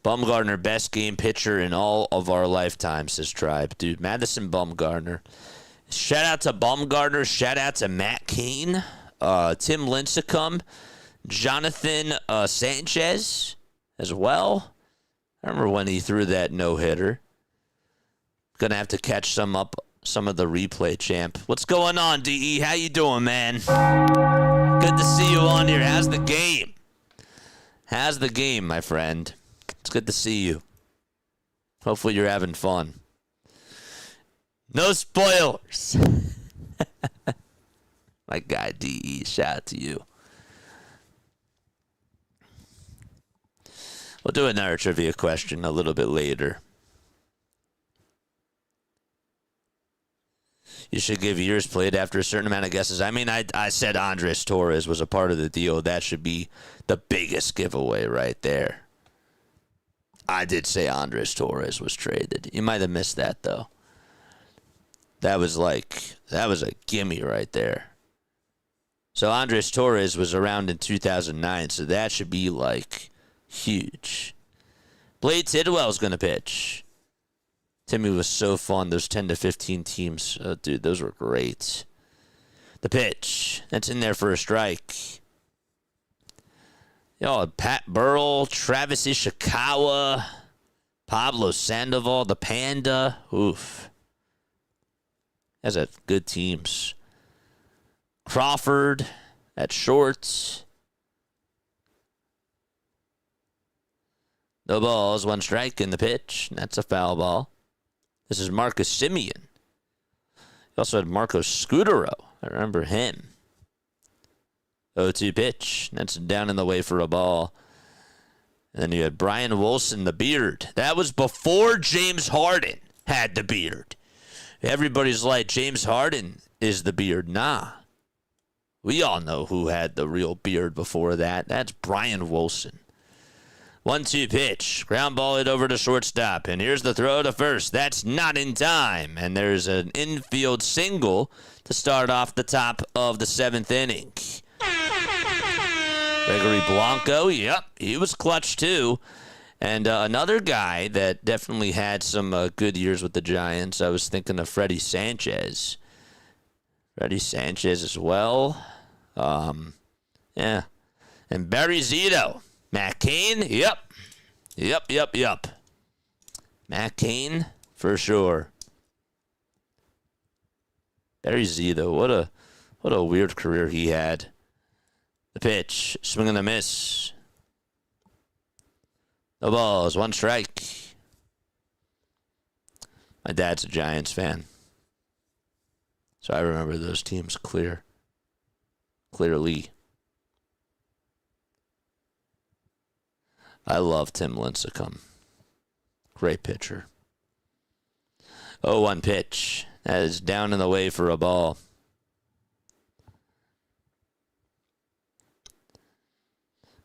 Bumgarner, best game pitcher in all of our lifetimes, says Tribe. Dude, Madison Bumgarner. Shout out to Bumgarner. Shout out to Matt Cain, Tim Lincecum, Jonathan Sanchez as well. I remember when he threw that no-hitter. Gonna have to catch some of the replay, champ. What's going on, DE? How you doing, man? Good to see you on here. How's the game? How's the game, my friend? It's good to see you. Hopefully you're having fun. No spoilers. My guy, DE, shout out to you. We'll do another trivia question a little bit later. You should give years played after a certain amount of guesses. I mean, I said Andres Torres was a part of the deal. That should be the biggest giveaway right there. I did say Andres Torres was traded. You might have missed that, though. That was a gimme right there. So Andres Torres was around in 2009, so that should be, huge. Blade Tidwell's going to pitch. Timmy was so fun. Those 10 to 15 teams. Oh, dude, those were great. The pitch. That's in there for a strike. Pat Burrell, Travis Ishikawa, Pablo Sandoval, the Panda. Oof. That's a good teams. Crawford at short. No balls, 1 strike in the pitch. That's a foul ball. This is Marcus Simeon. You also had Marcos Scudero. I remember him. 0-2 pitch. That's down in the way for a ball. And then you had Brian Wilson, the beard. That was before James Harden had the beard. Everybody's like, James Harden is the beard. Nah. We all know who had the real beard before that. That's Brian Wilson. 1-2 pitch. Ground ball it over to shortstop. And here's the throw to first. That's not in time. And there's an infield single to start off the top of the 7th inning. Gregory Blanco, yep, he was clutch too. And another guy that definitely had some good years with the Giants, I was thinking of Freddie Sanchez. Freddie Sanchez as well. Yeah. And Barry Zito. Matt Cain, yep. Matt Cain, for sure. Barry Zito, what a weird career he had. The pitch, swing and a miss. No balls, 1 strike. My dad's a Giants fan, so I remember those teams clearly. I love Tim Lincecum. Great pitcher. 0-1 pitch. That is down and away for a ball.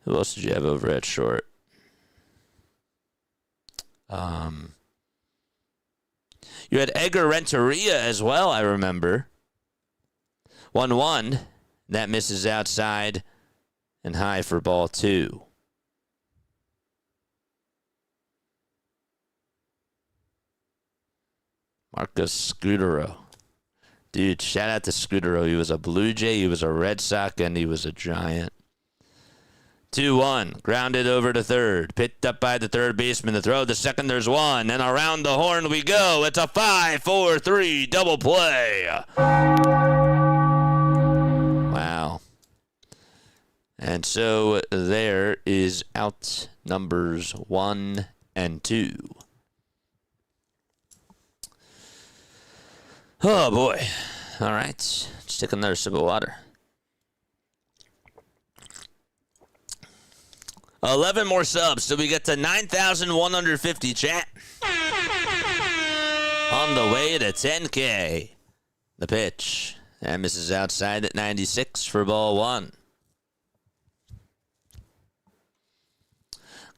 Who else did you have over at short? You had Edgar Renteria as well, I remember. 1-1. That misses outside and high for ball 2. Marcus Scudero. Dude, shout out to Scudero. He was a Blue Jay, he was a Red Sox, and he was a Giant. 2-1. Grounded over to third. Picked up by the third baseman. The throw. The second, there's one. And around the horn we go. It's a 5-4-3 double play. Wow. And so there is out numbers 1 and 2. Oh, boy. All right. Let's take another sip of water. 11 more subs, so we get to 9,150, chat. On the way to 10K. The pitch. And misses outside at 96 for ball 1.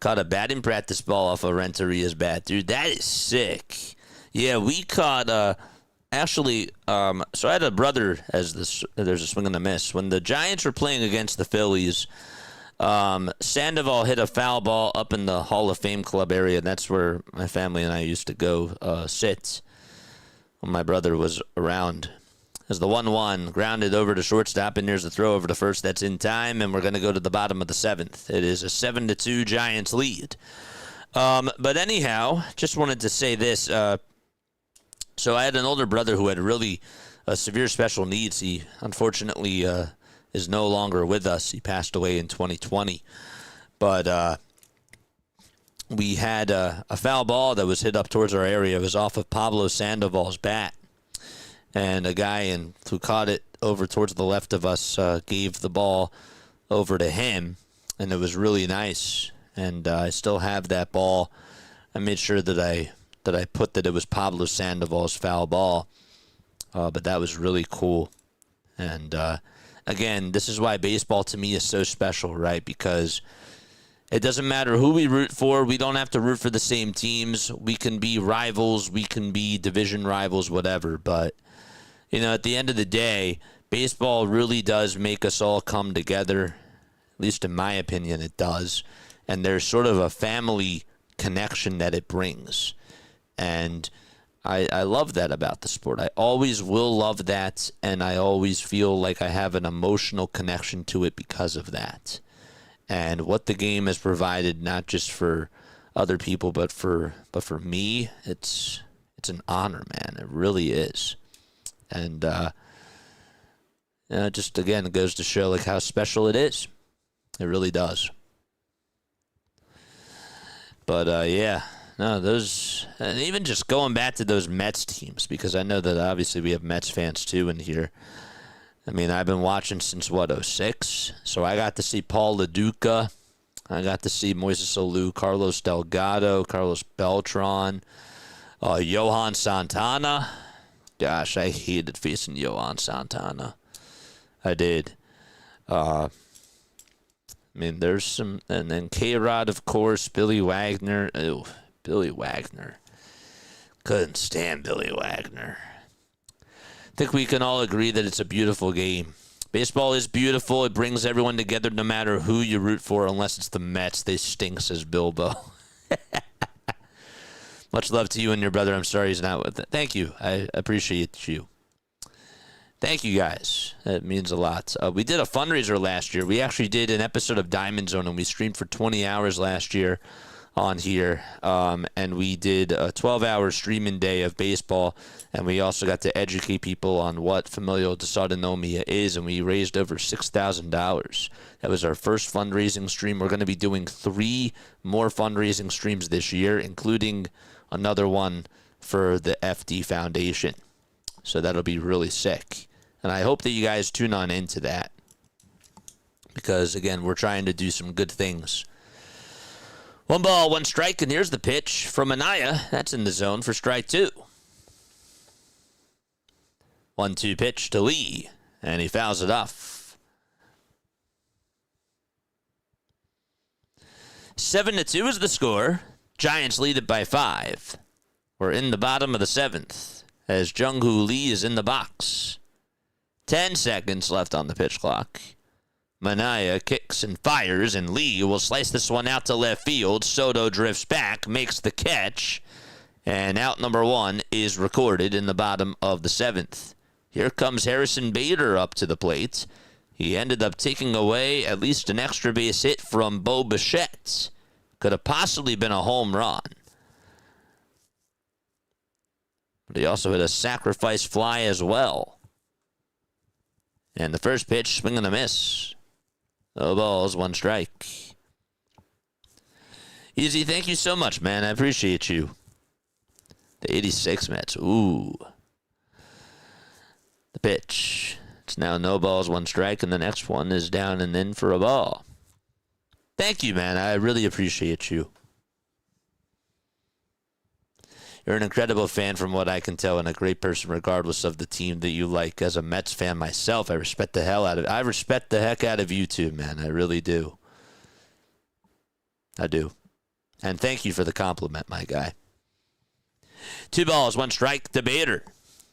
Caught a batting practice ball off of Renteria's bat. Dude, that is sick. Yeah, we caught, so I had a brother as there's a swing and a miss. When the Giants were playing against the Phillies, Sandoval hit a foul ball up in the Hall of Fame club area. That's where my family and I used to go sit when my brother was around. As the 1-1 grounded over to shortstop, and there's the throw over to first. That's in time, and we're going to go to the bottom of the 7th. It is a 7-2 Giants lead. But anyhow, just wanted to say this. So I had an older brother who had really severe special needs. He unfortunately is no longer with us. He passed away in 2020. But we had a foul ball that was hit up towards our area. It was off of Pablo Sandoval's bat. And a guy who caught it over towards the left of us gave the ball over to him. And it was really nice. And I still have that ball. I made sure that I put that it was Pablo Sandoval's foul ball. But that was really cool. And again, this is why baseball to me is so special, right? Because it doesn't matter who we root for. We don't have to root for the same teams. We can be rivals. We can be division rivals, whatever. But, at the end of the day, baseball really does make us all come together. At least in my opinion, it does. And there's sort of a family connection that it brings. And I love that about the sport. I always will love that, and I always feel like I have an emotional connection to it because of that. And what the game has provided, not just for other people, but for me, it's an honor, man. It really is. And just again, it goes to show like how special it is. It really does. But yeah. No, those, and even just going back to those Mets teams, because I know that obviously we have Mets fans too in here. I mean, I've been watching since, 2006? So I got to see Paul LaDuca. I got to see Moises Alou, Carlos Delgado, Carlos Beltran, Johan Santana. Gosh, I hated facing Johan Santana. I did. I mean, there's some, and then K-Rod, of course, Billy Wagner. Ew. Billy Wagner. Couldn't stand Billy Wagner. I think we can all agree that it's a beautiful game. Baseball is beautiful. It brings everyone together no matter who you root for, unless it's the Mets. They stink, says Bilbo. Much love to you and your brother. I'm sorry he's not with it. Thank you. I appreciate you. Thank you, guys. That means a lot. We did a fundraiser last year. We actually did an episode of Diamond Zone, and we streamed for 20 hours last year on here, and we did a 12-hour streaming day of baseball, and we also got to educate people on what familial dysautonomia is, and we raised over $6,000. That was our first fundraising stream. We're going to be doing 3 more fundraising streams this year, including another one for the FD Foundation. So that'll be really sick, and I hope that you guys tune on into that, because again, we're trying to do some good things One ball, one strike, and here's the pitch from Anaya. That's in the zone for strike 2. 1-2 pitch to Lee, and he fouls it off. 7-2 is the score. Giants lead it by 5. We're in the bottom of the 7th as Jung-Hoo Lee is in the box. 10 seconds left on the pitch clock. Manaya kicks and fires, and Lee will slice this one out to left field. Soto drifts back, makes the catch, and out number 1 is recorded in the bottom of the 7th. Here comes Harrison Bader up to the plate. He ended up taking away at least an extra base hit from Bo Bichette. Could have possibly been a home run. But he also hit a sacrifice fly as well. And the first pitch, swing and a miss. No balls, one strike. Easy, thank you so much, man. I appreciate you. The 86 Mets. Ooh. The pitch. It's now no balls, one strike, and the next one is down and in for a ball. Thank you, man. I really appreciate you. You're an incredible fan from what I can tell, and a great person regardless of the team that you like. As a Mets fan myself, I respect the heck out of you too, man. I really do. I do. And thank you for the compliment, my guy. 2 balls, 1 strike to Bader.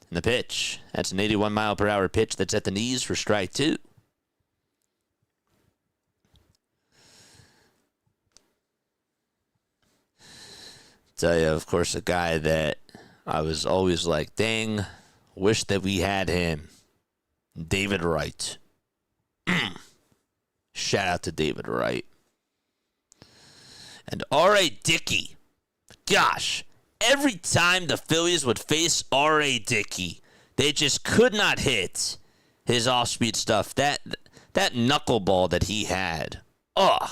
And the pitch. That's an 81-mile-per-hour pitch that's at the knees for strike 2. Tell you, of course, a guy that I was always like, dang, wish that we had him. David Wright. Shout out to David Wright. And R.A. Dickey. Gosh, every time the Phillies would face R.A. Dickey, they just could not hit his off-speed stuff. That knuckleball that he had. Ugh.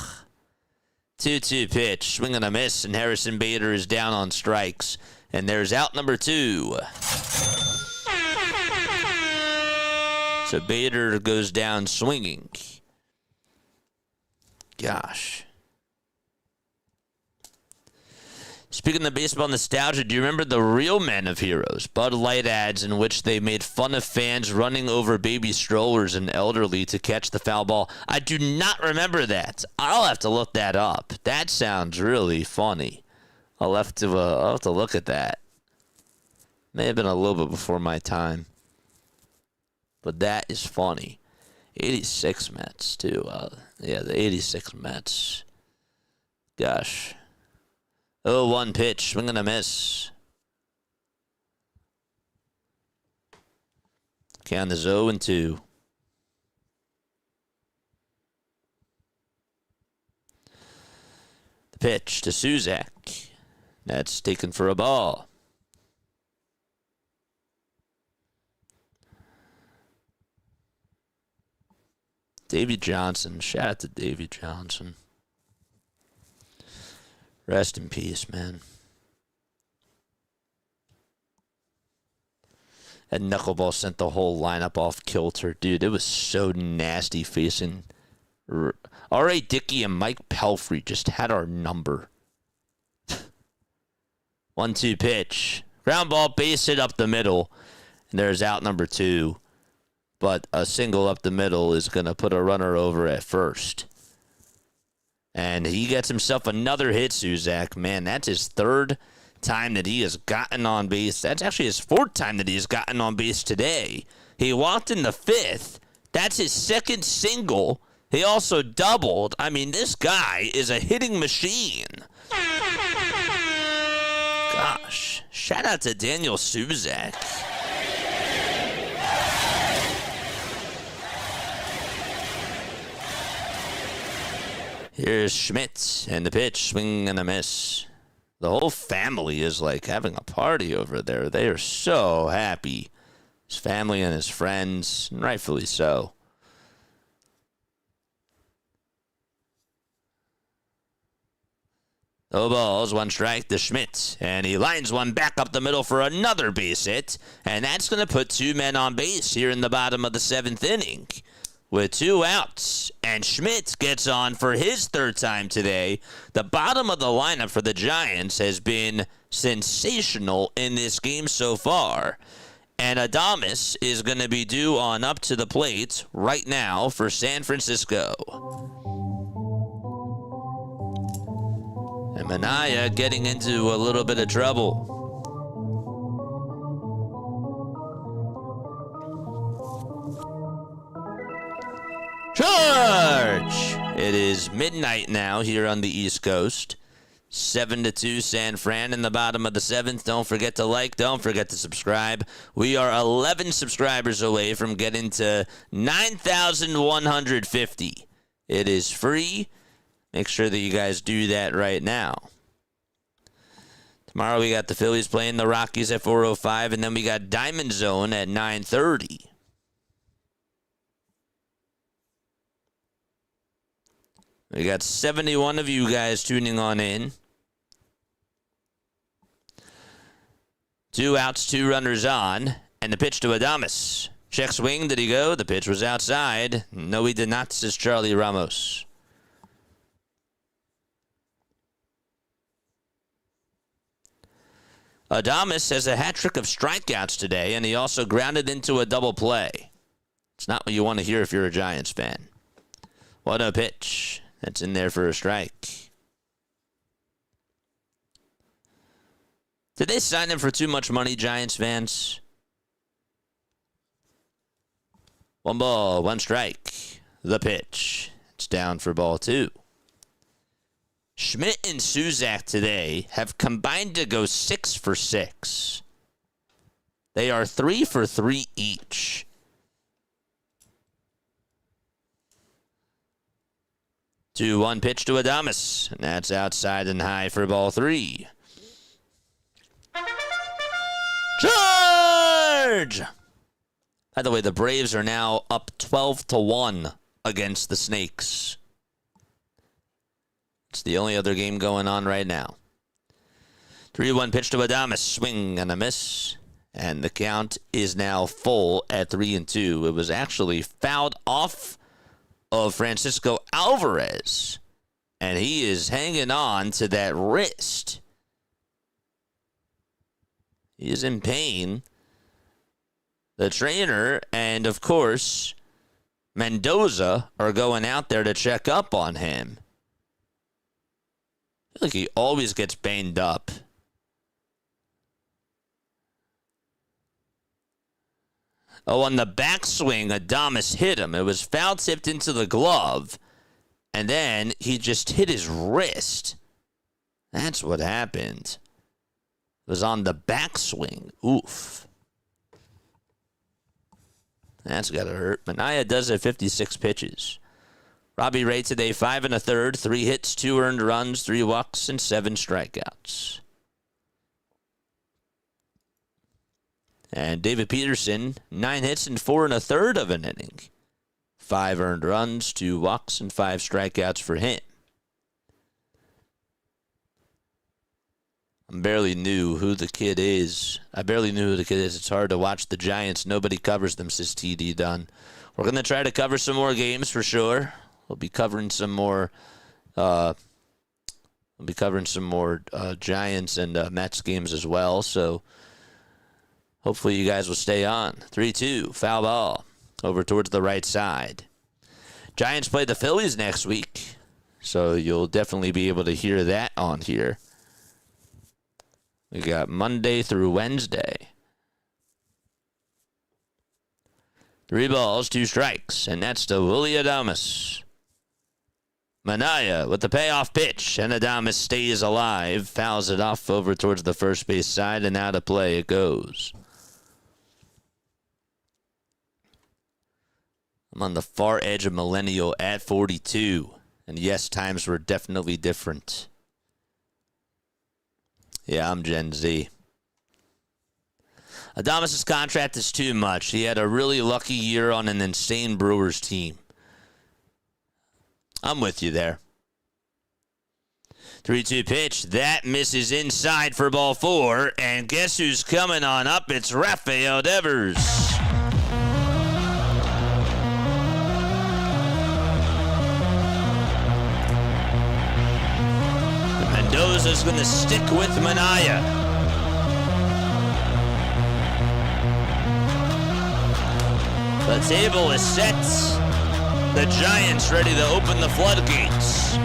2-2 pitch, swing and a miss, and Harrison Bader is down on strikes. And there's out number 2. So Bader goes down swinging. Gosh. Speaking of baseball nostalgia, do you remember the Real Men of Heroes, Bud Light ads in which they made fun of fans running over baby strollers and elderly to catch the foul ball? I do not remember that. I'll have to look that up. That sounds really funny. I'll have to look at that. May have been a little bit before my time. But that is funny. 86 Mets, too. Yeah, the 86 Mets. Gosh. 0-1 pitch, swing and a miss. Count is 0-2. The pitch to Suzak. That's taken for a ball. Davey Johnson. Shout out to Davey Johnson. Rest in peace, man. That knuckleball sent the whole lineup off kilter. Dude, it was so nasty facing. R.A. Dickey and Mike Pelfrey just had our number. 1-2 pitch. Ground ball, base hit up the middle. And there's out number 2. But a single up the middle is going to put a runner over at first. And he gets himself another hit, Suzak. Man, that's his 3rd time that he has gotten on base. That's actually his 4th time that he has gotten on base today. He walked in the 5th. That's his 2nd single. He also doubled. I mean, this guy is a hitting machine. Gosh. Shout out to Daniel Suzak. Here's Schmidt, and the pitch, swing and a miss. The whole family is like having a party over there. They are so happy. His family and his friends, and rightfully so. No balls, 1 strike to Schmidt, and he lines one back up the middle for another base hit, and that's going to put 2 men on base here in the bottom of the 7th inning. with 2 outs, and Schmidt gets on for his 3rd time today. The bottom of the lineup for the Giants has been sensational in this game so far. And Adames is going to be due on up to the plate right now for San Francisco. And Minaya getting into a little bit of trouble. Charge! It is midnight now here on the East Coast. 7-2 San Fran in the bottom of the 7th. Don't forget to like. Don't forget to subscribe. We are 11 subscribers away from getting to 9,150. It is free. Make sure that you guys do that right now. Tomorrow we got the Phillies playing the Rockies at 4:05, and then we got Diamond Zone at 9:30. We got 71 of you guys tuning on in. 2 outs, 2 runners on, and the pitch to Adames. Check swing, did he go? The pitch was outside. No, he did not, says Charlie Ramos. Adames has a hat trick of strikeouts today, and he also grounded into a double play. It's not what you want to hear if you're a Giants fan. What a pitch. That's in there for a strike. Did they sign him for too much money, Giants fans? 1 ball, 1 strike. The pitch. It's down for ball 2. Schmidt and Suzak today have combined to go 6 for 6. They are 3 for 3 each. Two, 1 pitch to Adames, and that's outside and high for ball 3. Charge! By the way, the Braves are now up 12-1 against the Snakes. It's the only other game going on right now. 3-1 pitch to Adames, swing and a miss, and the count is now full at 3-2. It was actually fouled off of Francisco Alvarez, and he is hanging on to that wrist. He is in pain. The trainer and, of course, Mendoza are going out there to check up on him. I feel like he always gets banged up. Oh, on the backswing, Adames hit him. It was foul tipped into the glove, and then he just hit his wrist. That's what happened. It was on the backswing. Oof. That's got to hurt. Minaya does have 56 pitches. Robbie Ray today, 5 1/3, 3 hits, 2 earned runs, 3 walks, and 7 strikeouts. And David Peterson, 9 hits and 4 1/3 of an inning. 5 earned runs, 2 walks, and 5 strikeouts for him. I barely knew who the kid is. It's hard to watch the Giants. Nobody covers them, says TD Dunn. We're going to try to cover some more games for sure. We'll be covering some more Giants and Mets games as well. So hopefully you guys will stay on. 3-2, foul ball over towards the right side. Giants play the Phillies next week, so you'll definitely be able to hear that on here. We got Monday through Wednesday. 3 balls, 2 strikes, and that's to Willy Adames. Minaya with the payoff pitch, and Adames stays alive, fouls it off over towards the first base side, and out of play it goes. I'm on the far edge of millennial at 42, and yes, times were definitely different. Yeah, I'm Gen Z. Adames' contract is too much. He had a really lucky year on an insane Brewers team. I'm with you there. 3-2 pitch. That misses inside for ball 4. And guess who's coming on up? It's Rafael Devers. Mendoza's going to stick with Minaya. The table is set. The Giants ready to open the floodgates.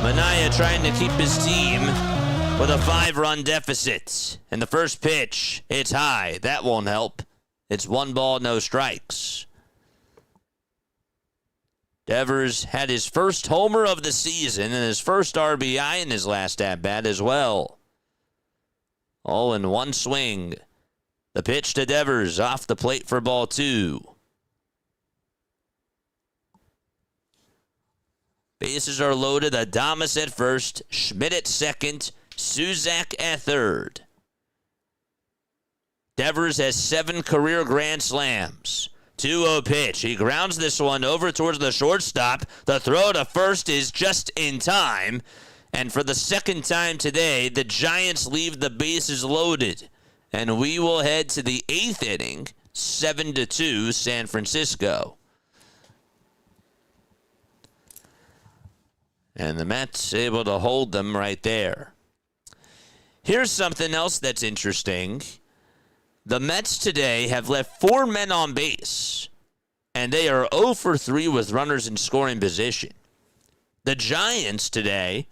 Minaya trying to keep his team with a 5-run deficit. And the first pitch, it's high. That won't help. It's 1 ball, no strikes. Devers had his first homer of the season and his first RBI in his last at-bat as well. All in one swing. The pitch to Devers off the plate for ball 2. Bases are loaded. Adames at first, Schmidt at second, Suzak at third. Devers has 7 career grand slams. 2-0 pitch. He grounds this one over towards the shortstop. The throw to first is just in time. And for the second time today, the Giants leave the bases loaded. And we will head to the 8th inning, 7-2 San Francisco. And the Mets able to hold them right there. Here's something else that's interesting. The Mets today have left 4 men on base, and they are 0 for 3 with runners in scoring position. The Giants today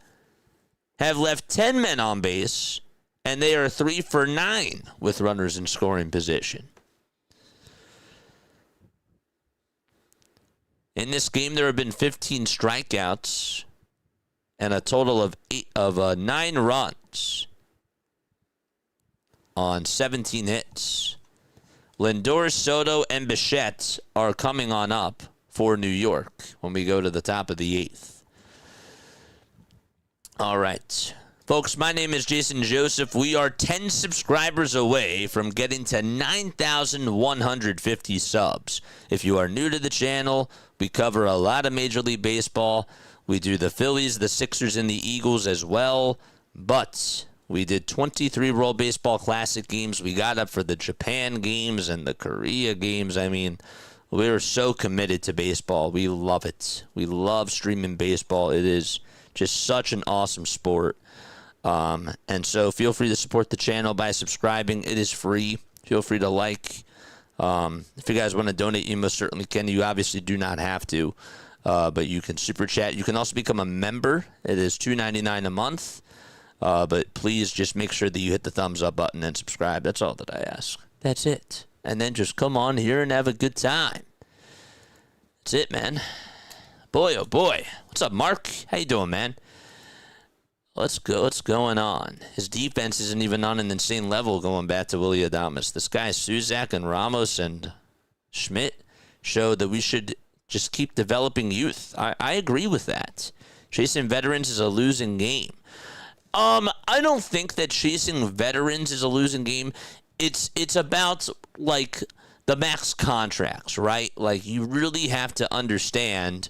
have left 10 men on base, and they are 3 for 9 with runners in scoring position. In this game, there have been 15 strikeouts and a total of 9 runs on 17 hits. Lindor, Soto, and Bichette are coming on up for New York when we go to the top of the 8th. All right. Folks, my name is Jason Joseph. We are 10 subscribers away from getting to 9,150 subs. If you are new to the channel, we cover a lot of Major League Baseball. We do the Phillies, the Sixers, and the Eagles as well. But we did 23 World Baseball Classic games. We got up for the Japan games and the Korea games. I mean, we're so committed to baseball. We love it. We love streaming baseball. It is just such an awesome sport. And so feel free to support the channel by subscribing. It is free. Feel free to like. If you guys want to donate, you most certainly can. You obviously do not have to. But you can super chat. You can also become a member. It is $2.99 a month. But please just make sure that you hit the thumbs up button and subscribe. That's all that I ask. That's it. And then just come on here and have a good time. That's it, man. Boy, oh boy. What's up, Mark? How you doing, man? Let's go. What's going on? His defense isn't even on an insane level going back to Willy Adames. This guy, Suzak and Ramos and Schmidt, showed that we should just keep developing youth. I agree with that. Chasing veterans is a losing game. I don't think that chasing veterans is a losing game. It's about, like, the max contracts, right? Like, you really have to understand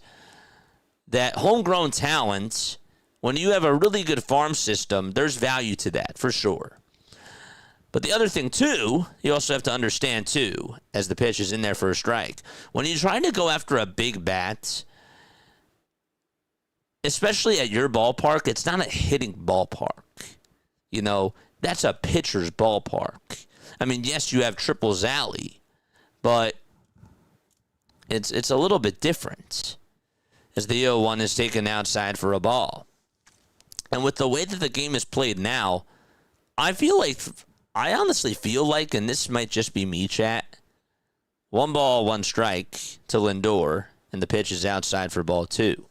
that homegrown talent, when you have a really good farm system, there's value to that, for sure. But the other thing, too, you also have to understand, too, as the pitch is in there for a strike, when you're trying to go after a big bat, especially at your ballpark, it's not a hitting ballpark. You know, that's a pitcher's ballpark. I mean, yes, you have Triples Alley, but it's a little bit different as the 0-1 is taken outside for a ball. And with the way that the game is played now, I honestly feel like, and this might just be me, chat, 1 ball, 1 strike to Lindor, and the pitch is outside for ball 2.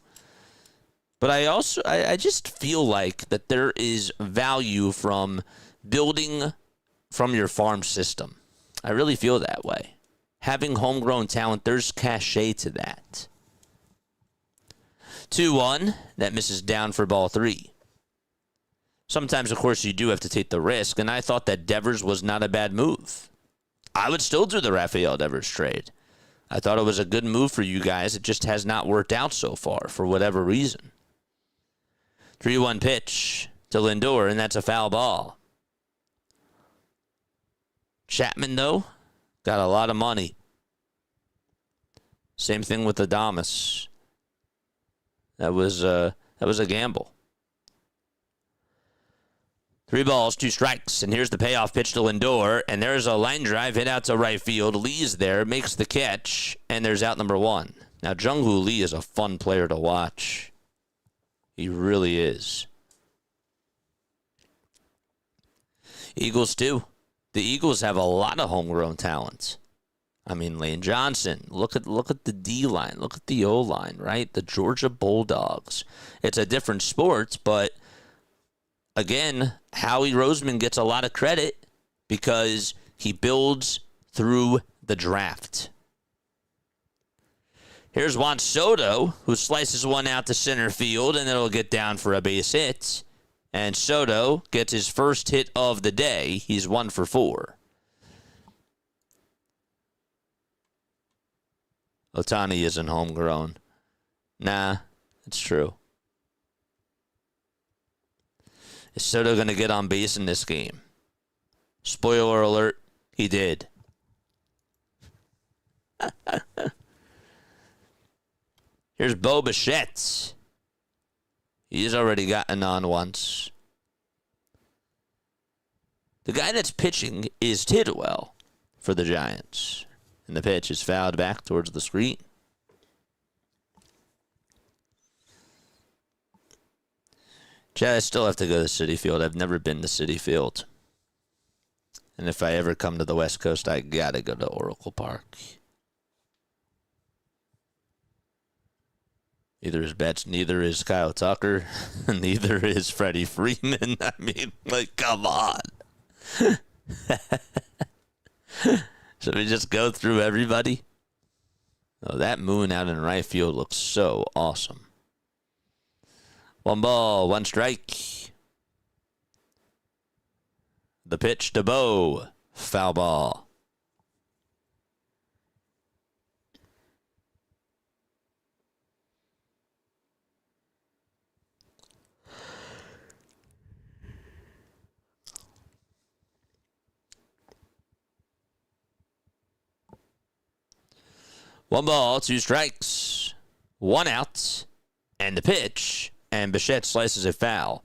But I just feel like that there is value from building from your farm system. I really feel that way. Having homegrown talent, there's cachet to that. 2-1, that misses down for ball 3. Sometimes, of course, you do have to take the risk, and I thought that Devers was not a bad move. I would still do the Rafael Devers trade. I thought it was a good move for you guys. It just has not worked out so far for whatever reason. 3-1 pitch to Lindor, and that's a foul ball. Chapman, though, got a lot of money. Same thing with Adames. That was a gamble. 3 balls, 2 strikes, and here's the payoff pitch to Lindor, and there's a line drive hit out to right field. Lee's there, makes the catch, and there's out number 1. Now, Jung-Hoo Lee is a fun player to watch. He really is. Eagles, too. The Eagles have a lot of homegrown talent. I mean, Lane Johnson. Look at the D-line. Look at the O-line, right? The Georgia Bulldogs. It's a different sport, but again, Howie Roseman gets a lot of credit because he builds through the draft. Here's Juan Soto, who slices one out to center field, and it'll get down for a base hit. And Soto gets his first hit of the day. He's 1 for 4. Ohtani isn't homegrown. Nah, it's true. Is Soto going to get on base in this game? Spoiler alert, he did. Here's Bo Bichette. He's already gotten on once. The guy that's pitching is Tidwell for the Giants. And the pitch is fouled back towards the screen. Chad, I still have to go to Citi Field. I've never been to Citi Field. And if I ever come to the West Coast, I gotta go to Oracle Park. Neither is Betts, neither is Kyle Tucker, neither is Freddie Freeman. I mean, like, come on. Should we just go through everybody? Oh, that moon out in right field looks so awesome. 1 ball, 1 strike. The pitch to Bo. Foul ball. One ball, 2 strikes, 1 out, and the pitch, and Bichette slices a foul.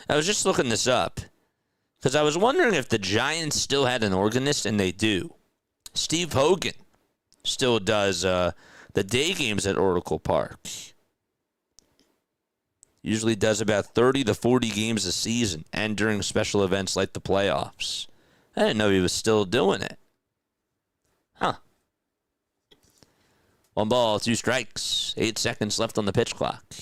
I was just looking this up, because I was wondering if the Giants still had an organist, and they do. Steve Hogan still does the day games at Oracle Park. Usually does about 30 to 40 games a season, and during special events like the playoffs. I didn't know he was still doing it. Huh. 1 ball, 2 strikes, 8 seconds left on the pitch clock.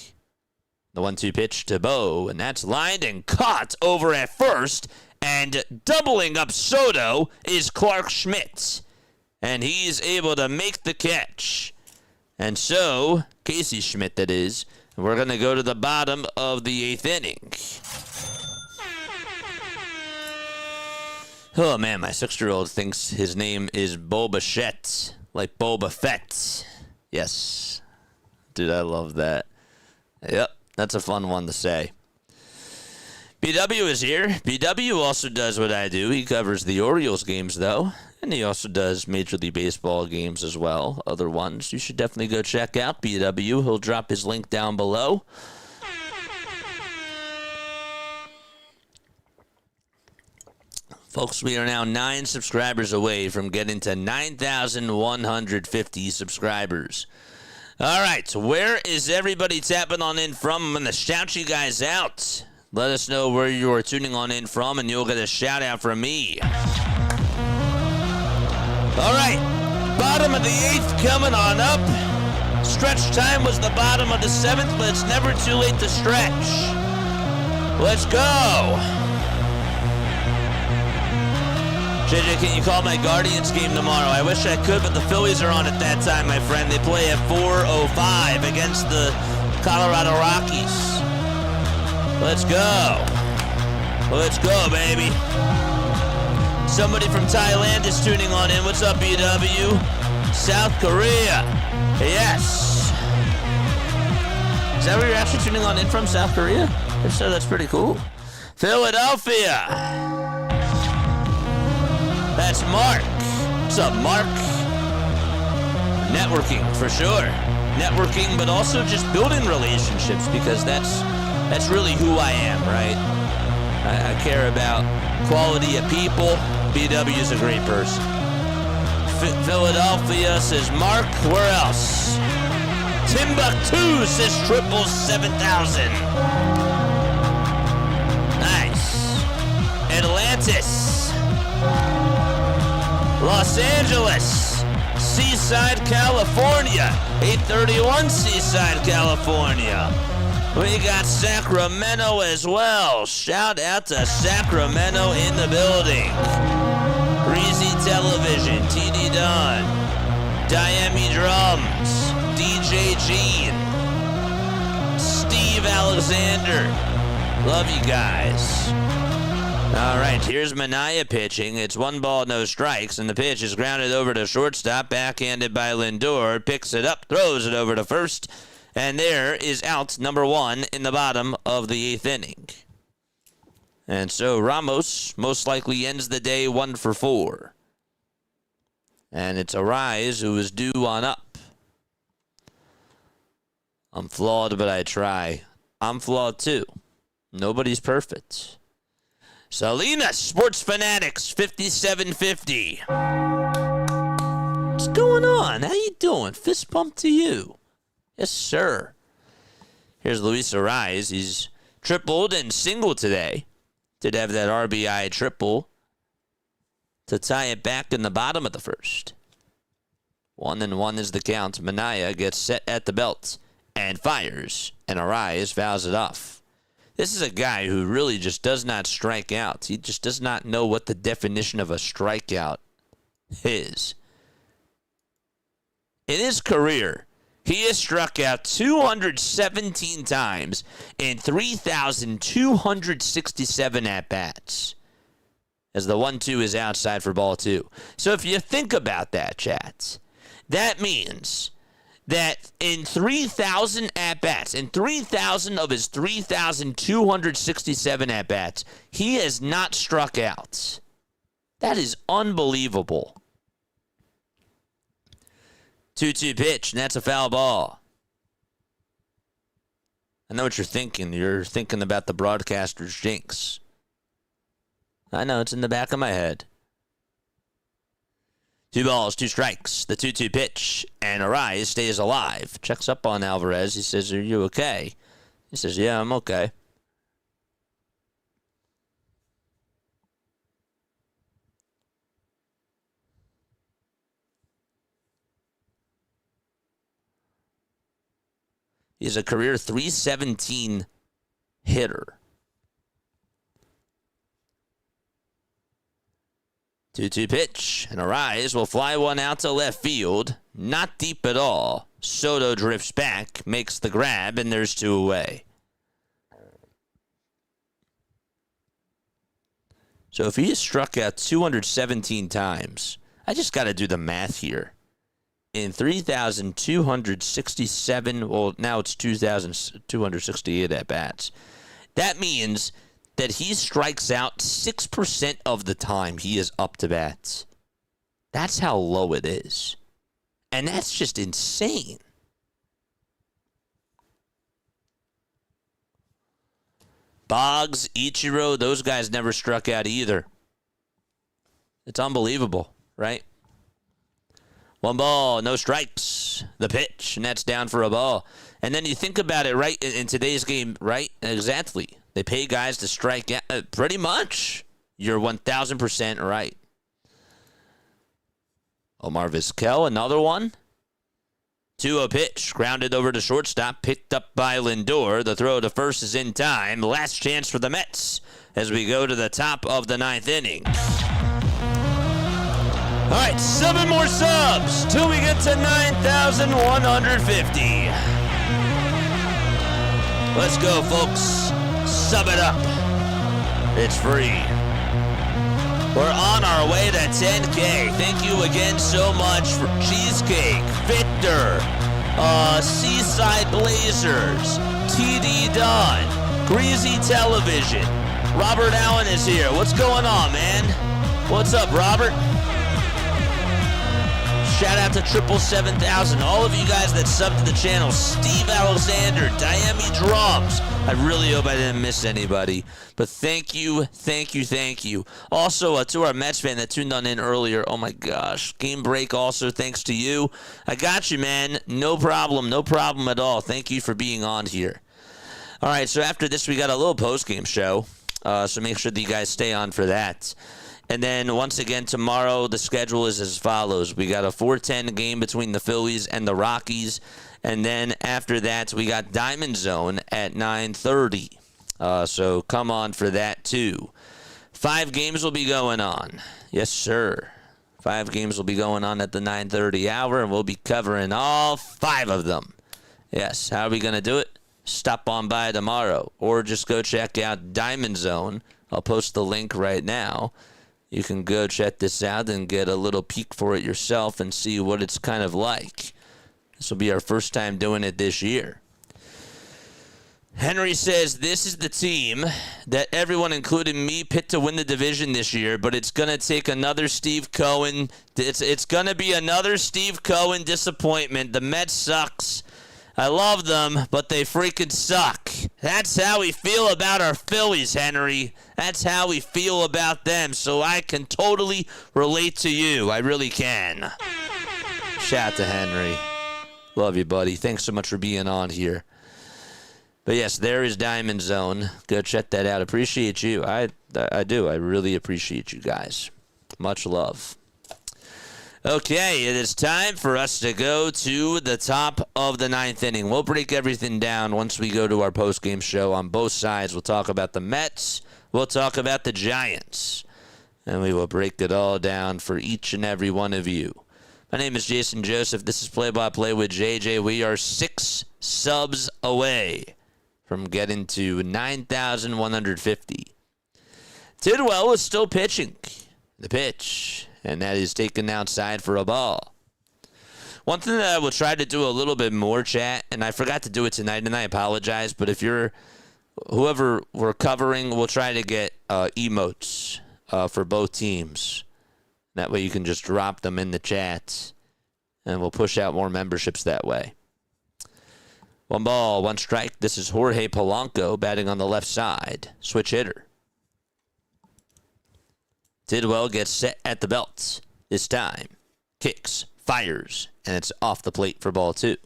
The 1-2 pitch to Bo, and that's lined and caught over at first. And doubling up Soto is Clark Schmidt. And he's able to make the catch. And so, Casey Schmidt, that is, we're going to go to the bottom of the 8th inning. Oh, man, my 6-year-old thinks his name is Boba Fett, like Boba Fett. Yes. Dude, I love that. Yep, that's a fun one to say. BW is here. BW also does what I do. He covers the Orioles games, though. And he also does Major League Baseball games as well. Other ones you should definitely go check out. BW, he'll drop his link down below. Folks, we are now 9 subscribers away from getting to 9,150 subscribers. All right, where is everybody tapping on in from? I'm going to shout you guys out. Let us know where you are tuning on in from, and you'll get a shout-out from me. All right, bottom of the 8th coming on up. Stretch time was the bottom of the 7th, but it's never too late to stretch. Let's go. JJ, can you call my Guardians game tomorrow? I wish I could, but the Phillies are on at that time, my friend. They play at 4:05 against the Colorado Rockies. Let's go. Let's go, baby. Somebody from Thailand is tuning on in. What's up, BW? South Korea. Yes. Is that where you're actually tuning on in from, South Korea? If so, that's pretty cool. Philadelphia. That's Mark. What's up, Mark? Networking, for sure. Networking, but also just building relationships, because that's really who I am, right? I care about quality of people. BW's a great person. Philadelphia says Mark. Where else? Timbuktu says 7,000. Nice. Atlantis. Los Angeles. Seaside, California. 831 Seaside, California. We got Sacramento as well. Shout out to Sacramento in the building. Greasy Television, TD Dunn. Diami Drums. DJ Gene. Steve Alexander. Love you guys. All right, here's Manaea pitching. It's 1 ball, no strikes, and the pitch is grounded over to shortstop, backhanded by Lindor, picks it up, throws it over to first, and there is out number 1 in the bottom of the 8th inning. And so Ramos most likely ends the day 1 for 4. And it's Arise who is due on up. I'm flawed, but I try. I'm flawed too. Nobody's perfect. Salinas, Sports Fanatics, 5750. What's going on? How you doing? Fist bump to you. Yes, sir. Here's Luis Arise. He's tripled and singled today. Did have that RBI triple to tie it back in the bottom of the first. 1-1 is the count. Manaea gets set at the belt and fires, and Arise fouls it off. This is a guy who really just does not strike out. He just does not know what the definition of a strikeout is. In his career, he has struck out 217 times in 3,267 at-bats. As the 1-2 is outside for ball 2. So if you think about that, chat, that means that in 3,000 at-bats, in 3,000 of his 3,267 at-bats, he has not struck out. That is unbelievable. 2-2 pitch, and that's a foul ball. I know what you're thinking. You're thinking about the broadcaster's jinx. I know, it's in the back of my head. 2 balls, 2 strikes. The 2-2 pitch, and Arise stays alive. Checks up on Alvarez. He says, "Are you okay?" He says, "Yeah, I'm okay." He's a career .317 hitter. 2-2 pitch, and Arise will fly one out to left field. Not deep at all. Soto drifts back, makes the grab, and there's 2 away. So if he has struck out 217 times, I just got to do the math here. In 3,267, well, now it's 2,268 at-bats. That means that he strikes out 6% of the time he is up to bats. That's how low it is. And that's just insane. Boggs, Ichiro, those guys never struck out either. It's unbelievable, right? 1 ball, no strikes. The pitch, and that's down for a ball. And then you think about it, right, in today's game, right? Exactly. They pay guys to strike out. Pretty much. You're 1,000% right. Omar Vizquel, another one. 2-0 pitch, grounded over to shortstop, picked up by Lindor. The throw to first is in time. Last chance for the Mets as we go to the top of the 9th inning. All right, 7 more subs till we get to 9,150. Let's go, folks. Sub it up. It's free. We're on our way to 10K. Thank you again so much for Cheesecake, Victor, Seaside Blazers, TD Dunn, Greasy Television. Robert Allen is here. What's going on, man? What's up, Robert? Shout out to 777,000. All of you guys that subbed to the channel. Steve Alexander, Diami Drums. I really hope I didn't miss anybody. But thank you, thank you, thank you. Also, to our Mets fan that tuned on in earlier. Oh, my gosh. Game break also, thanks to you. I got you, man. No problem at all. Thank you for being on here. All right, so after this, we got a little post-game show. So make sure that you guys stay on for that. And then, once again, tomorrow, the schedule is as follows. We got a 4:10 game between the Phillies and the Rockies. And then, after that, we got Diamond Zone at 9:30. So come on for that, too. 5 games will be going on. Yes, sir. 5 games will be going on at the 9:30 hour, and we'll be covering all 5 of them. Yes, how are we going to do it? Stop on by tomorrow, or just go check out Diamond Zone. I'll post the link right now. You can go check this out and get a little peek for it yourself and see what it's kind of like. This will be our first time doing it this year. Henry says, this is the team that everyone, including me, picked to win the division this year, but it's going to take another Steve Cohen. It's going to be another Steve Cohen disappointment. The Mets sucks. I love them, but they freaking suck. That's how we feel about our Phillies, Henry. That's how we feel about them, so I can totally relate to you. I really can. Shout out to Henry. Love you, buddy. Thanks so much for being on here. But yes, there is Diamond Zone. Go check that out. Appreciate you. I do. I really appreciate you guys. Much love. Okay, it is time for us to go to the top of the 9th inning. We'll break everything down once we go to our post-game show on both sides. We'll talk about the Mets. We'll talk about the Giants. And we will break it all down for each and every one of you. My name is Jason Joseph. This is Play-by-Play with JJ. We are 6 subs away from getting to 9,150. Tidwell is still pitching. The pitch. And that is taken outside for a ball. One thing that I will try to do a little bit more, chat, and I forgot to do it tonight, and I apologize, but if you're, whoever we're covering, we'll try to get emotes for both teams. That way you can just drop them in the chat, and we'll push out more memberships that way. 1 ball, 1 strike. This is Jorge Polanco batting on the left side. Switch hitter. Tidwell gets set at the belt. This time, kicks, fires, and it's off the plate for ball 2.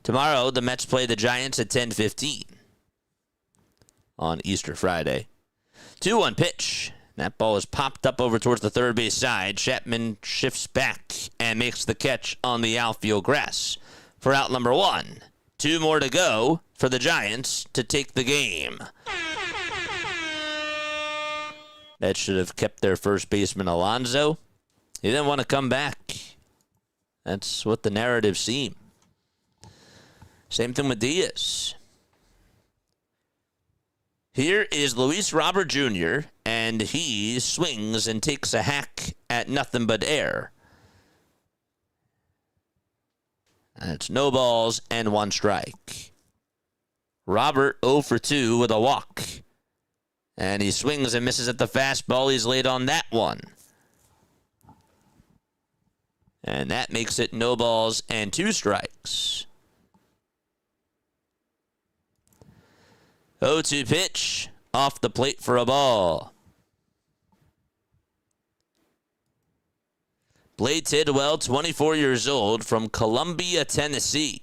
Tomorrow, the Mets play the Giants at 10:15 on Easter Friday. 2-1 pitch. That ball is popped up over towards the third base side. Chapman shifts back and makes the catch on the outfield grass for out number 1. 2 more to go for the Giants to take the game. That should have kept their first baseman, Alonso. He didn't want to come back. That's what the narratives seem. Same thing with Diaz. Here is Luis Robert Jr., and he swings and takes a hack at nothing but air. And it's no balls and 1 strike. Robert 0 for 2 with a walk. And he swings and misses at the fastball. He's late on that one. And that makes it no balls and 2 strikes. 0-2 pitch. Off the plate for a ball. Blade Tidwell, 24 years old, from Columbia, Tennessee.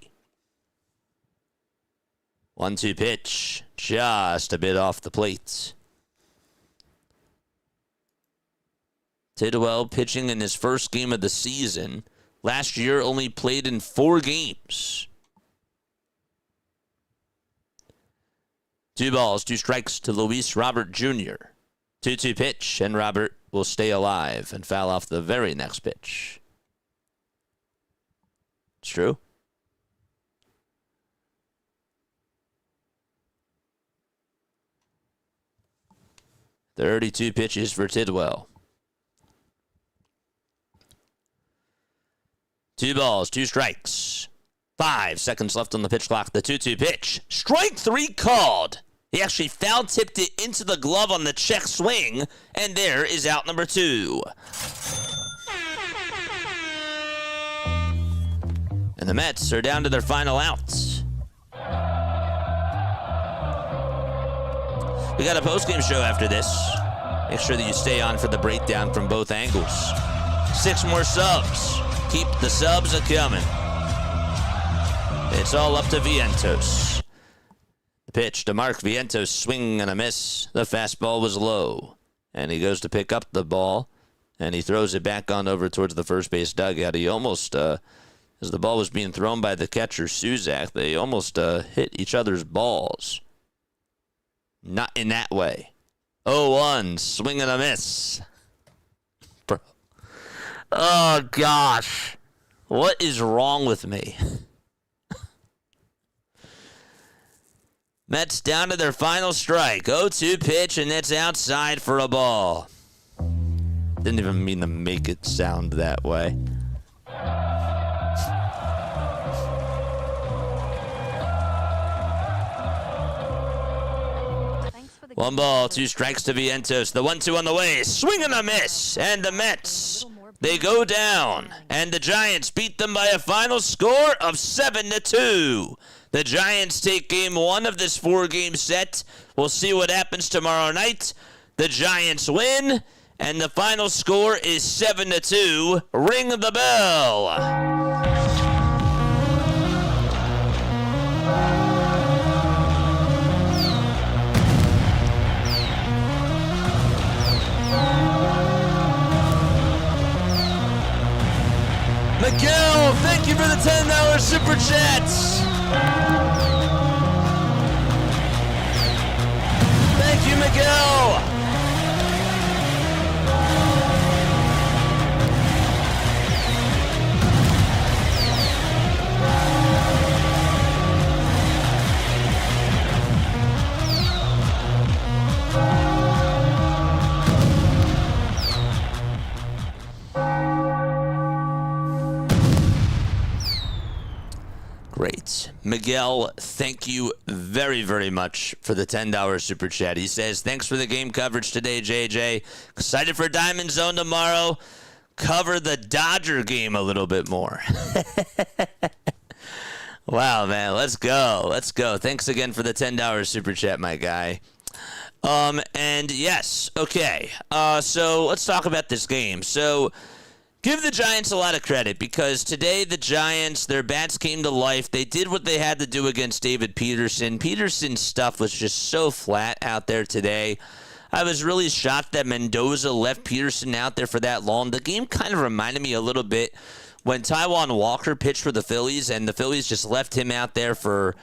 1-2 pitch. Just a bit off the plate. Tidwell pitching in his first game of the season. Last year only played in 4 games. 2 balls, 2 strikes to Luis Robert Jr. 2-2 pitch, and Robert will stay alive and foul off the very next pitch. It's true. .32 pitches for Tidwell. 2 balls, 2 strikes. 5 seconds left on the pitch clock. The 2-2 pitch. Strike 3 called. He actually foul-tipped it into the glove on the check swing, and there is out number 2. And the Mets are down to their final outs. We got a postgame show after this. Make sure that you stay on for the breakdown from both angles. 6 more subs. Keep the subs a-coming. It's all up to Vientos. The pitch to Mark Vientos, swing and a miss. The fastball was low. And he goes to pick up the ball, and he throws it back on over towards the first base dugout. He almost, as the ball was being thrown by the catcher, Suzak, they almost hit each other's balls. Not in that way. 0-1, swing and a miss. Bro. Oh, gosh. What is wrong with me? Mets down to their final strike. 0-2 pitch, and it's outside for a ball. Didn't even mean to make it sound that way. One ball, 2 strikes to Vientos. The 1-2 on the way. Swing and a miss. And the Mets, they go down. And the Giants beat them by a final score of 7-2. The Giants take game 1 of this 4-game set. We'll see what happens tomorrow night. The Giants win, and the final score is 7-2. Ring the bell. Miguel, thank you for the $10 super chats. Thank you, Miguel. Great. Miguel, thank you very, very much for the $10 super chat. He says, thanks for the game coverage today, JJ. Excited for Diamond Zone tomorrow. Cover the Dodger game a little bit more. Wow, man. Let's go. Let's go. Thanks again for the $10 super chat, my guy. And yes, okay. So let's talk about this game. So give the Giants a lot of credit because today the Giants, their bats came to life. They did what they had to do against David Peterson. Peterson's stuff was just so flat out there today. I was really shocked that Mendoza left Peterson out there for that long. The game kind of reminded me a little bit when Taijuan Walker pitched for the Phillies, and the Phillies just left him out there for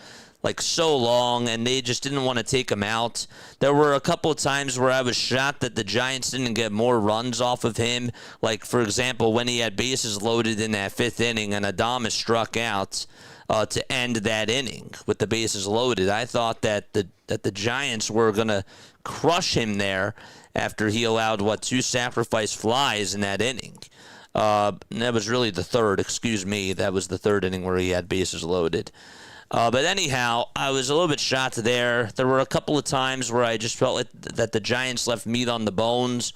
like so long, and they just didn't want to take him out. There were a couple of times where I was shocked that the Giants didn't get more runs off of him. Like, for example, when he had bases loaded in that 5th inning and Adames struck out to end that inning with the bases loaded. I thought that the Giants were going to crush him there after he allowed, 2 sacrifice flies in that inning. That was really the 3rd, excuse me. That was the 3rd inning where he had bases loaded. But anyhow, I was a little bit shocked there. There were a couple of times where I just felt like that the Giants left meat on the bones.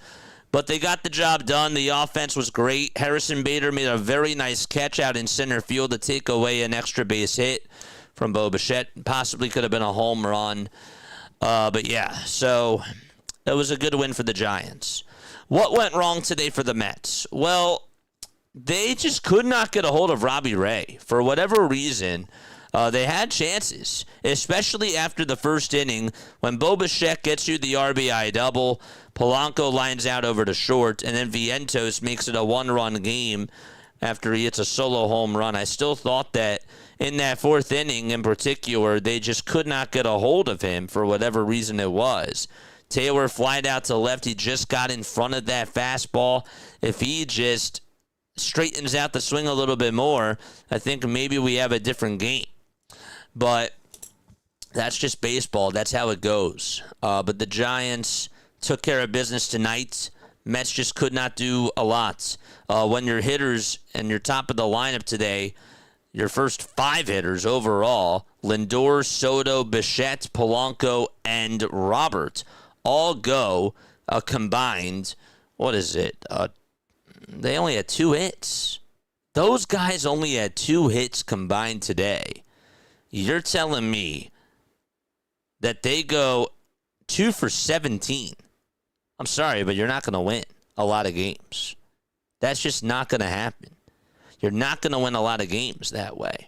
But they got the job done. The offense was great. Harrison Bader made a very nice catch out in center field to take away an extra base hit from Bo Bichette. Possibly could have been a home run. But yeah, so it was a good win for the Giants. What went wrong today for the Mets? Well, they just could not get a hold of Robbie Ray. For whatever reason, they had chances, especially after the 1st inning when Bo Bichette gets you the RBI double, Polanco lines out over to short, and then Vientos makes it a 1-run game after he hits a solo home run. I still thought that in that 4th inning in particular, they just could not get a hold of him for whatever reason it was. Taylor flied out to left. He just got in front of that fastball. If he just straightens out the swing a little bit more, I think maybe we have a different game. But that's just baseball. That's how it goes. But the Giants took care of business tonight. Mets just could not do a lot. When your hitters and your top of the lineup today, your first 5 hitters overall, Lindor, Soto, Bichette, Polanco, and Robert, all go a combined, what is it? They only had 2 hits. Those guys only had 2 hits combined today. You're telling me that they go 2 for 17. I'm sorry, but you're not going to win a lot of games. That's just not going to happen. You're not going to win a lot of games that way.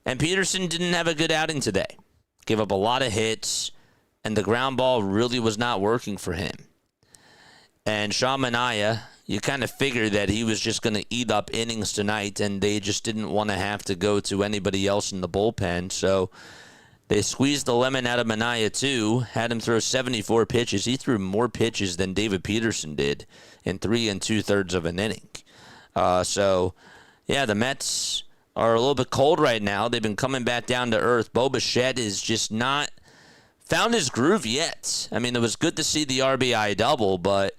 And Peterson didn't have a good outing today. Gave up a lot of hits, and the ground ball really was not working for him. And Sean Manaea, you kind of figured that he was just going to eat up innings tonight, and they just didn't want to have to go to anybody else in the bullpen. So they squeezed the lemon out of Manaea, too, had him throw 74 pitches. He threw more pitches than David Peterson did in 3 2/3 of an inning. The Mets are a little bit cold right now. They've been coming back down to earth. Bo Bichette is just not found his groove yet. I mean, it was good to see the RBI double, but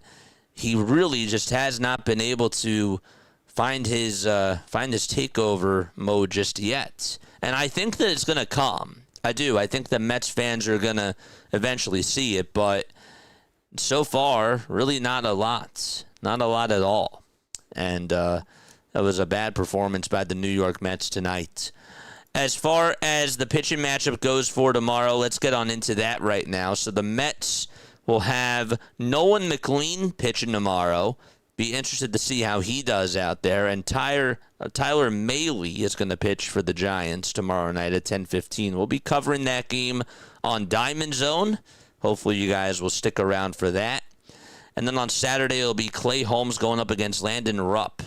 he really just has not been able to find his takeover mode just yet. And I think that it's going to come. I do. I think the Mets fans are going to eventually see it, but so far, really not a lot. Not a lot at all. And that was a bad performance by the New York Mets tonight. As far as the pitching matchup goes for tomorrow, let's get on into that right now. So the Mets will have Nolan McLean pitching tomorrow. Be interested to see how he does out there. And Tyler Mahle is going to pitch for the Giants tomorrow night at 10:15. We'll be covering that game on Diamond Zone. Hopefully you guys will stick around for that. And then on Saturday, it'll be Clay Holmes going up against Landon Rupp.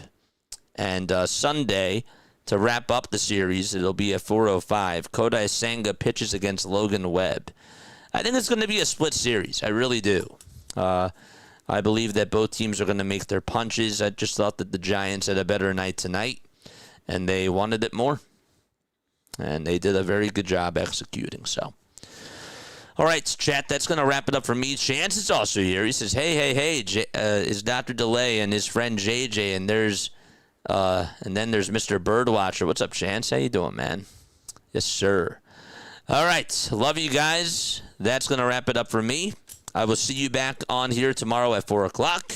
And Sunday, to wrap up the series, it'll be at 4:05. Kodai Senga pitches against Logan Webb. I think it's going to be a split series. I really do. I believe that both teams are going to make their punches. I just thought that the Giants had a better night tonight, and they wanted it more. And they did a very good job executing, so. All right, chat, that's going to wrap it up for me. Chance is also here. He says, hey, is Dr. DeLay and his friend JJ, and then there's Mr. Birdwatcher. What's up, Chance? How you doing, man? Yes, sir. All right, love you guys. That's going to wrap it up for me. I will see you back on here tomorrow at 4 o'clock.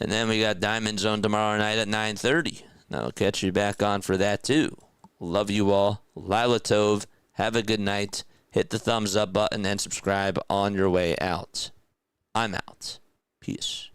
And then we got Diamond Zone tomorrow night at 9:30. I'll catch you back on for that, too. Love you all. Lila Tov. Have a good night. Hit the thumbs up button and subscribe on your way out. I'm out. Peace.